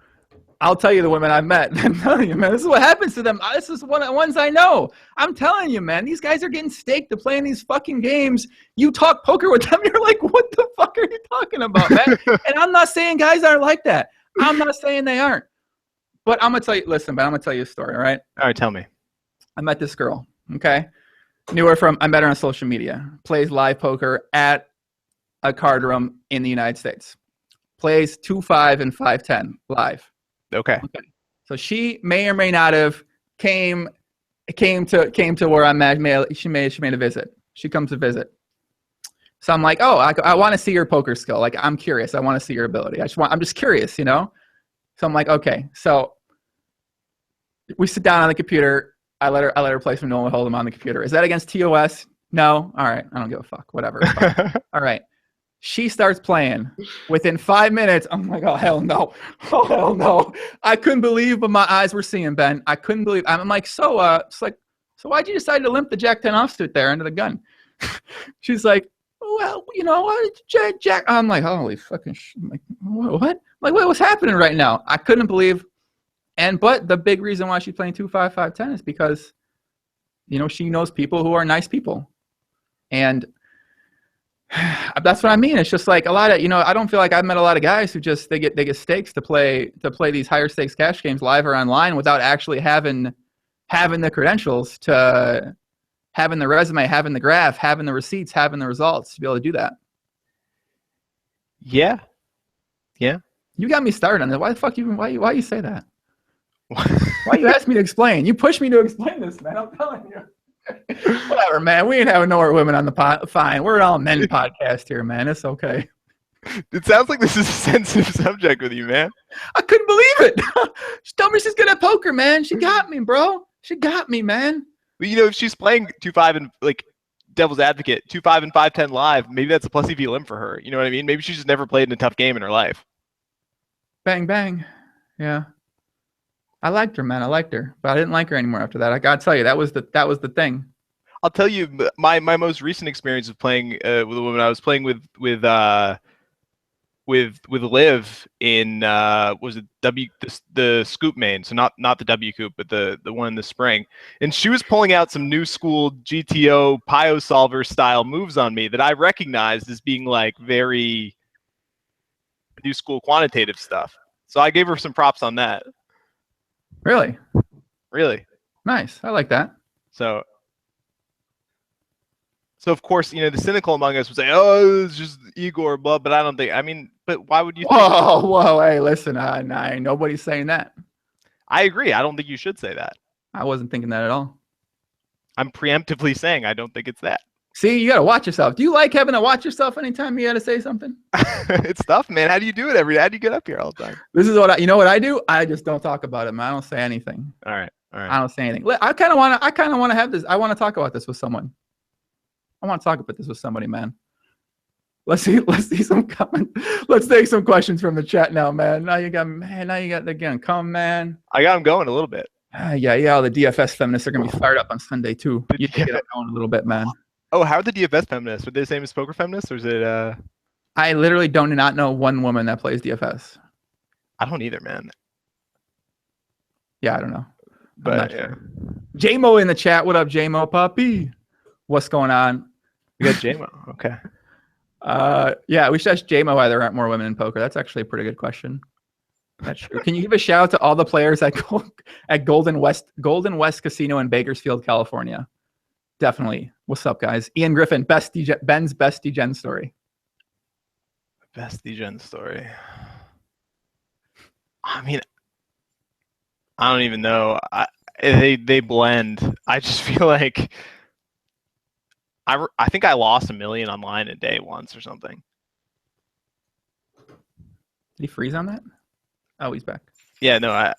Speaker 1: I'll tell you the women I've met. I'm telling you, man, this is what happens to them. This is one of the ones I know. I'm telling you, man, these guys are getting staked to playing these fucking games. You talk poker with them, you're like, what the fuck are you talking about, man? And I'm not saying guys aren't like that. I'm not saying they aren't. But I'm going to tell you, listen, but I'm going to tell you a story, all right?
Speaker 2: All right, tell me.
Speaker 1: I met this girl, okay? I met her on social media. Plays live poker at a card room in the United States. Plays 2-5 and 5-10 live.
Speaker 2: Okay.
Speaker 1: So she may or may not have came to where I'm at. She made a visit. She comes to visit. So I'm like, oh, I want to see your poker skill. Like, I'm curious. I want to see your ability. I'm just curious, So I'm like, okay. So we sit down on the computer. I let her play some Nolan Hold'em on the computer. Is that against TOS? No. All right. I don't give a fuck. Whatever. All right. She starts playing. Within 5 minutes, I'm like, oh, hell no. Oh, hell no. I couldn't believe what my eyes were seeing, Ben. I couldn't believe. I'm like, so why'd you decide to limp the Jack 10 offsuit there into the gun? She's like, well, Jack. I'm like, holy fucking I'm like, what? I'm like, what's happening right now? I couldn't believe. But the big reason why she's playing 2-5, 5-10 is because, she knows people who are nice people. And that's what I mean. It's just like a lot of, I don't feel like I've met a lot of guys who just, they get stakes to play these higher stakes cash games live or online without actually having the credentials to having the resume, having the graph, having the receipts, having the results to be able to do that.
Speaker 2: Yeah.
Speaker 1: You got me started on that. Why the fuck why you say that? Why you ask me to explain? You push me to explain this, man. I'm telling you. Whatever, man. We ain't having no more women on the pod. Fine. We're an all men podcast here, man. It's okay.
Speaker 2: It sounds like this is a sensitive subject with you, man.
Speaker 1: I couldn't believe it. She told me she's good at poker, man. She got me, bro. She got me, man.
Speaker 2: But, if she's playing 2-5 and like devil's advocate, 2-5 and 5-10 live, maybe that's a plus EV limp for her. You know what I mean? Maybe she's just never played in a tough game in her life.
Speaker 1: Bang, bang. Yeah. I liked her, man. I liked her, but I didn't like her anymore after that. I gotta tell you, that was the thing.
Speaker 2: I'll tell you my most recent experience of playing with a woman. I was playing with Liv in was it the Scoop main, so not the WCOOP, but the one in the spring, and she was pulling out some new school GTO PioSolver style moves on me that I recognized as being like very new school quantitative stuff. So I gave her some props on that.
Speaker 1: Really?
Speaker 2: Really
Speaker 1: Nice. I like that.
Speaker 2: So of course, the cynical among us would say, "Oh, it's just Igor, blah." But I don't think. I mean, but why would you?
Speaker 1: Whoa! Hey, listen, nobody's saying that.
Speaker 2: I agree. I don't think you should say that.
Speaker 1: I wasn't thinking that at all.
Speaker 2: I'm preemptively saying I don't think it's that.
Speaker 1: See, you gotta watch yourself. Do you like having to watch yourself anytime you gotta say something?
Speaker 2: It's tough, man. How do you do it every day? How do you get up here all the time?
Speaker 1: This is what what I do. I just don't talk about it, man. I don't say anything.
Speaker 2: All right.
Speaker 1: I don't say anything. I kind of want to have this. I want to talk about this with someone. I want to talk about this with somebody, man. Let's see some comments. Let's take some questions from the chat now, man. Now you got again. Come, man.
Speaker 2: I got them going a little bit.
Speaker 1: Yeah. All the DFS feminists are gonna be fired up on Sunday too. You get it going a little bit, man.
Speaker 2: Oh, how are the DFS feminists? Were they the same as poker feminists, or is it?
Speaker 1: I literally do not know one woman that plays DFS.
Speaker 2: I don't either, man.
Speaker 1: Yeah, I don't know.
Speaker 2: But
Speaker 1: sure. J-Mo in the chat. What up, J-Mo puppy? What's going on?
Speaker 2: We got J-Mo. Okay.
Speaker 1: Yeah, we should ask J-Mo why there aren't more women in poker. That's actually a pretty good question. That's true. Can you give a shout out to all the players at Golden West Casino in Bakersfield, California? Definitely. What's up, guys? Ian Griffin, Ben's best degen story.
Speaker 2: Best degen story. I mean, I don't even know. They blend. I just feel like I think I lost $1 million online a day once or something.
Speaker 1: Did he freeze on that? Oh, he's back.
Speaker 2: Yeah, no, I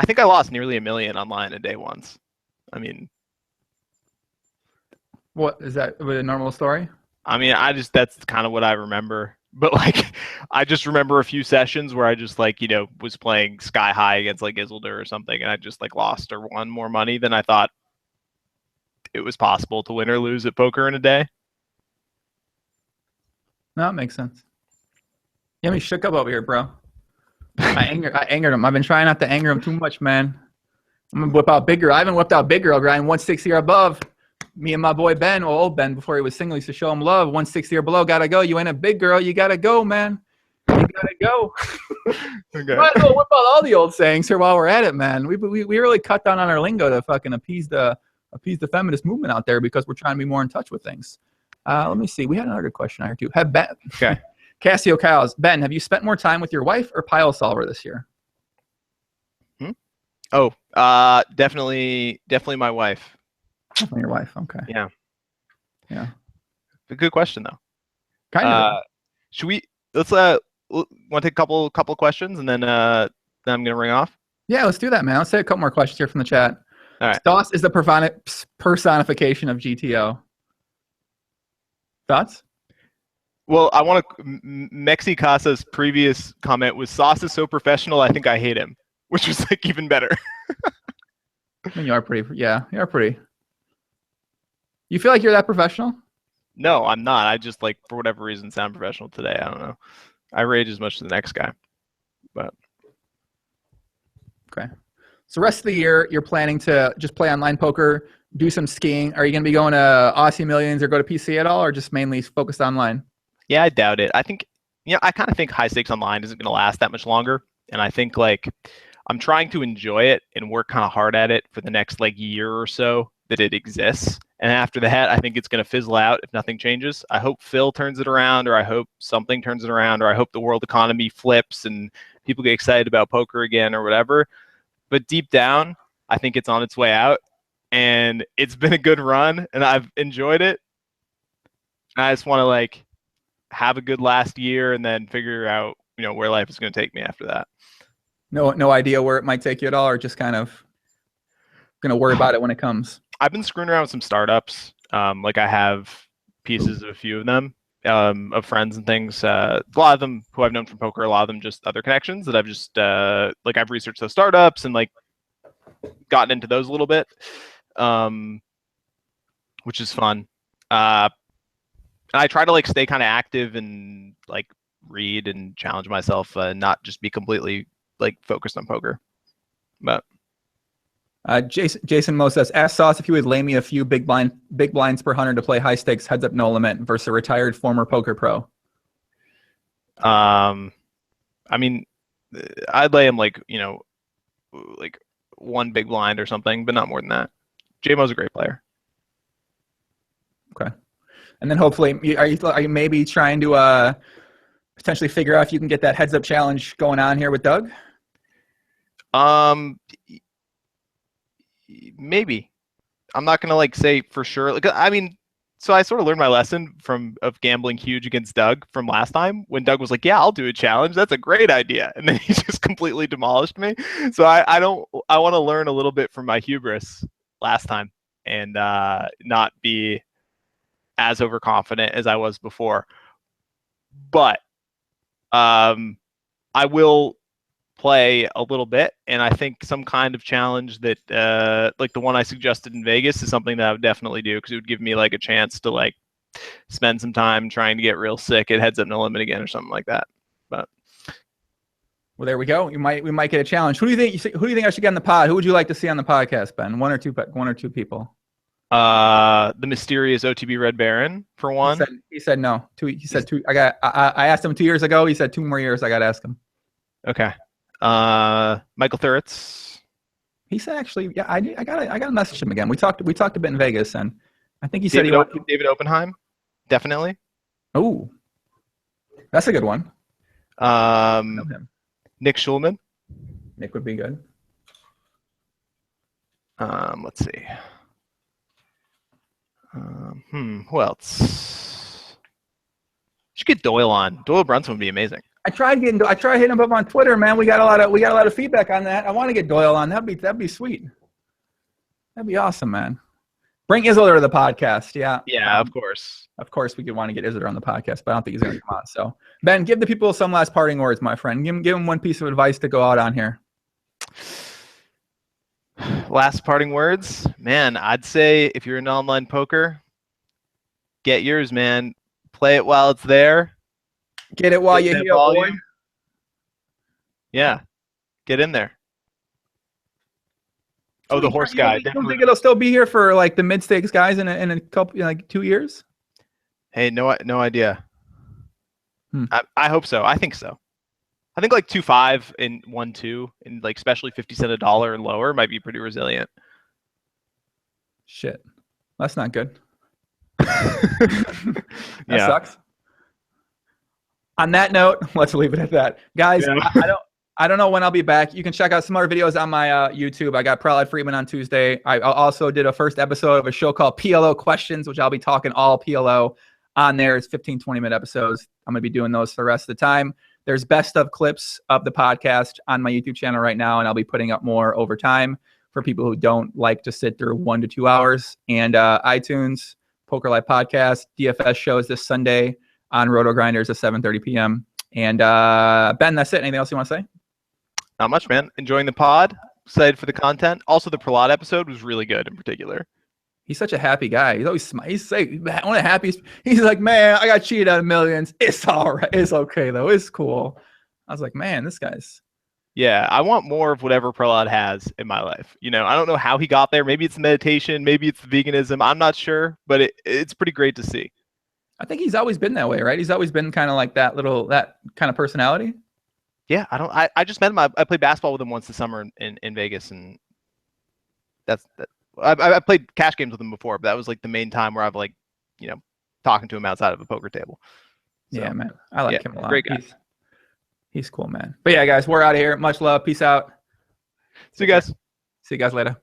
Speaker 2: think I lost nearly $1 million online a day once. I mean,
Speaker 1: what is that? A normal story?
Speaker 2: I mean, that's kind of what I remember. But like, I just remember a few sessions where I just was playing sky high against like Isildur or something, and I just lost or won more money than I thought it was possible to win or lose at poker in a day.
Speaker 1: No, it makes sense. Yeah, me shook up over here, bro. I angered him. I've been trying not to anger him too much, man. I'm gonna whip out bigger. I haven't whipped out bigger. I'll grind 160 or above. Me and my boy Ben, old Ben, before he was single, used to show him love. 160 or below, gotta go. You ain't a big girl, you gotta go, man. You gotta go.
Speaker 2: Okay.
Speaker 1: Might as well whip out all the old sayings here while we're at it, man. We really cut down on our lingo to fucking appease the feminist movement out there because we're trying to be more in touch with things. Let me see. We had another good question here too. Okay. Cassio Cows. Ben, have you spent more time with your wife or PioSolver this year?
Speaker 2: Oh, definitely my wife.
Speaker 1: Definitely your wife. Okay.
Speaker 2: Yeah. A good question though.
Speaker 1: Kind of.
Speaker 2: Should we? Let's want to take a couple questions and then I'm gonna ring off.
Speaker 1: Yeah, let's do that, man. Let's take a couple more questions here from the chat.
Speaker 2: All right.
Speaker 1: Sauce is the personification of GTO. Thoughts?
Speaker 2: Well, I want to. Mexi Casa's previous comment was Sauce is so professional, I think I hate him, which was even better.
Speaker 1: I mean, you are pretty. Yeah, you are pretty. You feel like you're that professional?
Speaker 2: No, I'm not. I just for whatever reason sound professional today. I don't know. I rage as much as the next guy, but
Speaker 1: okay. So rest of the year, you're planning to just play online poker, do some skiing. Are you going to be going to Aussie Millions or go to PC at all, or just mainly focused online?
Speaker 2: Yeah, I doubt it. I think, I kind of think high stakes online isn't going to last that much longer. And I think I'm trying to enjoy it and work kind of hard at it for the next year or so that it exists. And after that, I think it's going to fizzle out if nothing changes. I hope Phil turns it around, or I hope something turns it around, or I hope the world economy flips and people get excited about poker again or whatever. But deep down, I think it's on its way out. And it's been a good run, and I've enjoyed it. And I just want to have a good last year and then figure out, where life is going to take me after that.
Speaker 1: No idea where it might take you at all, or just kind of going to worry about it when it comes?
Speaker 2: I've been screwing around with some startups. I have pieces of a few of them, of friends and things. A lot of them who I've known from poker, a lot of them just other connections that I've just, I've researched those startups and gotten into those a little bit. which is fun. And I try to like stay kind of active and like read and challenge myself, not just be completely like focused on poker. But
Speaker 1: Jason Mo says, ask Sauce if he would lay me a few big blinds per 100 to play high stakes heads up no limit versus a retired former poker pro.
Speaker 2: I mean, I'd lay him like, you know, like one big blind or something, but not more than that. JMO's a great player.
Speaker 1: Okay. And then hopefully, are you maybe trying to potentially figure out if you can get that heads up challenge going on here with Doug?
Speaker 2: Maybe. I'm not gonna like say for sure. Like, I mean, so I sort of learned my lesson of gambling huge against Doug from last time when Doug was like, "Yeah, I'll do a challenge. That's a great idea," and then he just completely demolished me. So I want to learn a little bit from my hubris last time and not be as overconfident as I was before. But I will play a little bit, and I think some kind of challenge that like the one I suggested in Vegas is something that I would definitely do, because it would give me like a chance to like spend some time trying to get real sick at heads up no limit again or something like that. But
Speaker 1: well, there we go. We might get a challenge. Who do you think I should get on the pod? Who would you like to see on the podcast, Ben? One or two people.
Speaker 2: The mysterious OTB Red Baron for one.
Speaker 1: He said no. He said two. I asked him 2 years ago. He said 2 more years. I got to ask him.
Speaker 2: Okay. Michael Thuritz.
Speaker 1: He said actually, yeah, I got to message him again. We talked a bit in Vegas, and I think he said
Speaker 2: David Oppenheim, definitely.
Speaker 1: Oh, that's a good one.
Speaker 2: Nick Schulman.
Speaker 1: Nick would be good.
Speaker 2: Let's see. Who else? You should get Doyle on. Doyle Brunson would be amazing. I tried hitting
Speaker 1: him up on Twitter, man. We got a lot of feedback on that. I want to get Doyle on. That'd be sweet. That'd be awesome, man. Bring Isildur to the podcast. Yeah.
Speaker 2: Yeah, of course.
Speaker 1: Of course, we could want to get Isildur on the podcast, but I don't think he's going to come on. So, Ben, give the people some last parting words, my friend. Give him one piece of advice to go out on here.
Speaker 2: Last parting words, man. I'd say if you're in online poker, get yours, man. Play it while it's there.
Speaker 1: Get it while you're here, boy.
Speaker 2: Yeah, get in there. Oh, the horse guy.
Speaker 1: You don't think it'll still be here for like the mid stakes guys in a couple, like 2 years?
Speaker 2: Hey, no idea. I hope so. I think so. I think like 2.5 and 1.2 and like especially 50 cents a dollar and lower might be pretty resilient.
Speaker 1: Shit, that's not good. That sucks. On that note, let's leave it at that, guys. Yeah. I don't know when I'll be back. You can check out some other videos on my YouTube. I got Prahlad Friedman on Tuesday. I also did a first episode of a show called PLO Questions, which I'll be talking all PLO on there. It's 15, 20-minute episodes. I'm going to be doing those for the rest of the time. There's best of clips of the podcast on my YouTube channel right now, and I'll be putting up more over time for people who don't like to sit through 1 to 2 hours. And iTunes, Poker Live Podcast, DFS shows this Sunday on Roto Grinders at 7:30 p.m. And Ben, that's it. Anything else you want to say?
Speaker 2: Not much, man. Enjoying the pod. Excited for the content. Also, the Prahlad episode was really good in particular.
Speaker 1: He's such a happy guy. He's always he's like one of the happiest. He's like, man, I got cheated out of millions. It's all right. It's okay though. It's cool. I was like, man, this guy's.
Speaker 2: Yeah, I want more of whatever Prahlad has in my life. You know, I don't know how he got there. Maybe it's the meditation. Maybe it's the veganism. I'm not sure, but it's pretty great to see.
Speaker 1: I think he's always been that way, right? He's always been kind of like that kind of personality.
Speaker 2: Yeah, I just met him. I played basketball with him once this summer in Vegas, and I played cash games with him before, but that was like the main time where I've like, you know, talking to him outside of a poker table. So,
Speaker 1: yeah, man, I like him a lot.
Speaker 2: Great guy.
Speaker 1: He's cool, man. But yeah, guys, we're out of here. Much love. Peace out.
Speaker 2: See you guys.
Speaker 1: See you guys later.